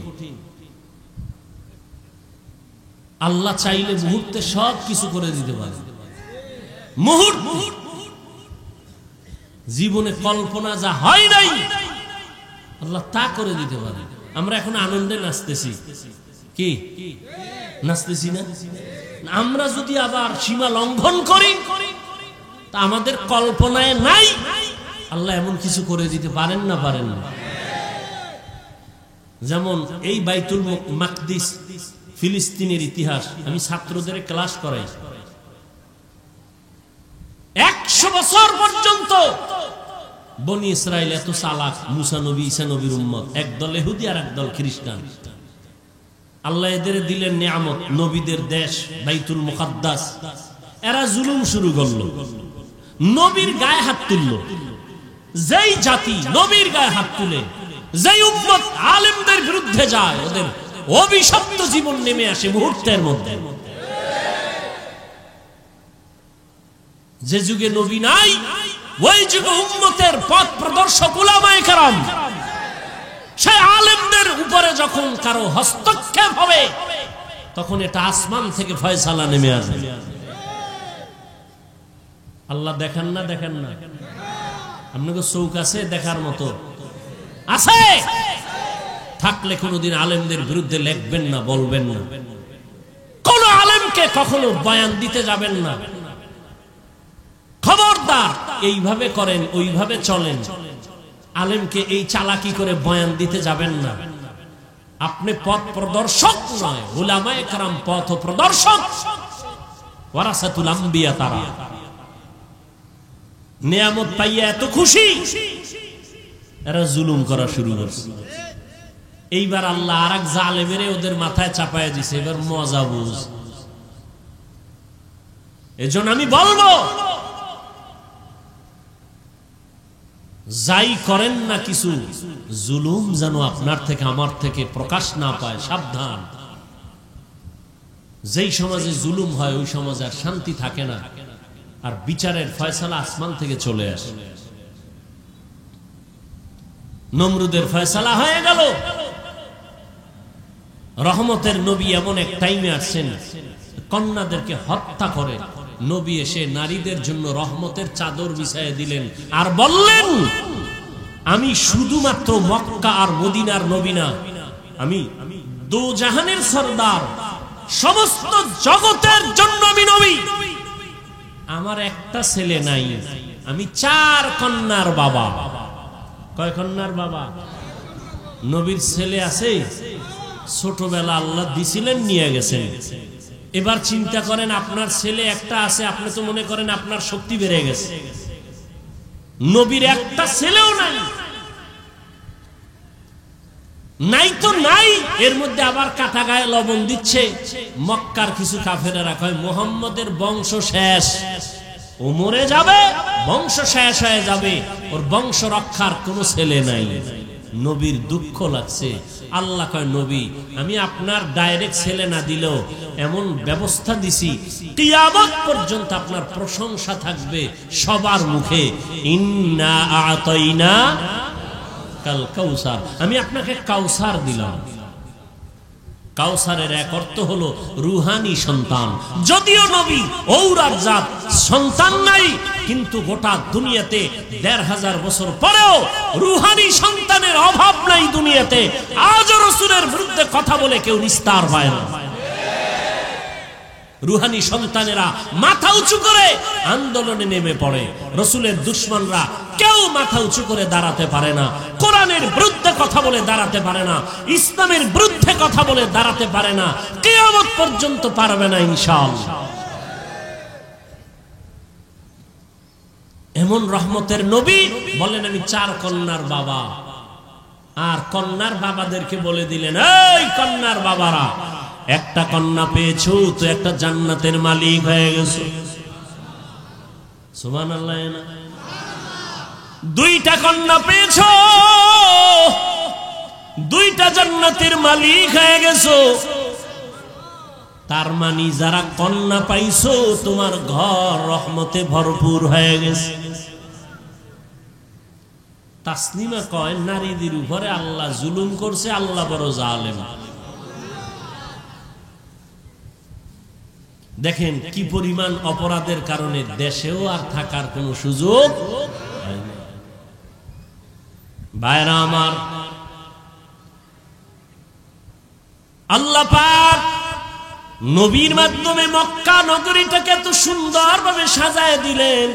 [SPEAKER 1] আল্লাহ চাইলে মুহূর্তে সব কিছু করে দিতে পারে। মুহূর্ত জীবনে কল্পনা যা হয় নাই, আল্লাহ তা করে দিতে পারে। আমরা এখন আনন্দে নাচতেছি, কি নাচতেছি না? আমরা যদি আবার সীমা লঙ্ঘন করি, তা আমাদের কল্পনায় নাই আল্লাহ এমন কিছু করে দিতে পারেন না? পারেন না? যেমন এই বাইতুল মাকদিস, ফিলিস্তিনের ইতিহাস আমি ছাত্রদের ক্লাস করাই। 100 বছর পর্যন্ত বনি ইসরাইল এত চালাক, মুসা নবী, ঈসা নবীর উম্মত, একদল ইহুদি আর একদল খ্রিস্টান। আল্লাহ এদের দিলেন নিয়ামত, নবীদের দেশ বাইতুল মুকাদ্দাস। এরা জুলুম শুরু করলো, নবীর গায়ে হাত তুললো। যেই জাতি নবীর গায়ে হাত তুলে, যেই উম্মত আলেমদের বিরুদ্ধে যায়, ওদের অভিশপ্ত জীবন নেমে আসে মুহূর্তের মধ্যে। যে যুগে নবী নাই, ওই যুগে উম্মতের পথ প্রদর্শক উলামায়ে কেরাম, সেই আলেমদের উপরে যখন কারো হস্তক্ষেপ হবে, তখন এটা আসমান থেকে ফয়সালা নেমে আসবে। আল্লাহ দেখেন না? দেখেন না? আপনাকে চৌক আছে দেখার মতো? আছে? থাকলে কোনোদিন আলেমদের বিরুদ্ধে লিখবেন না, বলবেন না। কোন আলেমকে কখনো বয়ান দিতে যাবেন না। খবরদার! এইভাবে করেন, ওইভাবে চলেন, আলেমকে এই চালাকি করে বয়ান দিতে যাবেন না। আপনি পথ প্রদর্শক নয়, উলামায়ে কেরাম পথ প্রদর্শক, ওয়ারাসাতুল আম্বিয়া। তারা নিয়ামত পাইয়া এত খুশি, এরা জুলুম করা শুরু করছে। এইবার আল্লাহ আরেক জালেমেরে ওদের মাথায় চাপায়া দিছে। এবার মজা বুঝ। এজন্য আমি বলবো, যাই করেন না কিছু, জুলুম যেন আপনার থেকে আমার থেকে প্রকাশ না পায়, সাবধান। যেই সমাজে জুলুম হয়, ওই সমাজে আর শান্তি থাকে না, আর বিচারের ফয়সালা আসমান থেকে চলে আসে। নমরুদের ফয়সালা হয়ে গেল। রহমতের নবী এমন এক টাইমে আসছেন, কন্যাদেরকে হত্যা করে নবী এসে নারীদের জন্য রহমতের চাদর বিছাইয়ে দিলেন আর বললেন, আমি শুধুমাত্র মক্কা আর মদিনার নবী না, আমি দো জাহানের সরদার, সমস্ত জগতের জন্য আমি নবী। আমার একটা ছেলে নাই, আমি 4 কন্যার বাবা। কয় কন্যার বাবা? নবীর ছেলে আছে, ছোটবেলা আল্লাহ দিছিলেন, নিয়ে গেছেন। এবার চিন্তা করেন, আপনার ছেলে একটা আছে, আপনি তো মনে করেন আপনার শক্তি বেড়ে গেছে। নবীর একটা ছেলেও নাই, নাই তো নাই, এর মধ্যে আবার কাটা গায়ে লবণ দিচ্ছে। মক্কার কিছু কাফেরেরা কয় মুহাম্মদের বংশ শেষ, ও মরে যাবে, বংশ শেষ হয়ে যাবে, ওর বংশ রক্ষার কোনো ছেলে নাই। নবীর দুঃখ লাগছে। আল্লাহ কয়, নবী আমি আপনার ডাইরেক্ট ছেলে না দিলেও এমন ব্যবস্থা দিছি, কিয়ামত পর্যন্ত আপনার প্রশংসা থাকবে সবার মুখে। ইন্না আতাইনা কাল কাউসার, আমি আপনাকে কাউসার দিলাম। কাউসারের এক অর্থ হলো রুহানি সন্তান। যদিও নবী ঔরার জাত, সন্তান নাই, কিন্তু গোটা দুনিয়াতে ১৫০০ বছর পরেও রুহানি সন্তানের অভাব নাই দুনিয়াতে। আজও রাসূলের বিরুদ্ধে কথা বলে কেউ নিস্তার পায় না। রুহানি সন্তানেরা মাথা উঁচু করে আন্দোলনে নেমে পড়ে। রাসূলের দুশমনরা কেউ মাথা উঁচু করে দাঁড়াতে পারে না, কোরআনের বিরুদ্ধে কথা বলে দাঁড়াতে পারে না, ইসলামের বিরুদ্ধে কথা বলে দাঁড়াতে পারে না, কিয়ামত পর্যন্ত পারবে না ইনশাআল্লাহ। এমন রহমতের নবী বলেন, আমি 4 কন্যার বাবা। আর কন্যার বাবাদেরকে বলে দিলেন, এই কন্যার বাবারা, একটা কন্যা পেয়েছো তো একটা জান্নাতের মালিক হয়ে গেছো। সুবহানাল্লাহ। 2টা কন্যা পেয়েছো, 2টা জান্নাতের মালিক হয়ে গেছো। তার মানে যারা কন্যা পাইছো, তোমার ঘর রহমতে ভরপুর হয়ে গেছে। তাসলিমা কয়, নারীদের উপরে আল্লাহ জুলুম করছে, আল্লাহ বড় জালেম। দেখেন কি পরিমাণ অপরাধের কারণে দেশেও আর থাকার কোনো সুযোগ হয় না। ভাইরা আমার, আল্লাহ পাক নবীর মাধ্যমে মক্কা নগরীটাকে এত সুন্দরভাবে সাজায় দিলেন।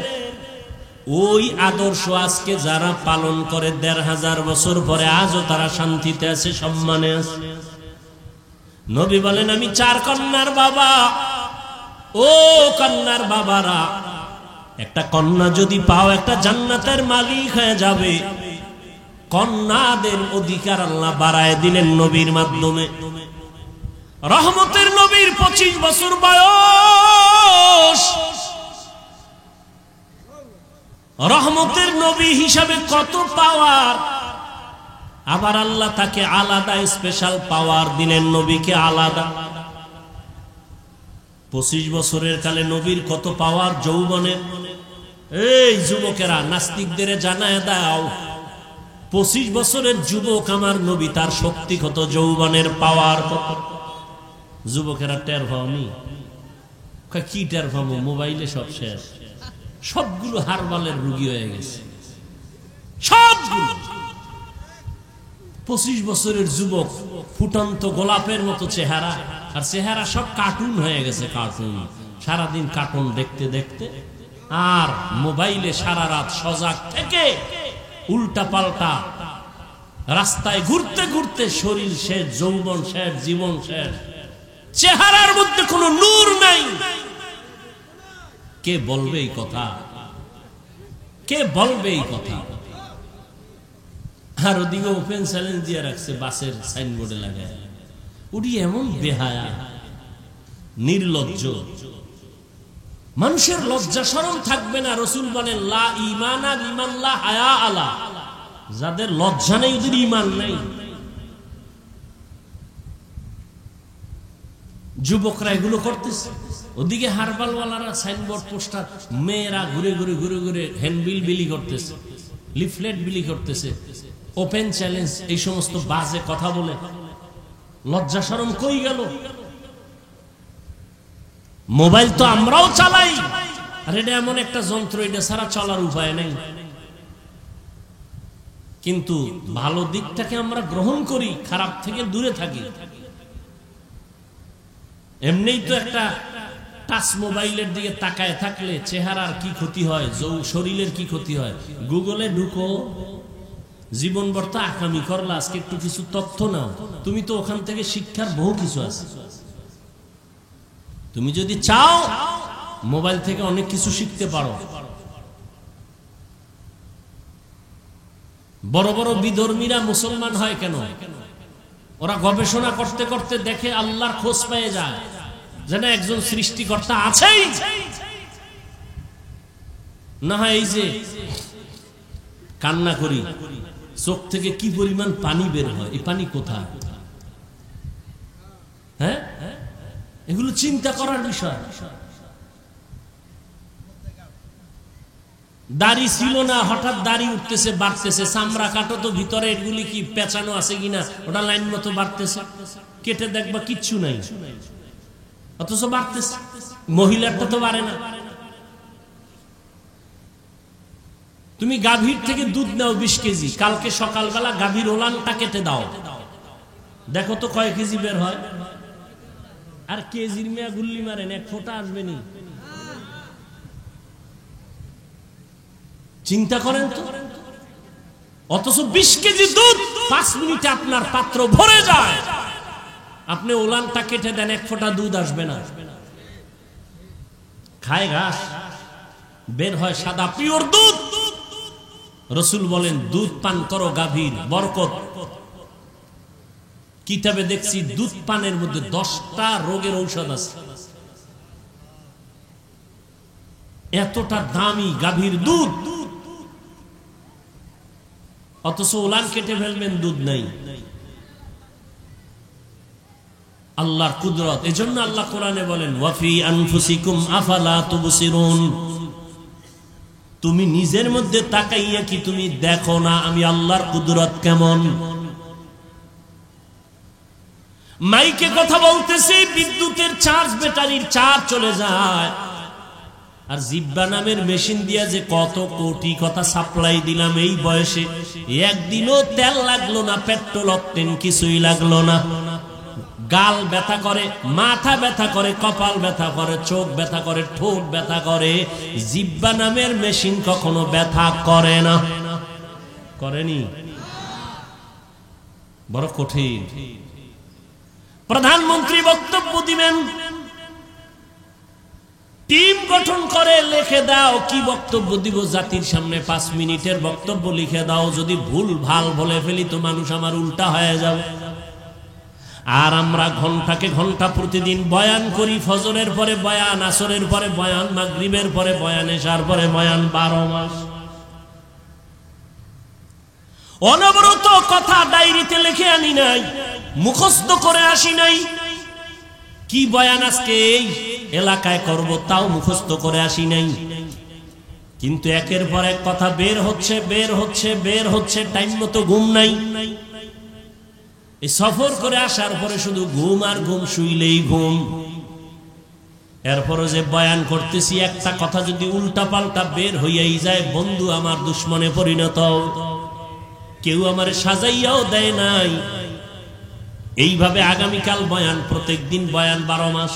[SPEAKER 1] ওই আদর্শ আজকে যারা পালন করে ১৫০০ বছর পরে, আজও তারা শান্তিতে আছে, সম্মানে আছে। নবী বলেন, আমি 4 কন্যার বাবা। ও কন্যার বাবারা, একটা কন্যা যদি পাও, একটা জান্নাতের মালিক হয়ে যাবে। কন্যাদের অধিকার আল্লাহ বাড়ায় দিলেন নবীর মাধ্যমে। রহমতের নবীর 25 বছর বয়স। রহমতের নবী হিসাবে কত পাওয়ার। আবার আল্লাহ তাকে আলাদা স্পেশাল পাওয়ার দিলেন, নবীকে আলাদা। 25 বছরের কালে নবীর কত পাওয়ার যৌবনের। এই যুবকেরা, নাস্তিকদের জানায় দাও, 25 বছরের যুবক আমার নবী, তার শক্তি কত, যৌবনের পাওয়ার কত। যুবকেরা টের পাওনি? কি টের পাবো? মোবাইলে সব শেষ, সবগুলো হারবালের রোগী হয়ে গেছে, সবগুলো। 25 বছরের যুবক, ফুটন্ত গোলাপের মতো চেহারা, আর চেহারা সব কার্টুন হয়ে গেছে, কার্টুন। সারাদিন কার্টুন দেখতে দেখতে আর মোবাইলে সারা রাত সজাগ থেকে উল্টা পাল্টা রাস্তায় ঘুরতে ঘুরতে শরীর শেষ, যৌবন শেষ, জীবন শেষ, চেহারার মধ্যে কোনো নূর নাই। কে বলবে এই কথা? কে বলবে এই কথা? আর ওদিকে ওপেন চ্যালেঞ্জ দিয়ে রাখছে বাসের সাইনবোর্ডে লাগায়। উনি এমন বেহায়া, নির্লজ্জ। মানুষের লজ্জা শরম থাকবে না। রাসূল বলেন, লা ঈমানা লিমান লা হায়া আলা, যাদের লজ্জা নেই ওদের ঈমান নাই। যুবকরা এগুলো করতেছে, ওদিকে হারবালওয়ালারা সাইনবোর্ড, পোস্টার, মেয়েরা ঘুরে ঘুরে ঘুরে ঘুরে হ্যান্ডবিল বিলি করতেছে, লিফলেট বিলি করতেছে, ওপেন চ্যালেঞ্জ, এই সমস্ত বাজে কথা বলে। লজ্জা শরম কই গেল? মোবাইল তো আমরাও চালাই, আর এটা এমন একটা যন্ত্র, এটা ছাড়া চলার উপায় নেই। কিন্তু ভালো দিকটাকে আমরা গ্রহণ করি, খারাপ থেকে দূরে থাকি। এমনিই তো একটা টাচ মোবাইলের দিকে তাকায় থাকলে চেহারার কি ক্ষতি হয়, শরীরের কি ক্ষতি হয়। গুগলে ঢুকো, জীবন বর্তা আকামি করলা, আজকে একটু কিছু তথ্য নাও, তুমি তো ওখান থেকে শিক্ষার বহু কিছু আছে। তুমি যদি চাও মোবাইল থেকে অনেক কিছু শিখতে পারো। বড় বড় বিধর্মীরা মুসলমান হয় কেন? ওরা গবেষণা করতে করতে দেখে আল্লাহর খোঁজ পেয়ে যায়, যেন একজন সৃষ্টিকর্তা আছেই। না হয় এই যে কান্না করি, চোখ থেকে কি পরিমাণ পানি বের হয়, এই পানি কোথায়? হ্যাঁ, এগুলো চিন্তা করার বিষয়। দাড়ি ছিল না, হঠাৎ দাড়ি উঠতেছে, বাড়তেছে, চামড়া কাটো তো ভিতরে এগুলি কি পেঁচানো আছে কিনা, ওটা লাইন মতো বাড়তেছে, কেটে দেখবা কিচ্ছু নাই, অথচ বাড়তেছে। মহিলারটা তো বাড়ে না। তুমি গাভীর থেকে দুধ নাও 20 কেজি, কালকে সকালবেলা গাভীর ওলানটা কেটে দাও, দেখো তো কয় কেজি বের হয়। আর কেজির মেয়া গুল্লি মারেন, এক ফোঁটা আসবে নি। চিন্তা করেন তো। অথচ 20 কেজি দুধ 5 মিনিটে আপনার পাত্র ভরে যায়। আপনি ওলানটা কেটে দেন, এক ফোঁটা দুধ আসবে না। খায় ঘাস, বের হয় সাদা পিওর দুধ। রাসূল বলেন দুধ পান করো, গাভীর বরকত। কিতাবে দেখছি দুধ পানের মধ্যে 10টা রোগের ঔষধ আছে। এতটা দামি গাভীর দুধ, অথচ ওলান কেটে ফেলবেন, দুধ নাই। আল্লাহর কুদরত। এজন্য আল্লাহ কোরআনে বলেন ওয়াফি আনফুসিকুম আফালা তুবসিরুন, তুমি নিজের মধ্যে তাকাইয়া কি তুমি দেখো না আমি আল্লাহর কুদরত কেমন? মাইকে কথা বলতেছি, বিদ্যুতের চার্জ, ব্যাটারির চার্জ চলে যায়। আর জিব্বা নামের মেশিন দিয়া যে কত কোটি কথা সাপ্লাই দিলাম এই বয়সে, একদিনও তেল লাগলো না, পেট্রোল অকটেন কিছুই লাগলো না। গাল ব্যথা করে, মাথা ব্যথা করে, কপাল ব্যথা করে, চোখ ব্যথা করে, ঠোঁট ব্যথা করে। জিব্বা নামের মেশিন কখনো ব্যথা করে না, করেনি? বড় কঠিন। প্রধানমন্ত্রী বক্তব্য দিবেন, টিম গঠন করে লিখে দাও কি বক্তব্য দিব জাতির সামনে, 5 মিনিটের বক্তব্য লিখে দাও। যদি ভুল ভাল বলে ফেলি তো মানুষ আমার উল্টা হয়ে যাবে। আর আমরা ঘন্টাকে ঘন্টা প্রতিদিন বয়ান করি, ফজরের পরে বয়ান, আসরের পরে বয়ান, মাগরিবের পরে বয়ান, এশার পরে বয়ান, 12 মাস অনবরত কথা ডায়েরিতে লিখে আনি নাই, মুখস্থ করে আসি নাই। কি বয়ান আজকে এই এলাকায় করব তাও মুখস্থ করে আসি নাই। কিন্তু একের পর এক কথা বের হচ্ছে, বের হচ্ছে, বের হচ্ছে, টাইম মতো ঘুম নাই। এই সফর করে আসার পরে শুধু ঘুম আর ঘুম, শুইলেই ঘুম। এরপরে যে বয়ান করতেছি, একটা কথা যদি উল্টা পাল্টা বের হইয়াই যায়, বন্ধু আমার দুশ্মনে পরিণত। কেউ আমার সাজাইয়াও দেয় নাই। এইভাবে আগামীকাল বয়ান, প্রত্যেক দিন বয়ান, 12 মাস।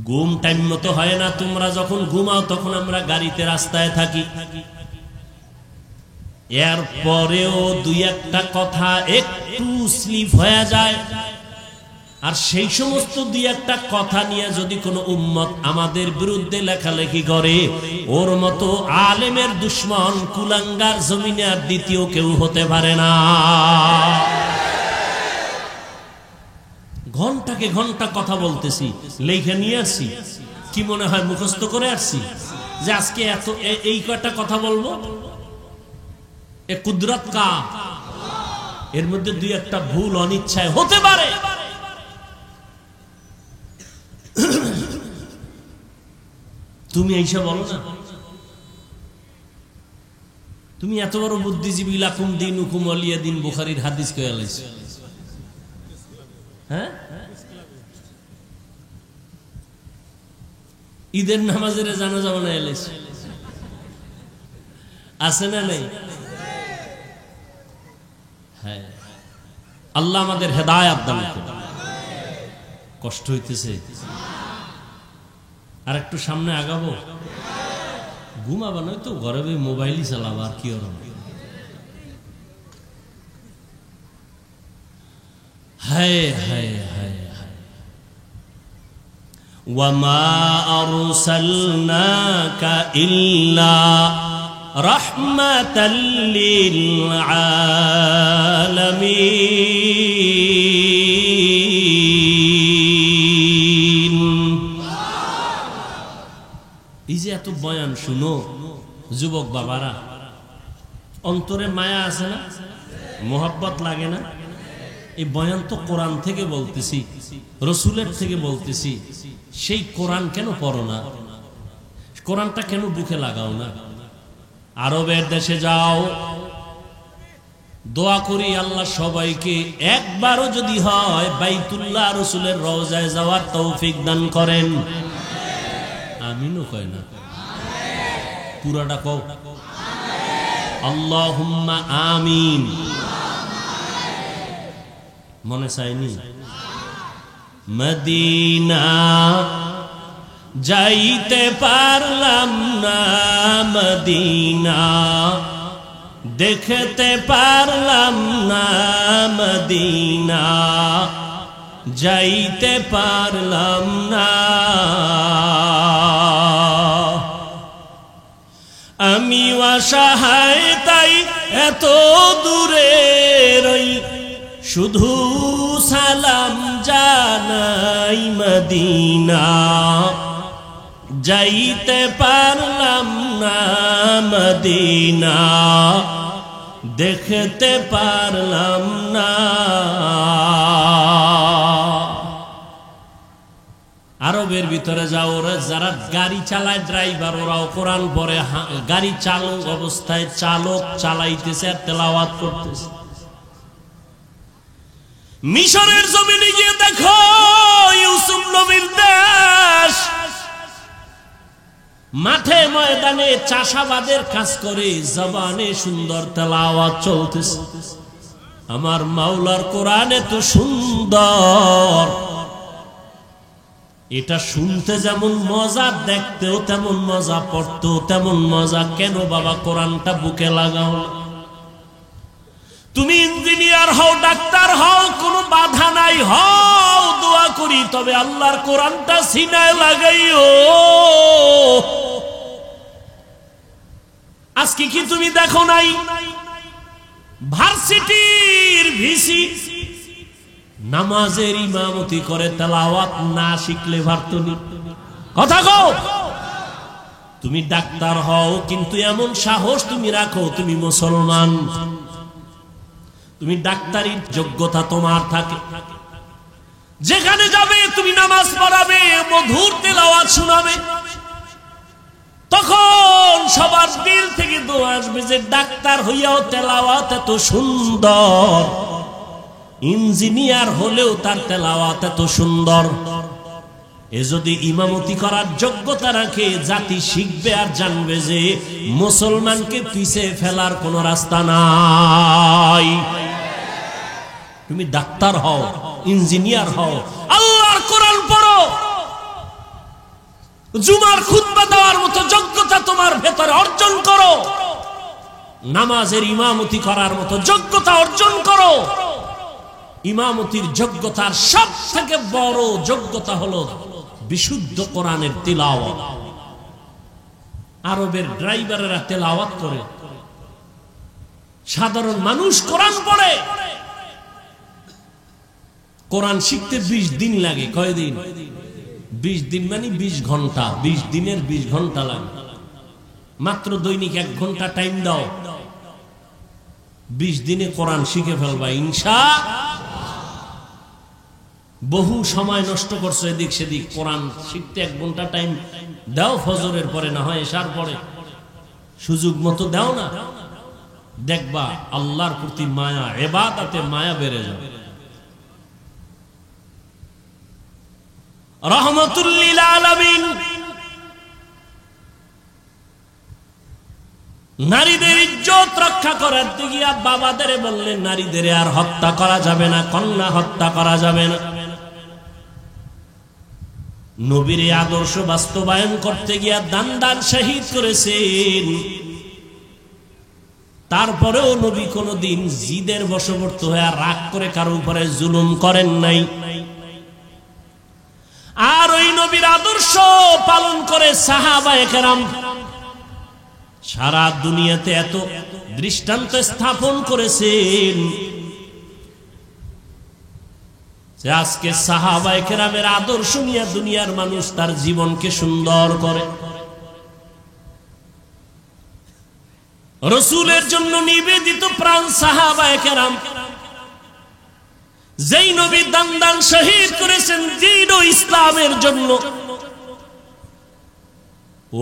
[SPEAKER 1] ঘুম টাইম মতো হয় না। তোমরা যখন ঘুমাও তখন আমরা গাড়িতে, রাস্তায় থাকি। এরপরেও 2-1টা কথা একটু স্লিপ হয়ে যায়। আর সেই সমস্ত 2-1টা কথা নিয়ে যদি কোনো উম্মত আমাদের বিরুদ্ধে লেখালেখি করে, ওর মতো আলেমের দুশ্মন কুলাঙ্গার জমিনে আর দ্বিতীয় কেউ হতে পারে না। ঘন্টাকে ঘন্টা কথা বলতেছি, লেখা নিয়ে আসছি। কি মনে হয় মুখস্থ করে আসছি যে আজকে এত এই কয়টা কথা বলবো? এ কুদরত কা। এর মধ্যে 2-1টা ভুল অনিচ্ছায় হতে পারে। তুমি এইসা বলো না। তুমি এত বড় বুদ্ধিজীবী, লাকুম দীনুকুম ওয়ালিয়া দিন, বুখারীর হাদিস কইয়া লাইছো। হ্যাঁ, ঈদের নামাজের জানাজা বানায় এলেছে, আছে না নেই? হ্যাঁ, আল্লাহ আমাদের হেদায়েত দান করুন। কষ্ট হইতেছে, আর একটু সামনে আগাবো। ঘুমাবা নয় তো ঘরে মোবাইলই চালাবা, আর কি আর হায় হায় হায় হায়। ওয়ামা আরসালনাকা ইল্লা রাহমাতাল লিল আলামিন। এই যে এত বয়ান শুনো যুবক বাবারা, অন্তরে মায়া আছে না? মোহাব্বত লাগে না? এই বয়ান তো কোরআন থেকে বলতেছি, রসুলের থেকে বলতেছি। সেই কোরআন কেন পড়ো না? কোরআনটা কেন বুকে লাগাও না? আরবের দেশে যাও, দোয়া করি আল্লাহ সবাইকে একবারও যদি হয় বাইতুল্লাহ রসুলের রওজায় যাওয়ার তৌফিক দান করেন। আমিনও কয় না, পুরাটা কও আল্লাহুম্মা আমিন। মনে চাইনি? মদিনা যাইতে পারলাম না, মদিনা দেখতে পারলাম না, মদিনা যাইতে পারলাম না। আমি অসহায় তাই এত দূরে রই, শুধু সালাম জানাই, মদিনা যাইতে পারলাম না, মদিনা দেখতে পারলাম না। আরবের ভিতরে যাও, ওরা যারা গাড়ি চালায় ড্রাইভার, ওরাও কোরআন পড়ে। গাড়ি চালক অবস্থায় চালক চালাইতেছে আর তেলাওয়াত করতেছে। মিশরের জমিনে গিয়ে দেখো, ইউসুফ নবীর দেশ, মাঠে ময়দানে চাষাবাদের কাজ করে, জবানে সুন্দর তেলাওয়াত চলতেছে। আমার মাওলার কোরআন এত সুন্দর, এটা শুনতে যেমন মজা, দেখতেও তেমন মজা, পড়তেও তেমন মজা। কেন বাবা কোরআনটা বুকে লাগাও না? তুমি ইঞ্জিনিয়ার হও, ডাক্তার হও, কোনো বাধা নাই, হও, দোয়া করি, তবে আল্লাহর কোরআনটা সিনায় লাগাইও। আজকে কি তুমি দেখো নাই ভার্সিটির ভিসি নামাজের ইমামতি করে, তেলাওয়াত না শিখলে পারতনি? কথা কও। তুমি ডাক্তার হও, কিন্তু এমন সাহস তুমি রাখো তুমি মুসলমান, তুমি ডাক্তারির যোগ্যতা তোমার থাকে, যেখানে যাবে তুমি নামাজ পড়াবে, মধুর তেলাওয়াত শোনাবে, তখন সবার দিল থেকে দোয়া আসবে যে ডাক্তার হইয়াও তেলাওয়াত এত সুন্দর, ইঞ্জিনিয়ার হলেও তার তেলাওয়াত এত সুন্দর। এ যদি ইমামতি করার যোগ্যতা রাখে, জাতি শিখবে আর জানবে যে মুসলমানকে পিছে ফেলার কোনো রাস্তা নাই। তুমি ডাক্তার হও, ইঞ্জিনিয়ার হও, আল্লাহর কোরআন পড়ো, জুমার খুতবা দেওয়ার মতো যোগ্যতা তোমার ভেতরে অর্জন করো, নামাজের ইমামতি করার মতো যোগ্যতা অর্জন করো। ইমামতির যোগ্যতার সব থেকে বড় যোগ্যতা হলো বিশুদ্ধ কোরআনের তিলাওয়াত। আরবের ড্রাইভারেরা তেলাওয়াত করে, সাধারণ মানুষ কোরআন পড়ে। কোরআন শিখতে 20 দিন লাগে। কয়দিন? 20 দিন মানে 20 ঘন্টা। 20 দিনের 20 ঘন্টা লাগে। মাত্র দৈনিক 1 ঘন্টা টাইম দাও, 20 দিনে কোরআন শিখে ফেলবা ইনশাআল্লাহ। বহু সময় নষ্ট করছো এদিক সেদিক, কোরআন শিখতে 1 ঘন্টা টাইম দাও, ফজরের পরে না হয় এশার পরে, সুযোগ মতো দাও না, দেখবা আল্লাহর প্রতি মায়া, ইবাদতে মায়া বেড়ে যাবে। রহমাতুল লিল আলামিন নারীদের ইজ্জত রক্ষা করার দিকে বাবাদের বললেন নারীদের আর হত্যা করা যাবে না, কন্যা হত্যা করা যাবে না। নবীর আদর্শ বাস্তবায়ন করতে গিয়া দান শহীদ করেছেন। তারপরেও নবী কোনদিন জিদের বশবর্তী হয়ে রাগ করে কারো উপরে জুলুম করেন নাই। আর ওই নবীর আদর্শ পালন করে সাহাবায়ে কেরাম সারা দুনিয়াতে এত দৃষ্টান্ত স্থাপন করেছেন যে আজকে সাহাবায়ে কেরামের আদর্শ নিয়ে দুনিয়ার মানুষ তার জীবনকে সুন্দর করে। রাসূলের জন্য নিবেদিত প্রাণ সাহাবায়ে কেরাম, যেই নবী দান শহীদ করেছেন দ্বীন ও ইসলামের জন্য,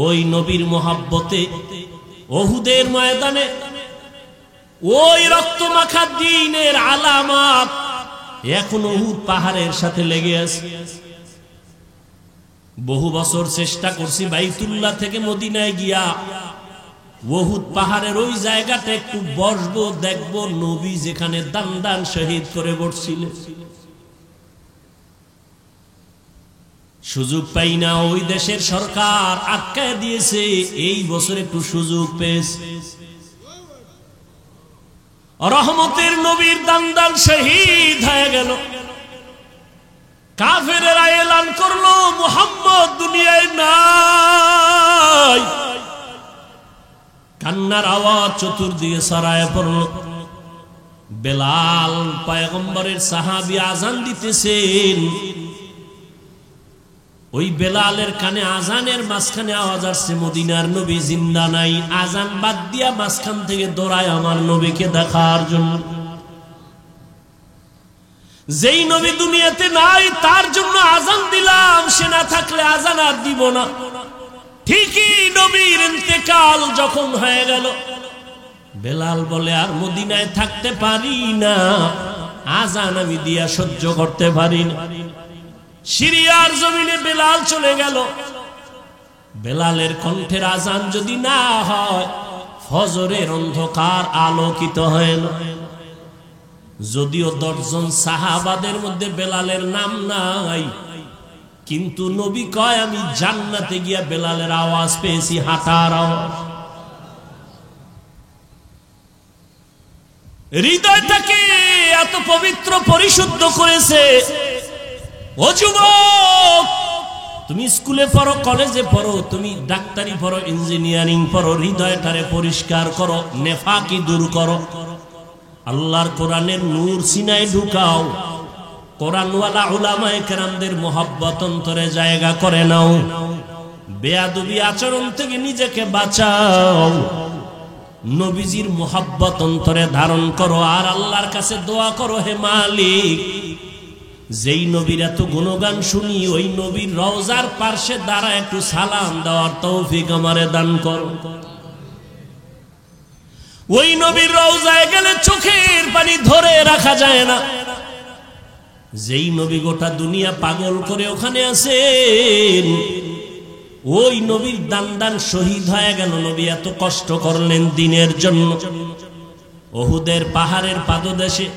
[SPEAKER 1] ওই নবীর মোহাব্বতে উহুদের ময়দানে ওই রক্তমাখা দ্বীনের আলামত এখন উহুদ পাহাড়ের সাথে লেগে আছে। বহু বছর চেষ্টা করছি বাইতুল্লাহ থেকে মদিনায় গিয়া উহুদ পাহাড়ের ওই জায়গাটা একটু বসবো, দেখবো নবী যেখানে দান শহীদ করে বসছিলেন। সুযোগ পাই না, ওই দেশের সরকার আটকায় দিয়েছে। এই বছর একটু সুযোগ পেয়েছে। রহমতের নবীর দান শহীদ হয়ে গেল। কাফেরেরা এলান করলো মুহাম্মদ দুনিয়ায় নাই। কান্নার আওয়াজ চতুর্দিকে ছড়ায় পড়ল। বেলাল পয়গম্বরের সাহাবী আজান দিতেছেন। ওই বেলালের কানে আজানের মাঝখানে আওয়াজ আসছে মদিনার নবী জিন্দা নাই। আজান বাদ দিয়া মাঝখান থেকে দৌড়ায় আমার নবীকে দেখার জন্য। যেই নবী দুনিয়াতে নাই তার জন্য আজান দিলাম, সে না থাকলে আজান আর দিব না। ঠিকই নবীর ইন্তেকাল যখন হয়ে গেল, বেলাল বলে আর মদিনায় থাকতে পারি না, আজান আমি দিয়া সহ্য করতে পারি না। সিরিয়ার জমিনে বেলাল চলে গেল। বেলালের কণ্ঠের আজান যদি না হয়, ফজরের অন্ধকার আলোকিত হয় না। যদিও 10 জন সাহাবাদের মধ্যে বেলালের নাম নাই, কিন্তু নবী কয় আমি জান্নাতে গিয়া বেলালের আওয়াজ পেয়েছি, হাঁটার আওয়াজ। হৃদয়টাকে এত পবিত্র পরিশুদ্ধ করেছে। ও যুবক, তুমি স্কুলে পড়ো, কলেজে পড়ো, তুমি ডাক্তারি পড়ো, ইঞ্জিনিয়ারিং পড়ো, হৃদয়টারে পরিষ্কার করো, নেফাকি দূর করো। আল্লাহর কোরআনের নূর সিনায় ঢুকাও। কোরআনওয়ালা উলামায়ে কেরামদের মোহাব্বত অন্তরে জায়গা করে নাও। বেয়াদবি আচরণ থেকে নিজেকে বাঁচাও। নবীজির মোহাব্বত অন্তরে ধারণ করো আর আল্লাহর কাছে দোয়া করো, হে মালিক, যেই নবীর এত গুণগান শুনি ওই নবীর রওজার পার্শ্বে দাঁড়া একটু সালাম দেওয়ার তৌফিক আমারে দান করো। ওই নবীর রওজায় গেলে চোখের পানি ধরে রাখা যায় না। যেই নবী গোটা দুনিয়া পাগল করে ওখানে আছেন, ওই নবীর দান শহীদ হয়ে গেল। নবী এত কষ্ট করলেন দ্বীনের জন্য। উহুদের পাহাড়ের পাদদেশে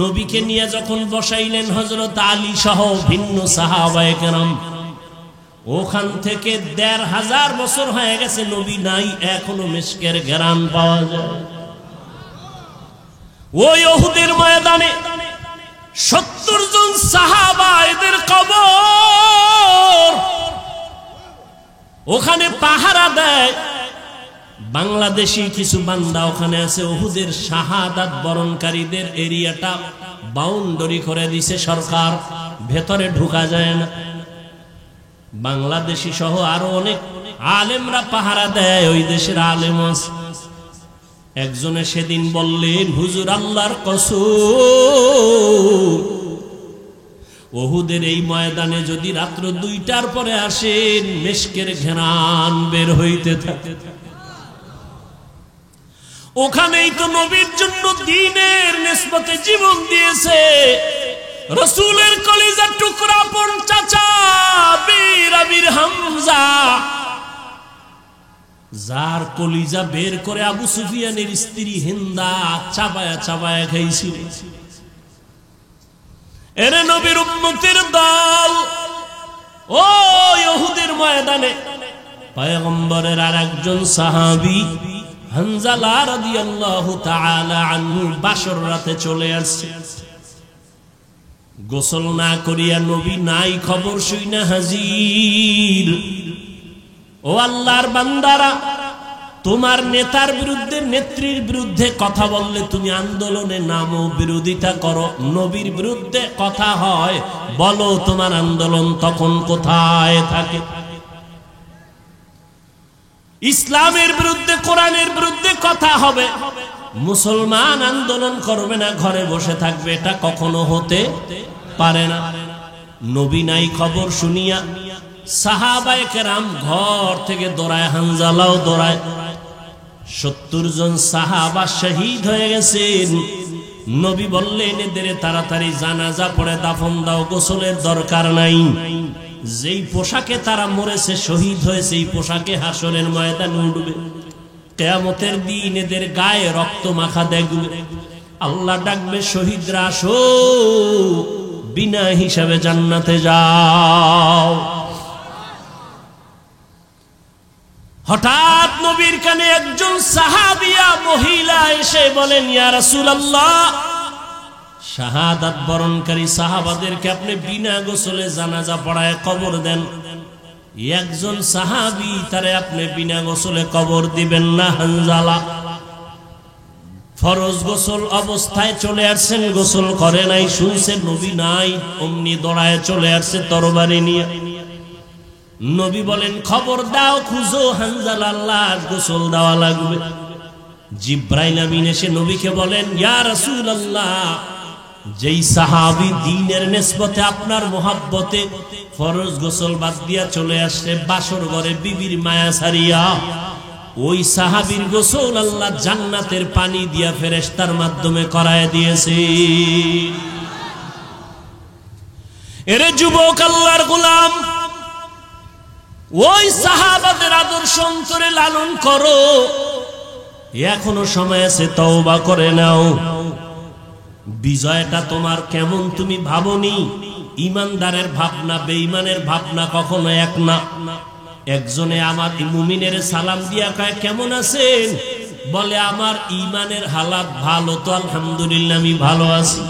[SPEAKER 1] নবীকে নিয়ে যখন বসাইলেন হযরত আলী সহ ভিন্ন সাহাবায়ে কেরাম, ওখান থেকে ১৫০০ বছর হয়ে গেছে নবী নাই, এখনো মিশকের ঘ্রাণ পাওয়া যায়। ওই উহুদের ময়দানে ৭০ জন সাহাবা, এদের কবর ওখানে পাহারা দেয়। বাংলাদেশি কিছু বান্দা ওখানে আছে। উহুদের শাহাদাত বরণকারীদের এরিয়াটা বাউন্ডারি করে দিছে সরকার, ভেতরে ঢোকা যায় না। বাংলাদেশি সহ আরো অনেক আলেমরা পাহারা দেয়, ওই দেশের আলেম আছে। একজনে সেদিন বললেন, হুজুর আল্লাহর কসম, উহুদের এই ময়দানে যদি রাত্র 2টার পরে আসেন, মিশকের ঘ্রাণ বের হইতে থাকে। ওখানেই তো নবীর জন্য দ্বীনের নিসবতে জীবন দিয়েছে রাসূলের কলিজার টুকরা পন চাচা বীর আমির হামজা। যার কলিজা বের করে আবু সুফিয়ানের স্ত্রী হিন্দা চাবায়া চাবায়া খাইছিল। এরে নবীর উম্মতের দল, ও ইহুদের ময়দানে পয়গম্বরের আরেকজন সাহাবী হানজালা রাদিয়াল্লাহু তাআলা আনহু বাসর রাতে চলে আসছে। গোসল না করিয়া নবী নাই খবর শুইনা হাজির। ও আল্লাহর বান্দারা, তোমার নেতার বিরুদ্ধে নেত্রীর বিরুদ্ধে কথা বললে তুমি আন্দোলনে নামো, বিরোধিতা করো। নবীর বিরুদ্ধে কথা হয়, বলো তোমার আন্দোলন তখন কোথায় থাকে? ইসলামের বিরুদ্ধে, কোরআনের বিরুদ্ধে কথা হবে, মুসলমান আন্দোলন করবে না, ঘরে বসে থাকবে, এটা কখনো হতে পারে না। নবী নাই খবর শুনিয়া সাহাবায়ে কেরাম ঘর থেকে দৌড়ায়, হানজালাও দৌড়ায়। 70 জন সাহাবা শহীদ হয়ে গেছেন। নবী বললেন এদের তাড়াতাড়ি জানাজা পড়ে দাফন দাও, গোসলের দরকার নাই। যেই পোশাকে তারা মরেছে, শহীদ হয়েছে, এই পোশাকে হাসরের ময়দানে উঠবে। কিয়ামতের দিন এদের গায়ে রক্ত মাখা দেখবে। আল্লাহ ডাকবে, শহীদরা আসো, বিনা হিসাবে জান্নাতে যাও। হঠাৎ নবীর কানে একজন সাহাবিয়া মহিলা এসে বলেন, ইয়া রাসূলুল্লাহ, শাহাদাত বরণকারী সাহাবাদেরকে আপনি বিনা গোসলে জানাজা পড়ায় কবর দেন। একজন সাহাবী, তারে আপনি বিনা গোসলে কবর দিবেন না। হানজালা ফরজ গোসল অবস্থায় চলে আসছেন, গোসল করে নাই, শুনছেন নবী নাই, অমনি দৌড়ায় চলে আসছে তরবারি নিয়ে। নবী বলেন, খবর দাও, খুঁজো হানজালার লাশ, গোসল দেওয়া লাগবে। জিব্রাইল আমিন এসে নবীকে বলেন, ইয়া রাসূলুল্লাহ, যেই সাহাবী দ্বীনের নিসবতে আপনার মোহাব্বতে ফরজ গোসল বাদ দিয়া চলে আসছে বাসর ঘরে বিবির মায়া ছাড়িয়া, ওই সাহাবীর গোসল আল্লাহ জান্নাতের পানি দিয়া ফেরেশতার মাধ্যমে করায় দিয়েছে। এরে যুবক, আল্লাহর গোলাম, ওই সাহাবাদের আদর্শ অন্তরে লালন করো। এখনো সময় আছে, তওবা করে নাও। বিজয়টা তোমার কেমন তুমি ভাবনি? ইমানদারের ভাবনা বেঈমানের ভাবনা কখনো এক না। একজনে আমার মুমিনের সালাম দিয়া কয়, কেমন আছেন? বলে, আমার ইমানের হালাত ভালো, তো আলহামদুলিল্লাহ আমি ভালো আছি।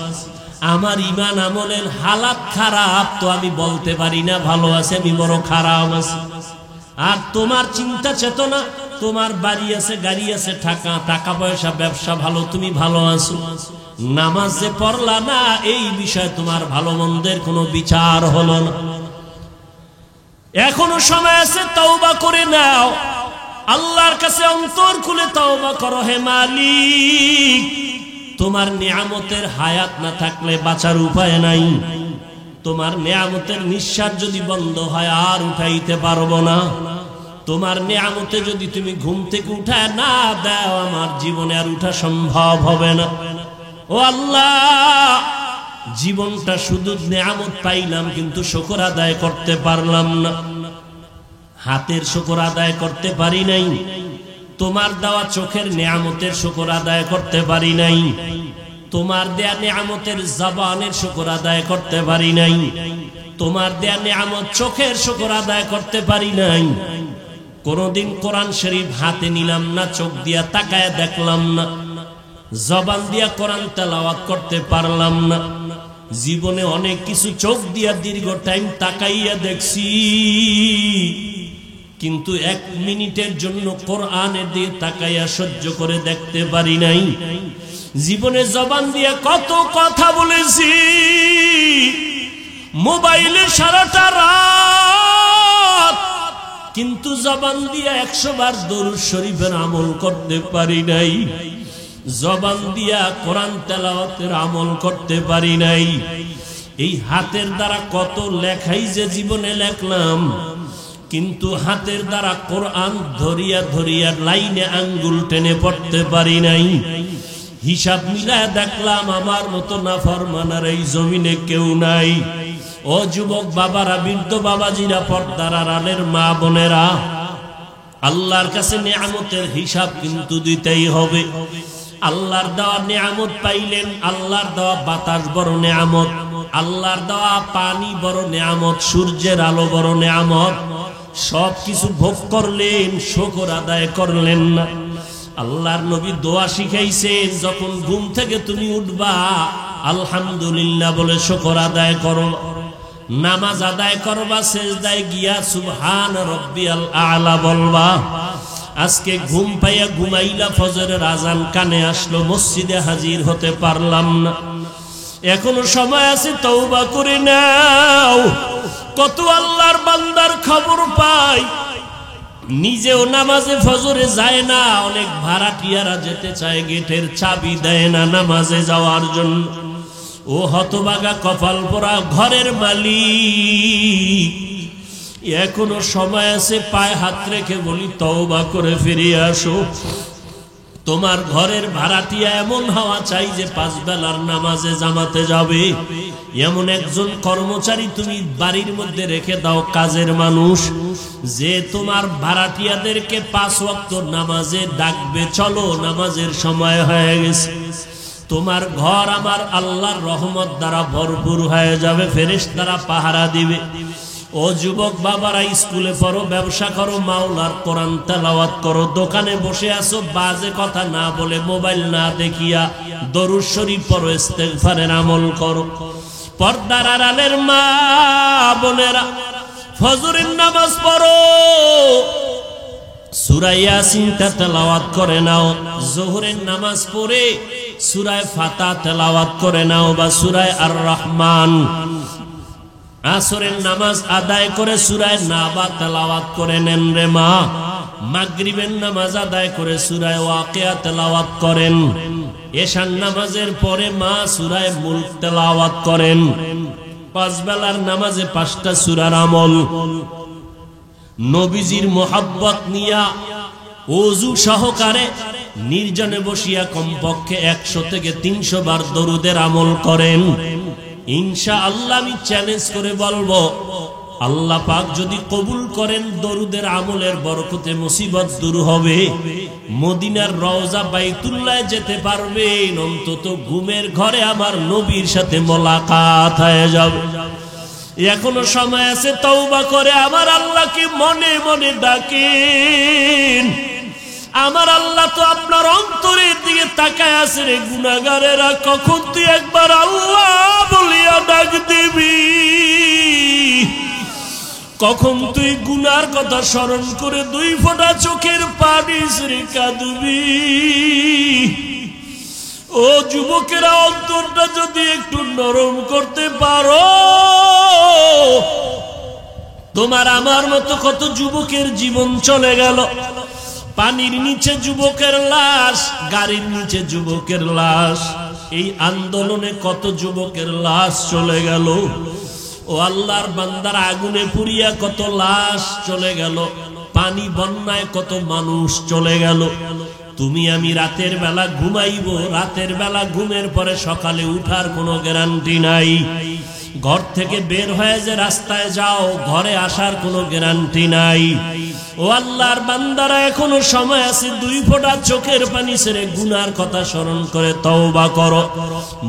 [SPEAKER 1] আমার ইমান আমলের হালাত খারাপ, তো আমি বলতে পারি না ভালো আছে, আমি বড় খারাপ আছি। আর তোমার চিন্তা চেতনা, তোমার বাড়ি আছে, গাড়ি আছে, টাকা পয়সা, ব্যবসা ভালো, তুমি ভালো আছো। নামাজ যে পড়লা না, এই বিষয়ে তোমার ভালো মন্দের কোনো বিচার হলো না। এখনো সময় আছে, তওবা করে নাও। আল্লাহর কাছে অন্তর খুলে তওবা করো। হে মালিক, তোমার নিয়ামতের হায়াত না থাকলে বাঁচার উপায় নাই। তোমার নিয়ামতের নিঃশ্বাস যদি বন্ধ হয়, আর উঠাইতে পারবো না। তোমার নিয়ামতে যদি তুমি ঘুম থেকে উঠায় না দাও, আমার জীবনে আর উঠা সম্ভব হবে না। ও আল্লাহ, জীবনটা শুধু নিয়ামত পাইলাম, কিন্তু শুকর আদায় করতে পারলাম না। হাতের শুকর আদায় করতে পারি নাই, তোমার দেওয়া চোখের নিয়ামতের শুকর আদায় করতে পারি নাই, তোমার দেয়া নিয়ামতের জবানের শুকর আদায় করতে পারি নাই, তোমার দেয়া নিয়ামত চোখের শুকর আদায় করতে পারি নাই। কোনদিন কোরআন শরীফ হাতে নিলাম না, চোখ দিয়া তাকায় দেখলাম না, জবান দিয়া কোরআন তেলাওয়াত করতে পারলাম না। জীবনে অনেক কিছু চোখ দিয়া দীর্ঘ টাইম তাকাইয়া দেখছি, কিন্তু 1 মিনিটের জন্য কোরআনের দিকে তাকাইয়া সহ্য করে দেখতে পারি নাই। জীবনে জবান দিয়া কত কথা বলেছি, মোবাইলে সারাটা রাত, কিন্তু জবান দিয়া 100 বার দরুদ শরীফের আমল করতে পারি নাই। জবান দিয়া কোরআন তেলাওয়াতের আমল করতে পারি নাই। এই হাতের দ্বারা কত লেখাই যে জীবনে লেখলাম, কিন্তু হাতের দ্বারা কোরআন ধরিয়া ধরিয়া লাইনে আঙ্গুল টেনে পড়তে পারি নাই। হিসাব মিলায় দেখলাম আমার মতো নাফরমানার এই জমিনে কেউ নাই। ও যুবক বাবারা, বৃদ্ধ বাবাজিরা, পর্দার আড়ালের মা বোনেরা, আল্লাহর কাছে নিয়ামতের হিসাব কিন্তু দিতেই হবে। আল্লাহর দেওয়া নিয়ামত পাইলেন, আল্লাহর দেওয়া বাতাস বড় নিয়ামত, আল্লাহর দেওয়া পানি বড় নিয়ামত, সূর্যের আলো বড় নিয়ামত। সব কিছু ভোগ করলেন, শুকর আদায় করলেন না। আল্লাহর নবী দোয়া শিখাইছেন, যখন ঘুম থেকে তুমি উঠবা আলহামদুলিল্লাহ বলে শুকর আদায় করো। নামাজ আদায় করবা, সেজদায় গিয়া সুবহান রাব্বিয়াল আ'লা বলবা। আজকে ঘুম পাইয়া ঘুমাইলা, ফজরের আজান কানে আসলো, মসজিদে হাজির হতে পারলাম না, এখনো সময় আছে, তওবা করে নাও। কত আল্লাহর বান্দার খবর পাই, নিজেও নামাজে ফজরে যায় না, অনেক ভাড়াটিয়ারা যেতে চায়, গেটের চাবি দেয় না নামাজে যাওয়ার জন্য। ও হতভাগা কপাল পোড়া ঘরের মালিক, এখনো সময় আছে, পায়ে হাত রেখে বলি তওবা করে ফিরে আসো। তোমার ঘরের ভাড়াটিয়া এমন হওয়া চাই যে 5 বেলার নামাজে জামাতে যাবে, এমন একজন কর্মচারী তুমি বাড়ির মধ্যে রেখে দাও, কাজের মানুষ, যে তোমার ভাড়াটিয়াদেরকে 5 ওয়াক্ত নামাজে ডাকবে, চলো নামাজের সময় হয়ে গেছে। তোমার ঘর আমার আল্লাহর রহমত দ্বারা ভরপুর হয়ে যাবে, ফেরেশতারা পাহারা দিবে। ও যুবক বাবারা, স্কুলে পড়ো, ব্যবসা করো, মাওলার কোরআন তেলাওয়াত করো, দোকানে বসে আছো, বাজে কথা না বলে, মোবাইল না দেখিয়া দরুদ শরীফ পড়ো, ইস্তেগফারের আমল করো। পর্দার আড়ালের মা বোনেরা, ফজরের নামাজ পড়ো, সূরা ইয়াসিন তেলাওয়াত করে নাও। যোহরের নামাজ পড়ে সূরা ফাতিহা তেলাওয়াত করে নাও বা সূরা আর রহমান। আসরের নামাজ আদায় করে সূরা নাবা তেলাওয়াত করে নেন রে মা। মাগরিবের নামাজ আদায় করে সূরা ওয়াকিয়া তেলাওয়াত করেন। এশার নামাজের পরে মা সূরা মুলক তেলাওয়াত করেন। 5 বেলার নামাজে 5টা সূরার আমল। নবীজির মোহাব্বত নিয়া ওযু সহকারে নির্জনে বসিয়া কমপক্ষে 100 থেকে 300 বার দরুদের আমল করেন। ইনশাআল্লাহ আমি চ্যালেঞ্জ করে বলবো, আল্লাহ পাক যদি কবুল করেন, দরুদের আমলের বরকতে মুসিবত দূর হবে। মদিনার রওজা বাইতুল্লাহ যেতে পারবেন, অন্তত ঘুমের ঘরে আমার নবীর সাথে মোলাকাত হয়ে যাবে। এখনো সময় আছে, তওবা করে আমার আল্লাহকে মনে মনে ডাকেন। আমার আল্লাহ তো আপনার অন্তরের দিকে তাকায় আছে রে গুনাহগারেরা, কখন তুই একবার আল্লাহ বলিয়া ডাক দিবি, কখন তুই গুনার কথা স্মরণ করে 2 ফোঁটা চোখের পানি ছেড়ে কাঁদবি। ও যুবকেরা, অন্তরটা যদি একটু নরম করতে পারো, তোমার আমার মতো কত যুবকের জীবন চলে গেল। পানির নিচে যুবকের লাশ, গাড়ির নিচে যুবকের লাশ, এই আন্দোলনে কত যুবকের লাশ চলে গেল। ও আল্লাহর বান্দার, আগুনে পুড়িয়া কত লাশ চলে গেল, পানি বন্যায় কত মানুষ চলে গেল। তুমি আমি রাতের বেলা ঘুমাইব, রাতের বেলা ঘুমের পরে সকালে উঠার কোনো গ্যারান্টি নাই। ঘর থেকে বের হয়ে যে রাস্তায় যাও, ঘরে আসার কোনো গ্যারান্টি নাই। ও আল্লাহর বান্দারা, এখনো সময় আছে, 2 ফোঁটা চোখের পানি ছেড়ে গুনার কথা স্মরণ করে তওবা করো।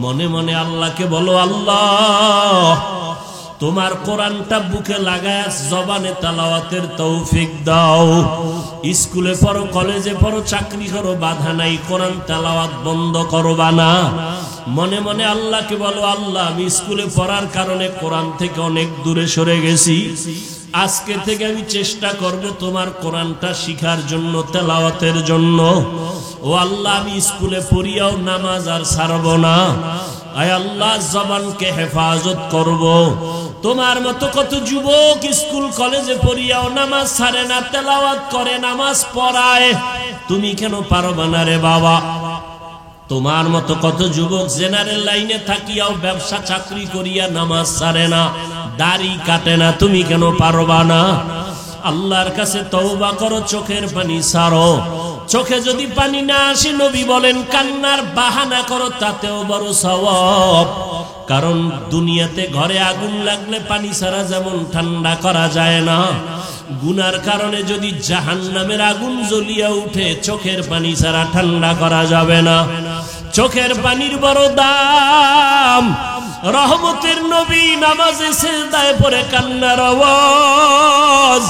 [SPEAKER 1] মনে মনে আল্লাহকে বলো, আল্লাহ তোমার কোরআনটা বুকে লাগায় জবানে তেলাওয়াতের তৌফিক দাও। স্কুলে পড়ো, কলেজে পড়ো, চাকরি করো, বাধা নাই, কোরআন তেলাওয়াত বন্ধ করবা না। মনে মনে আল্লাহকে বলো, আল্লাহ আমি স্কুলে পড়ার কারণে কোরআন থেকে অনেক দূরে সরে গেছি, আজকে থেকে আমি চেষ্টা করব তোমার কোরআনটা শিখার জন্য, তেলাওয়াতের জন্য। ও আল্লাহ, আমি স্কুলে পড়িয়াও নামাজ আর ছাড়ব না। আয় আল্লাহ, জবানকে হেফাজত করব। তোমার মতো কত যুবক স্কুল কলেজে পড়িয়াও নামাজ ছাড়ে না, তেলাওয়াত করে, নামাজ পড়ায়, তুমি কেন পারবা না রে বাবা? তোমার মতো কত যুবক জেনারেল লাইনে থাকিয়াও ব্যবসা চাকরি করিয়া নামাজ ছাড়ে না, দাড়ি কাটে না, তুমি কেন পারবা না? আল্লাহর কাছে তওবা করো, চোখের পানি ছাড়ো। চোখে যদি পানি না আসে, নবী বলেন কান্নার বাহানা করো, তাতেও বড় সওয়াব। কারণ দুনিয়াতে ঘরে আগুন লাগলে পানি ছাড়া যেমন ঠান্ডা করা যায় না, গুনার কারণে যদি জাহান্নামের আগুন জ্বলিয়া উঠে চোখের পানি ছাড়া ঠান্ডা করা যাবে না। চোখের পানির বড় দাম। রহমতের নবী নামাজে সিজদায় পড়ে কান্নার আওয়াজ।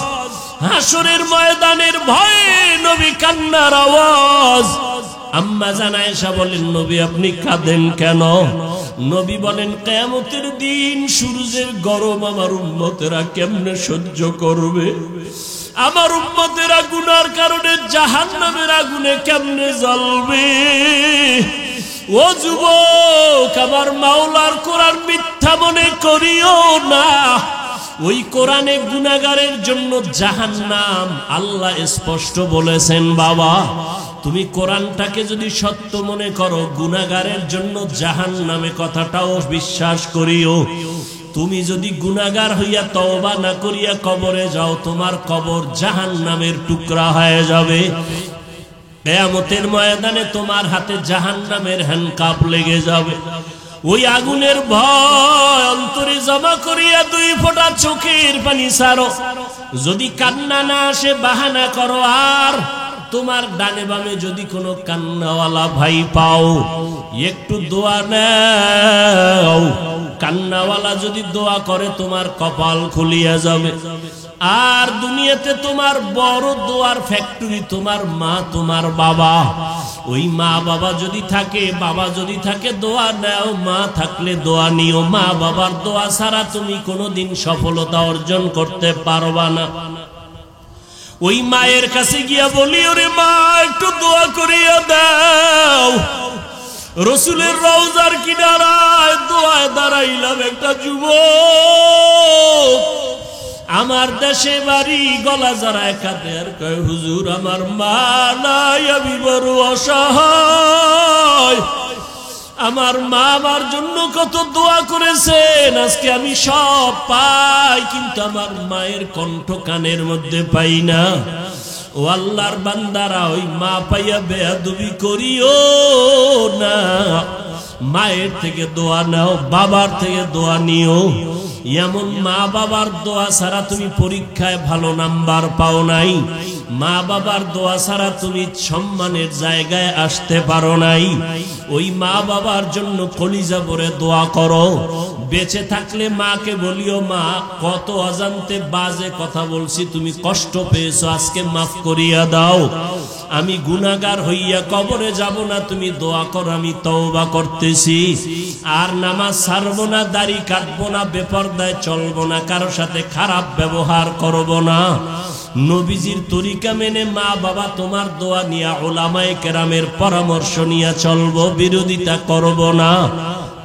[SPEAKER 1] হাসরের ময়দানের ভয়ে নবী কান্নার আওয়াজ। আম্মা জান আয়েশা বলেন, নবী আপনি কাঁদেন কেন? নবী বলেন, কিয়ামতের দিন সূর্যের গরম আমার উম্মতেরা কেমনে সহ্য করবে? আমার উম্মতেরা গুনার কারণে জাহান্নামের আগুনে কেমনে জ্বলবে? ও যুবক, আমার মাওলার কোরআন মিথ্যা মনে করিও না। ওই কোরআনে গুনাহগারের জন্য জাহান্নাম আল্লাহ স্পষ্ট বলেছেন। বাবা, তুমি কোরআনটাকে যদি সত্য মনে করো, গুনাহগারের জন্য জাহান্নামে কথাটাও বিশ্বাস করিও। তুমি যদি গুনাহগার হইয়া তওবা না করিয়া কবরে যাও, তোমার কবর জাহান্নামের টুকরা হয়ে যাবে। কিয়ামতের ময়দানে তোমার হাতে জাহান্নামের হ্যান্ডকাপ লেগে যাবে। ওই আগুনের ভয় অন্তরে জমা করিয়া 2 ফোঁটা চোখের পানি ছাড়ো। যদি কান্না না আসে বাহানা করো। আর তোমার ডানে বামে যদি কোনো কান্নাওয়ালা ভাই পাও, একটু দোয়া নাও। কান্নাওয়ালা যদি দোয়া করে তোমার কপাল খুলিয়া যাবে। আর দুনিয়াতে তোমার বড় দোয়ার ফ্যাক্টরি তোমার মা, তোমার বাবা। ওই মা বাবা যদি থাকে, বাবা যদি থাকে, দোয়া নাও। মা থাকলে দোয়া নিও। মা বাবার দোয়া ছাড়া তুমি কোনোদিন সফলতা অর্জন করতে পারবা না। ওই মায়ের কাছে গিয়া বলি, ওরে মা একটু দোয়া করিয়া দাও। রসুলের রওজার কিনারায় দোয়ায় দাঁড়াইলাম একটা যুবক, আমার দেশে বাড়ি, গলা জড়ায় কাঁদে আর কয়, হুজুর আমার মা নাই, আমি বড় অসহায়। আমার মা আমার জন্য কত দোয়া করেছেন, আজকে আমি সব পাই, কিন্তু আমার মায়ের কণ্ঠ কানের মধ্যে পাই না। ও আল্লাহর বান্দারা, ওই মা পাইয়া বেয়াদবি করিও না। মায়ের থেকে দোয়া নাও, বাবার থেকে দোয়া নিও। এমন মা বাবার দোয়া ছাড়া তুমি পরীক্ষায় ভালো নাম্বার পাও নাই। মা বাবার দোয়া ছাড়া তুমি সম্মানের জায়গায় আসতে পারো নাই। ওই মা বাবার জন্য কলিজা ভরে দোয়া করো। বেঁচে থাকলে মাকে বলিও, মা কত অজান্তে বাজে কথা বলছি, তুমি কষ্ট পেয়েছো, আজকে মাফ করিয়া দাও। আমি গুনাহগার হইয়া কবরে যাব না, তুমি দোয়া করো, আমি তওবা করতেছি। আর নামাজ ছাড়বো না, দাড়ি কাটবো না, বেপরদায় চলবো না, কারো সাথে খারাপ ব্যবহার করবো না। নবীজির তরিকা মেনে মা বাবা তোমার দোয়া নিয়া, উলামায়ে কেরামের পরামর্শ নিয়া চলবো, বিরোধিতা করব না।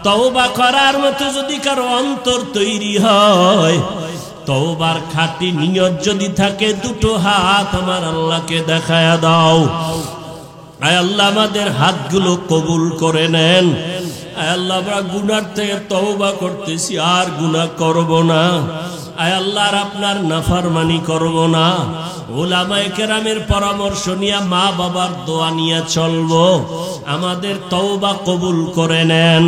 [SPEAKER 1] তওবা করার মতো যদি কারো অন্তর তৈরি হয়, তওবার খাঁটি নিয়ত যদি থাকে, 2টো হাত আমার আল্লাহকে দেখায়া দাও। আয় আল্লাহ আমাদের হাতগুলো কবুল করে নেন। আয় আল্লাহ আমরা গুনার থেকে তওবা করতেছি, আর গুনাহ করব না। আয় আল্লাহ আপনার নাফরমানি করব না। উলামায়ে কেরামের পরামর্শ নিয়ে মা বাবার দোয়া নিয়ে চলবো। আমাদের তওবা কবুল করে নেন।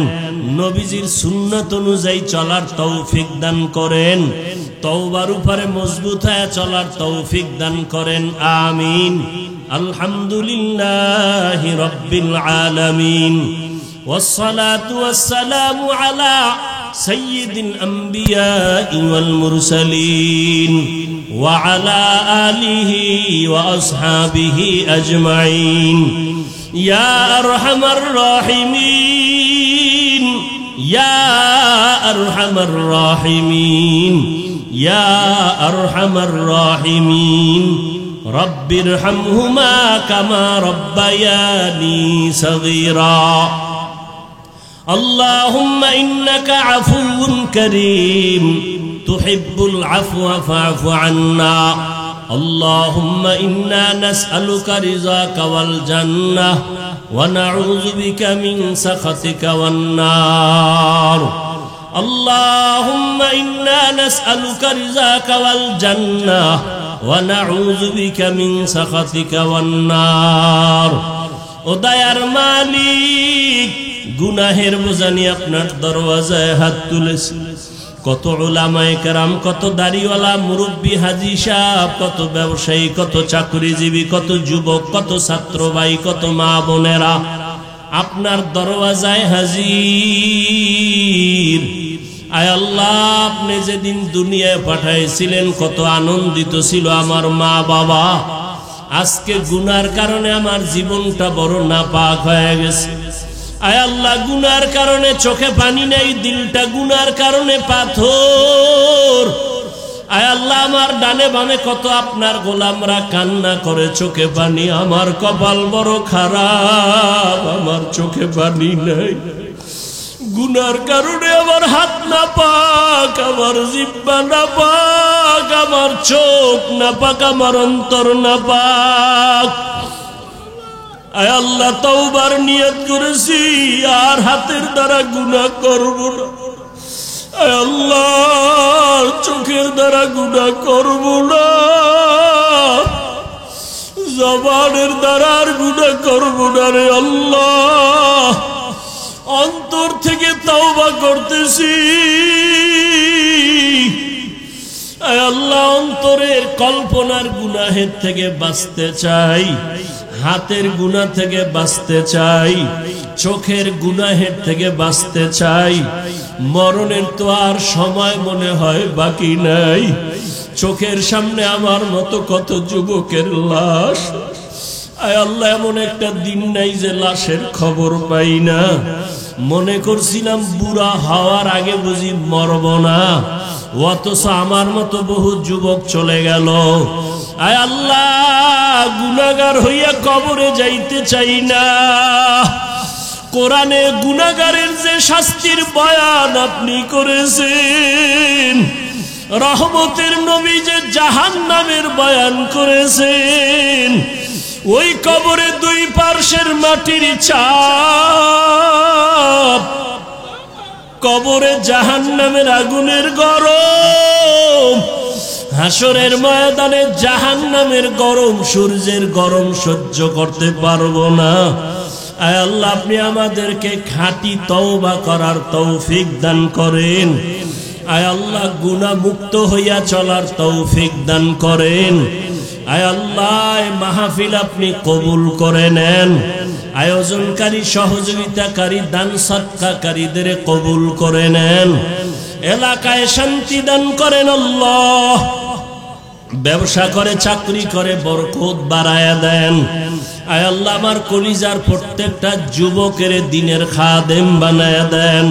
[SPEAKER 1] নবীজির সুন্নাত অনুযায়ী চলার তৌফিক দান করেন। তওবার উপরে মজবুত হয়ে চলার তৌফিক দান করেন। আমিন। আলহামদুলিল্লাহি রাব্বিল আলামিন। والصلاة والسلام على سيد الأنبياء والمرسلين وعلى آله وأصحابه أجمعين يا أرحم الراحمين يا أرحم الراحمين يا أرحم الراحمين رب ارحمهما كما ربياني صغيرا اللهم إنك عفو كريم تحب العفو فاعف عنا اللهم إنا نسألك رضاك والجنة ونعوذ بك من سخطك والنار اللهم إنا نسألك رضاك والجنة ونعوذ بك من سخطك والنار ও দয়ার মালিক গুনাহের বোঝা নিয়ে আপনার দরওয়াজায় হাত তুলেছি। কত উলামায়ে কেরাম, কত দাড়িওয়ালা মুরব্বী হাজী সাহেব, কত ব্যবসায়ী, কত চাকরিজীবী, কত যুবক, কত ছাত্র ভাই, কত মা বোনেরা আপনার দরওয়াজায় হাজির। আয় আল্লাহ, আপনি যেদিন দুনিয়ায় পাঠাইছিলেন কত আনন্দিত ছিল আমার মা বাবা। আজকে গুনার কারণে আমার জীবনটা বড় নাপাক হয়ে গেছে। আয় আল্লাহ, গুনার কারণে চোখে পানি নেই, দিলটা গুনার কারণে পাথর। আয় আল্লাহ, আমার ডানে বামে কত আপনার গোলামরা কান্না করে চোখে পানি। আমার কপাল বড় খারাপ, আমার চোখে পানি নেই। গুনার কারণে আমার হাত না পাক, আমার জিহ্বা না পাক, আমার চোখ না পাক, আমার অন্তর না পাক। আয় আল্লাহ, তওবার নিয়ত করেছি আর হাতের দ্বারা গুনাহ করব না। আয় আল্লাহ, চোখের দ্বারা গুনাহ করব না, জবানের দ্বারা আর গুনাহ করব না রে আল্লাহ। অন্তর থেকে তওবা করতেছি। আয় আল্লাহ, অন্তরের কল্পনার গুনাহের থেকে বাঁচতে চাই, হাতের গুনাহ থেকে বাঁচতে চাই, চোখের গুনাহের থেকে বাঁচতে চাই। মরণের তো আর সময় মনে হয় বাকি নাই। চোখের সামনে আমার মতো কত যুবকের লাশ। আয় আল্লাহ, এমন একটা দিন নাই যে লাশের খবর পাই না। মনে করছিলাম বুড়া হওয়ার আগে বুঝি মরব না, অথচ আমার মতো বহু যুবক চলে গেল। আয় আল্লাহ, গুনাহগার হইয়া কবরে যাইতে চাই না। কোরআনে গুনাহগারের যে শাস্তির বয়ান আপনি করেছেন, রহমতের নবী যে জাহান্নামের বয়ান করেছেন, ওই কবরে দুই পার্শ্বের মাটির চাপ, কবরে জাহান্নামের আগুনের গরম, হাসরের ময়দানে জাহান্নামের গরম, সূর্যের গরম সহ্য করতে পারবো না। আয় আল্লাহ, আপনি আমাদেরকে খাঁটি তওবা করার তৌফিক দান করেন। আয় আল্লাহ, গুনাহ মুক্ত হইয়া চলার তৌফিক দান করেন। আয় আল্লাহ, মাহফিল আপনি কবুল করে নেন। আয়োজনকারী, সহযোগিতাকারী, দান সদকাকারীদের কবুল করে নেন। এলাকায় শান্তি দান করেন আল্লাহ। ব্যবসা করে, চাকরি করে, বরকত বাড়ায়া দেন। আয় আল্লাহ, আমার কলিজার প্রত্যেকটা যুবকের দিনের খাদেম বানায়া দেন।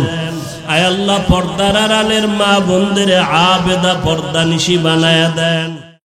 [SPEAKER 1] আয় আল্লাহ, পর্দার আড়ালের মা বোনদের আবেদা পর্দানিশী বানায়া দেন।